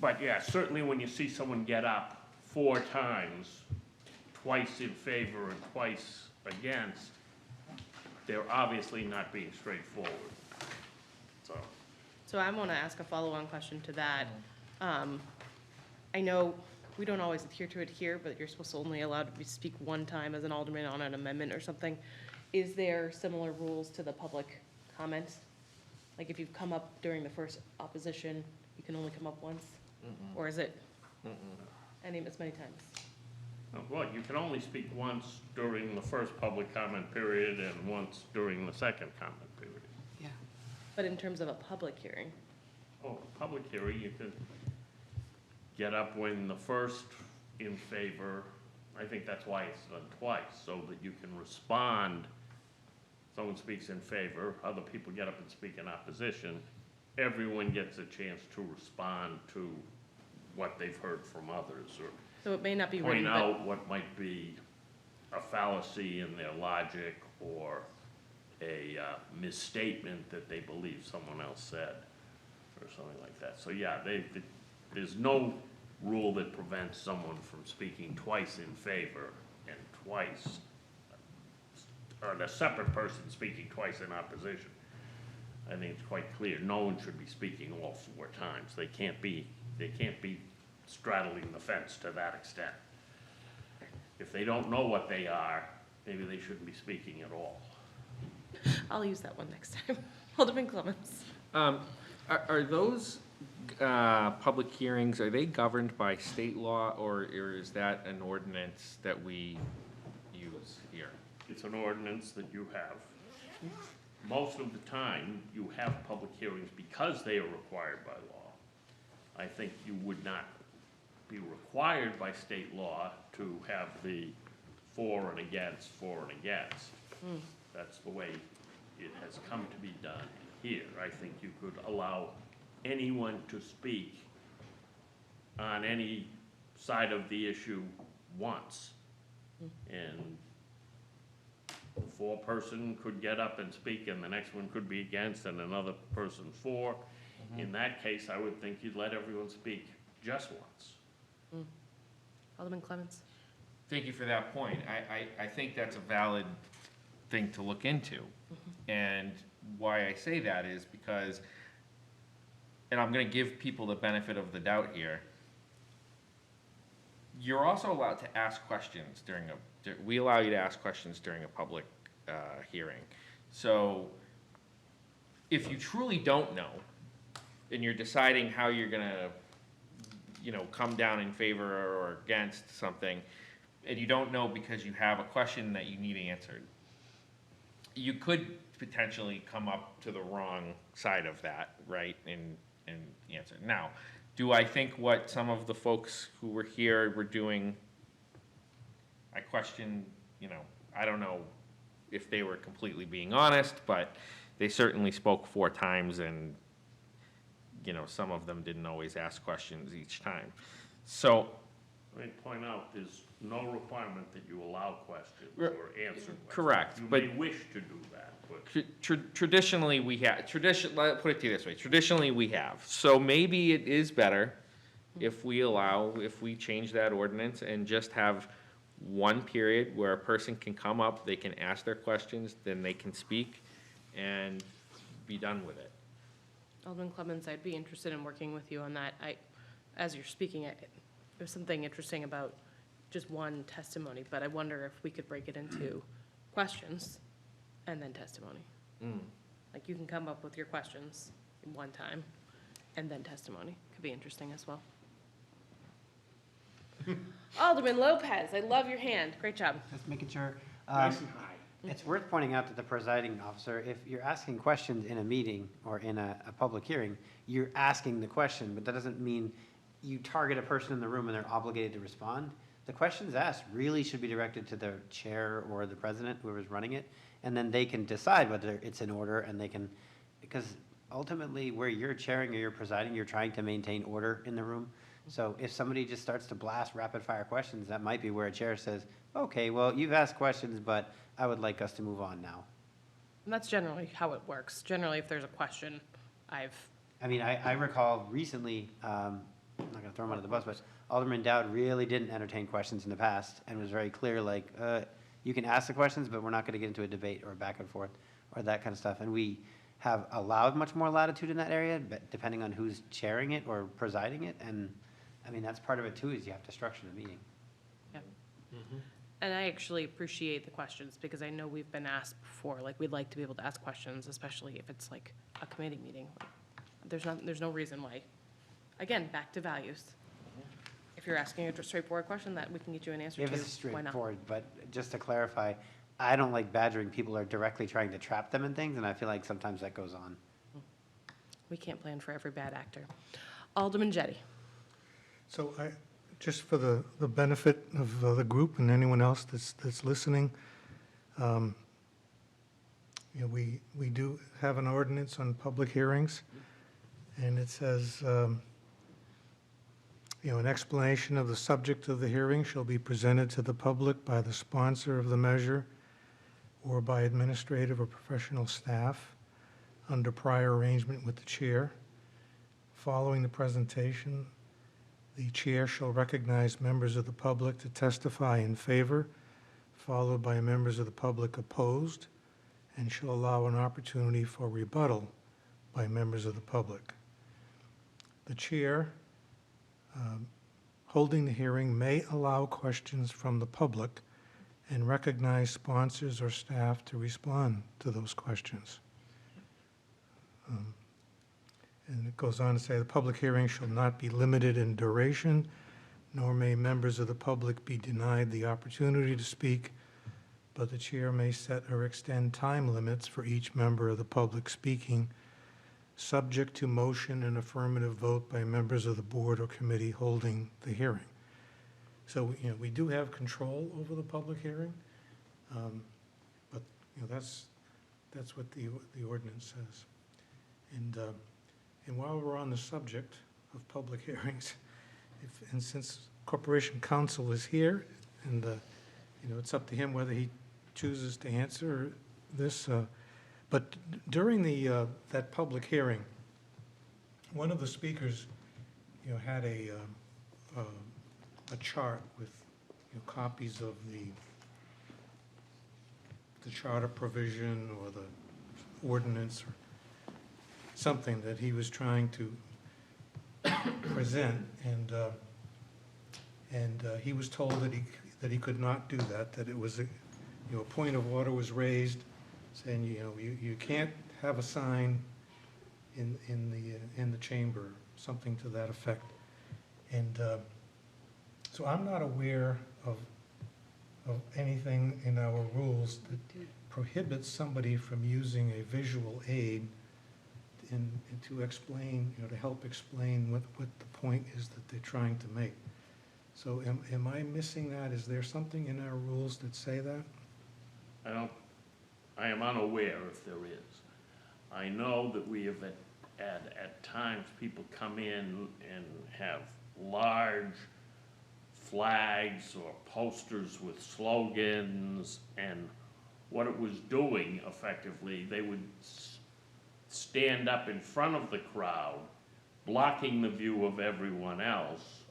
but yeah, certainly when you see someone get up 4 times, twice in favor and twice against, they're obviously not being straightforward. so I want to ask a follow-on question to that. I know we don't always adhere to it here, but you're supposed to only allowed to speak one time as an alderman on an amendment or something. Is there similar rules to the public comments? Like if you've come up during the first opposition, you can only come up once? Or is it as many times? Well, you can only speak once during the first public comment period and once during the second comment period. Yeah. But in terms of a public hearing? Oh, public hearing, you could get up when the first in favor, I think that's why it's done twice, so that you can respond. Someone speaks in favor, other people get up and speak in opposition. Everyone gets a chance to respond to what they've heard from others, or So it may not be written, point but out what might be a fallacy in their logic or a misstatement that they believe someone else said, or something like that. So yeah, there's no rule that prevents someone from speaking twice in favor and twice, or a separate person speaking twice in opposition. I think it's quite clear, no one should be speaking all 4 times. They can't be straddling the fence to that extent. If they don't know what they are, maybe they shouldn't be speaking at all. I'll use that one next time. Alderman Clemens. Are those public hearings, are they governed by state law, or is that an ordinance that we use here? It's an ordinance that you have. Most of the time, you have public hearings because they are required by law. I think you would not be required by state law to have the for and against. That's the way it has come to be done here. I think you could allow anyone to speak on any side of the issue once. And the for person could get up and speak, and the next one could be against, and another person for. In that case, I would think you'd let everyone speak just once. Alderman Clemens. Thank you for that point. I think that's a valid thing to look into. And why I say that is because, and I'm gonna give people the benefit of the doubt here, you're also allowed to ask questions we allow you to ask questions during a public hearing. So if you truly don't know, and you're deciding how you're gonna, come down in favor or against something, and you don't know because you have a question that you need answered, you could potentially come up to the wrong side of that, right, and answer. Now, do I think what some of the folks who were here were doing, I question, I don't know if they were completely being honest, but they certainly spoke 4 times, and, some of them didn't always ask questions each time. So, Let me point out, there's no requirement that you allow questions or answer questions. correct, You but may wish to do that, but traditionally we have, let put it to you this way, traditionally we have. So maybe it is better if we change that ordinance and just have one period where a person can come up, they can ask their questions, then they can speak and be done with it. Alderman Clemens, I'd be interested in working with you on that. As you're speaking, there's something interesting about just one testimony, but I wonder if we could break it into questions and then testimony. Like you can come up with your questions in one time and then testimony. Could be interesting as well. Alderman Lopez, I love your hand. Great job. Just making sure. nice and high. It's worth pointing out that the presiding officer, if you're asking questions in a meeting or in a public hearing, you're asking the question, but that doesn't mean you target a person in the room and they're obligated to respond. The questions asked really should be directed to the chair or the president, whoever's running it, and then they can decide whether it's in order, and they can, because ultimately where you're chairing or you're presiding, you're trying to maintain order in the room. So if somebody just starts to blast rapid fire questions, that might be where a chair says, okay, well, you've asked questions, but I would like us to move on now. And that's generally how it works. Generally, if there's a question, I recall recently, I'm not gonna throw him under the bus, but Alderman Dowd really didn't entertain questions in the past and was very clear, like, you can ask the questions, but we're not gonna get into a debate or back and forth or that kind of stuff. And we have allowed much more latitude in that area, but depending on who's chairing it or presiding it. And that's part of it too, is you have to structure the meeting. And I actually appreciate the questions because I know we've been asked before, like, we'd like to be able to ask questions, especially if it's like a committee meeting. There's no reason why. Again, back to values. If you're asking a straightforward question that we can get you an answer to, If it's why not? straightforward, but just to clarify, I don't like badgering people who are directly trying to trap them in things, and I feel like sometimes that goes on. We can't plan for every bad actor. Alderman Jettie. So just for the benefit of the group and anyone else that's listening, we do have an ordinance on public hearings, and it says, an explanation of the subject of the hearing shall be presented to the public by the sponsor of the measure or by administrative or professional staff under prior arrangement with the chair. Following the presentation, the chair shall recognize members of the public to testify in favor, followed by members of the public opposed, and shall allow an opportunity for rebuttal by members of the public. The chair holding the hearing may allow questions from the public and recognize sponsors or staff to respond to those questions. And it goes on to say, the public hearing shall not be limited in duration, nor may members of the public be denied the opportunity to speak, but the chair may set or extend time limits for each member of the public speaking, subject to motion and affirmative vote by members of the board or committee holding the hearing. So, we do have control over the public hearing, but, that's what the ordinance says. And while we're on the subject of public hearings, and since Corporation Counsel is here, and, it's up to him whether he chooses to answer this, but during that public hearing, one of the speakers, had a chart with, copies of the charter provision or the ordinance or something that he was trying to present, and he was told that he could not do that, that it was a point of order was raised, saying, you can't have a sign in the chamber, something to that effect. And so I'm not aware of anything in our rules that prohibits somebody from using a visual aid and to explain, to help explain what the point is that they're trying to make. So am I missing that? Is there something in our rules that say that? I am unaware if there is. I know that we have at times people come in and have large flags or posters with slogans, and what it was doing effectively, they would stand up in front of the crowd, blocking the view of everyone else,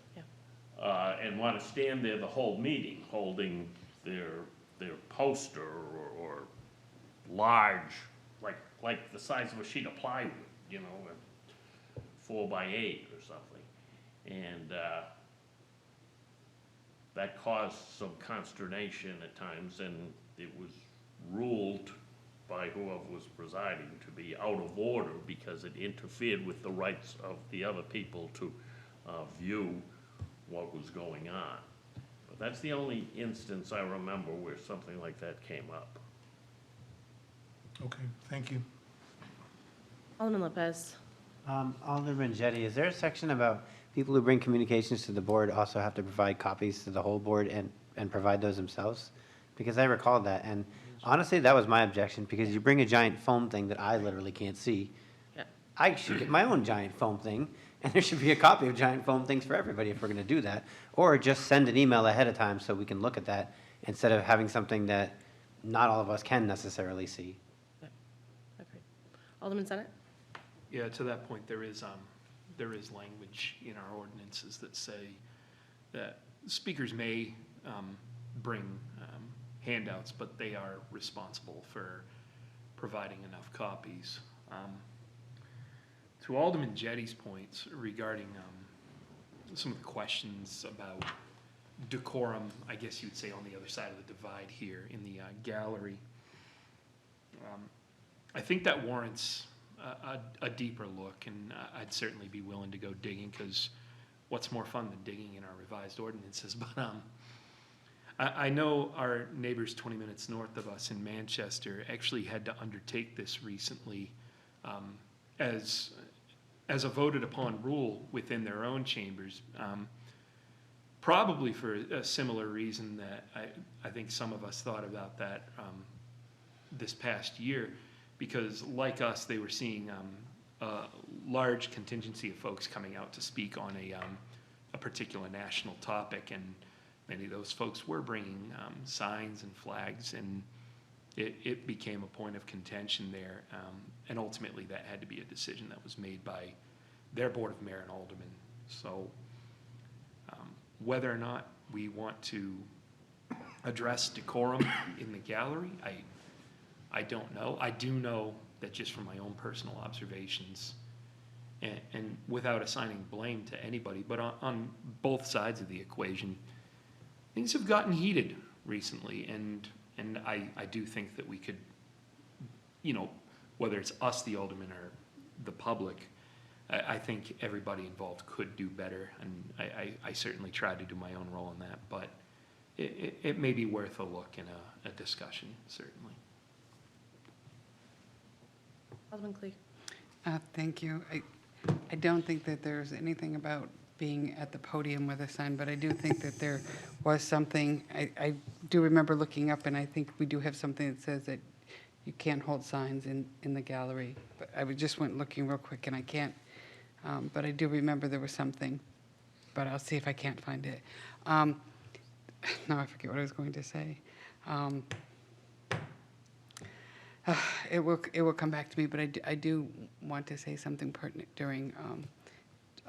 and want to stand there the whole meeting, holding their poster or large, like the size of a sheet of plywood, 4 by 8 or something. And that caused some consternation at times, and it was ruled by whoever was presiding to be out of order because it interfered with the rights of the other people to view what was going on. But that's the only instance I remember where something like that came up. Okay, thank you. Alderman Lopez. Alderman Jettie, is there a section about people who bring communications to the board also have to provide copies to the whole board and provide those themselves? Because I recall that, and honestly, that was my objection, because you bring a giant foam thing that I literally can't see. Yeah. I should get my own giant foam thing, and there should be a copy of giant foam things for everybody if we're gonna do that. Or just send an email ahead of time so we can look at that, instead of having something that not all of us can necessarily see. Agreed. Alderman Senate. Yeah, to that point, there is language in our ordinances that say that speakers may bring handouts, but they are responsible for providing enough copies. To Alderman Jettie's points regarding some of the questions about decorum, I guess you'd say on the other side of the divide here in the gallery, I think that warrants a deeper look, and I'd certainly be willing to go digging, because what's more fun than digging in our revised ordinances? But I know our neighbors 20 minutes north of us in Manchester actually had to undertake this recently as a voted upon rule within their own chambers, probably for a similar reason that I think some of us thought about that this past year, because like us, they were seeing a large contingency of folks coming out to speak on a particular national topic, and many of those folks were bringing signs and flags, and it became a point of contention there, and ultimately that had to be a decision that was made by their Board of Mayor and Aldermen. So whether or not we want to address decorum in the gallery, I don't know. I do know that just from my own personal observations, and without assigning blame to anybody, but on both sides of the equation, things have gotten heated recently, and I do think that we could, you know, whether it's us, the aldermen, or the public, I think everybody involved could do better, and I certainly tried to do my own role in that, but it may be worth a look and a discussion, certainly. Alderman Clegg. Thank you. I don't think that there's anything about being at the podium with a sign, but I do think that there was something, I do remember looking up, and I think we do have something that says that you can't hold signs in the gallery. But I just went looking real quick, and I can't, but I do remember there was something, but I'll see if I can't find it. Now I forget what I was going to say. It will come back to me, but I do want to say something pertinent during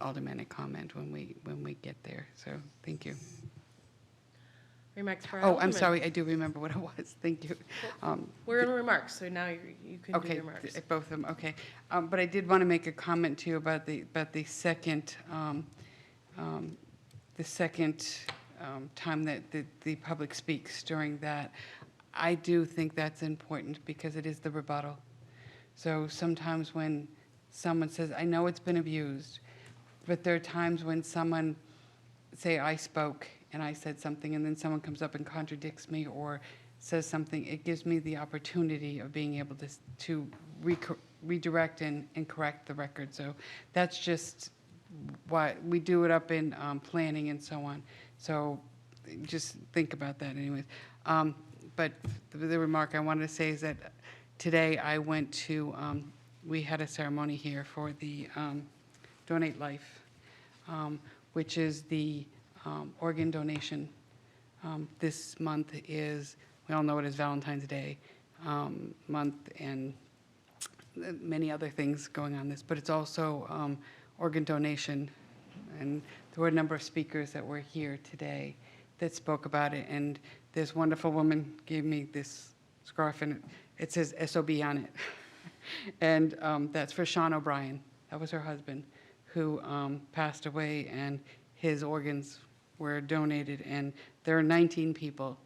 aldermanic comment when we get there. So thank you. Remarks for our Oh, I'm alderman. sorry. I do remember what it was. Thank you. We're in remarks, so now you can do Okay, remarks. both of them. Okay, but I did want to make a comment to you about the second time that the public speaks during that. I do think that's important because it is the rebuttal. So sometimes when someone says, I know it's been abused, but there are times when someone, say I spoke and I said something, and then someone comes up and contradicts me or says something, it gives me the opportunity of being able to redirect and correct the record. So that's just why we do it up in planning and so on. So just think about that anyways. But the remark I wanted to say is that today I went to, we had a ceremony here for the Donate Life, which is the organ donation. This month is, we all know it is Valentine's Day month, and many other things going on this, but it's also organ donation. And there were a number of speakers that were here today that spoke about it, and this wonderful woman gave me this scarf, and it says SOB on it. And that's for Sean O'Brien. That was her husband, who passed away, and his organs were donated. And there are 19 people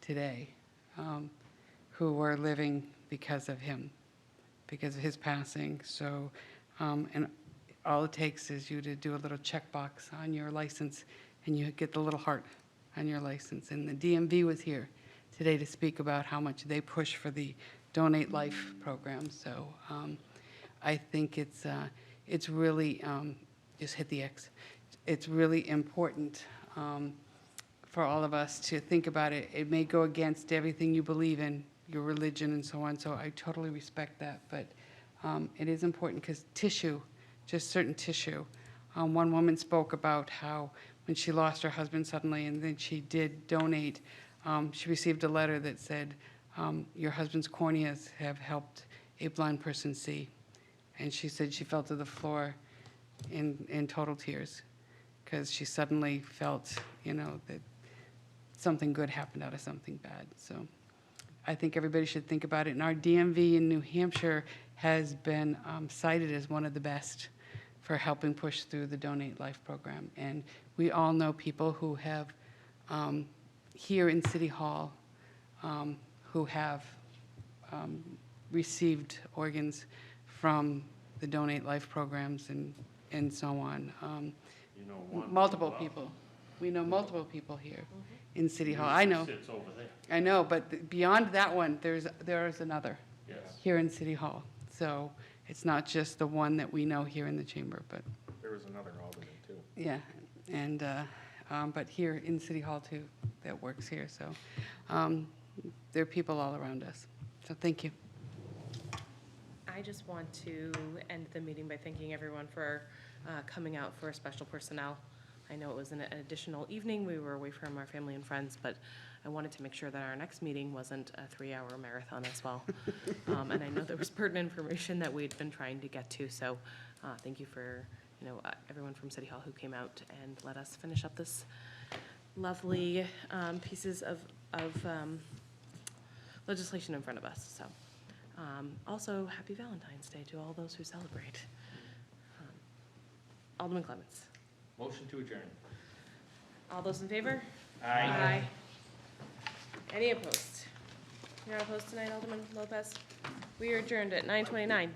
today who were living because of him, because of his passing. So, and all it takes is you to do a little checkbox on your license, and you get the little heart on your license. And the DMV was here today to speak about how much they push for the Donate Life program. So I think it's really, just hit the X. It's really important for all of us to think about it. It may go against everything you believe in, your religion and so on, so I totally respect that. But it is important because tissue, just certain tissue. One woman spoke about how when she lost her husband suddenly and then she did donate, she received a letter that said, your husband's corneas have helped a blind person see. And she said she fell to the floor in total tears because she suddenly felt, you know, that something good happened out of something bad. So I think everybody should think about it. And our DMV in New Hampshire has been cited as one of the best for helping push through the Donate Life program. And we all know people who have, here in City Hall, who have received organs from the Donate Life programs and so on. You know, one. Multiple people. We know multiple people here in City Hall. I know. Sits over there. I know, but beyond that one, there is another Yes. here in City Hall. So it's not just the one that we know here in the chamber, but There was another alderman, too. yeah, and but here in City Hall too, that works here. So there are people all around us. So thank you. I just want to end the meeting by thanking everyone for coming out for special personnel. I know it was an additional evening. We were away from our family and friends, but I wanted to make sure that our next meeting wasn't a 3-hour marathon as well. And I know there was pertinent information that we'd been trying to get to, so thank you for, everyone from City Hall who came out and let us finish up this lovely pieces of legislation in front of us, so. Also, happy Valentine's Day to all those who celebrate. Alderman Clements. Motion to adjourn. All those in favor? Aye. Any opposed? You're not opposed tonight, Alderman Lopez? We are adjourned at 9:29.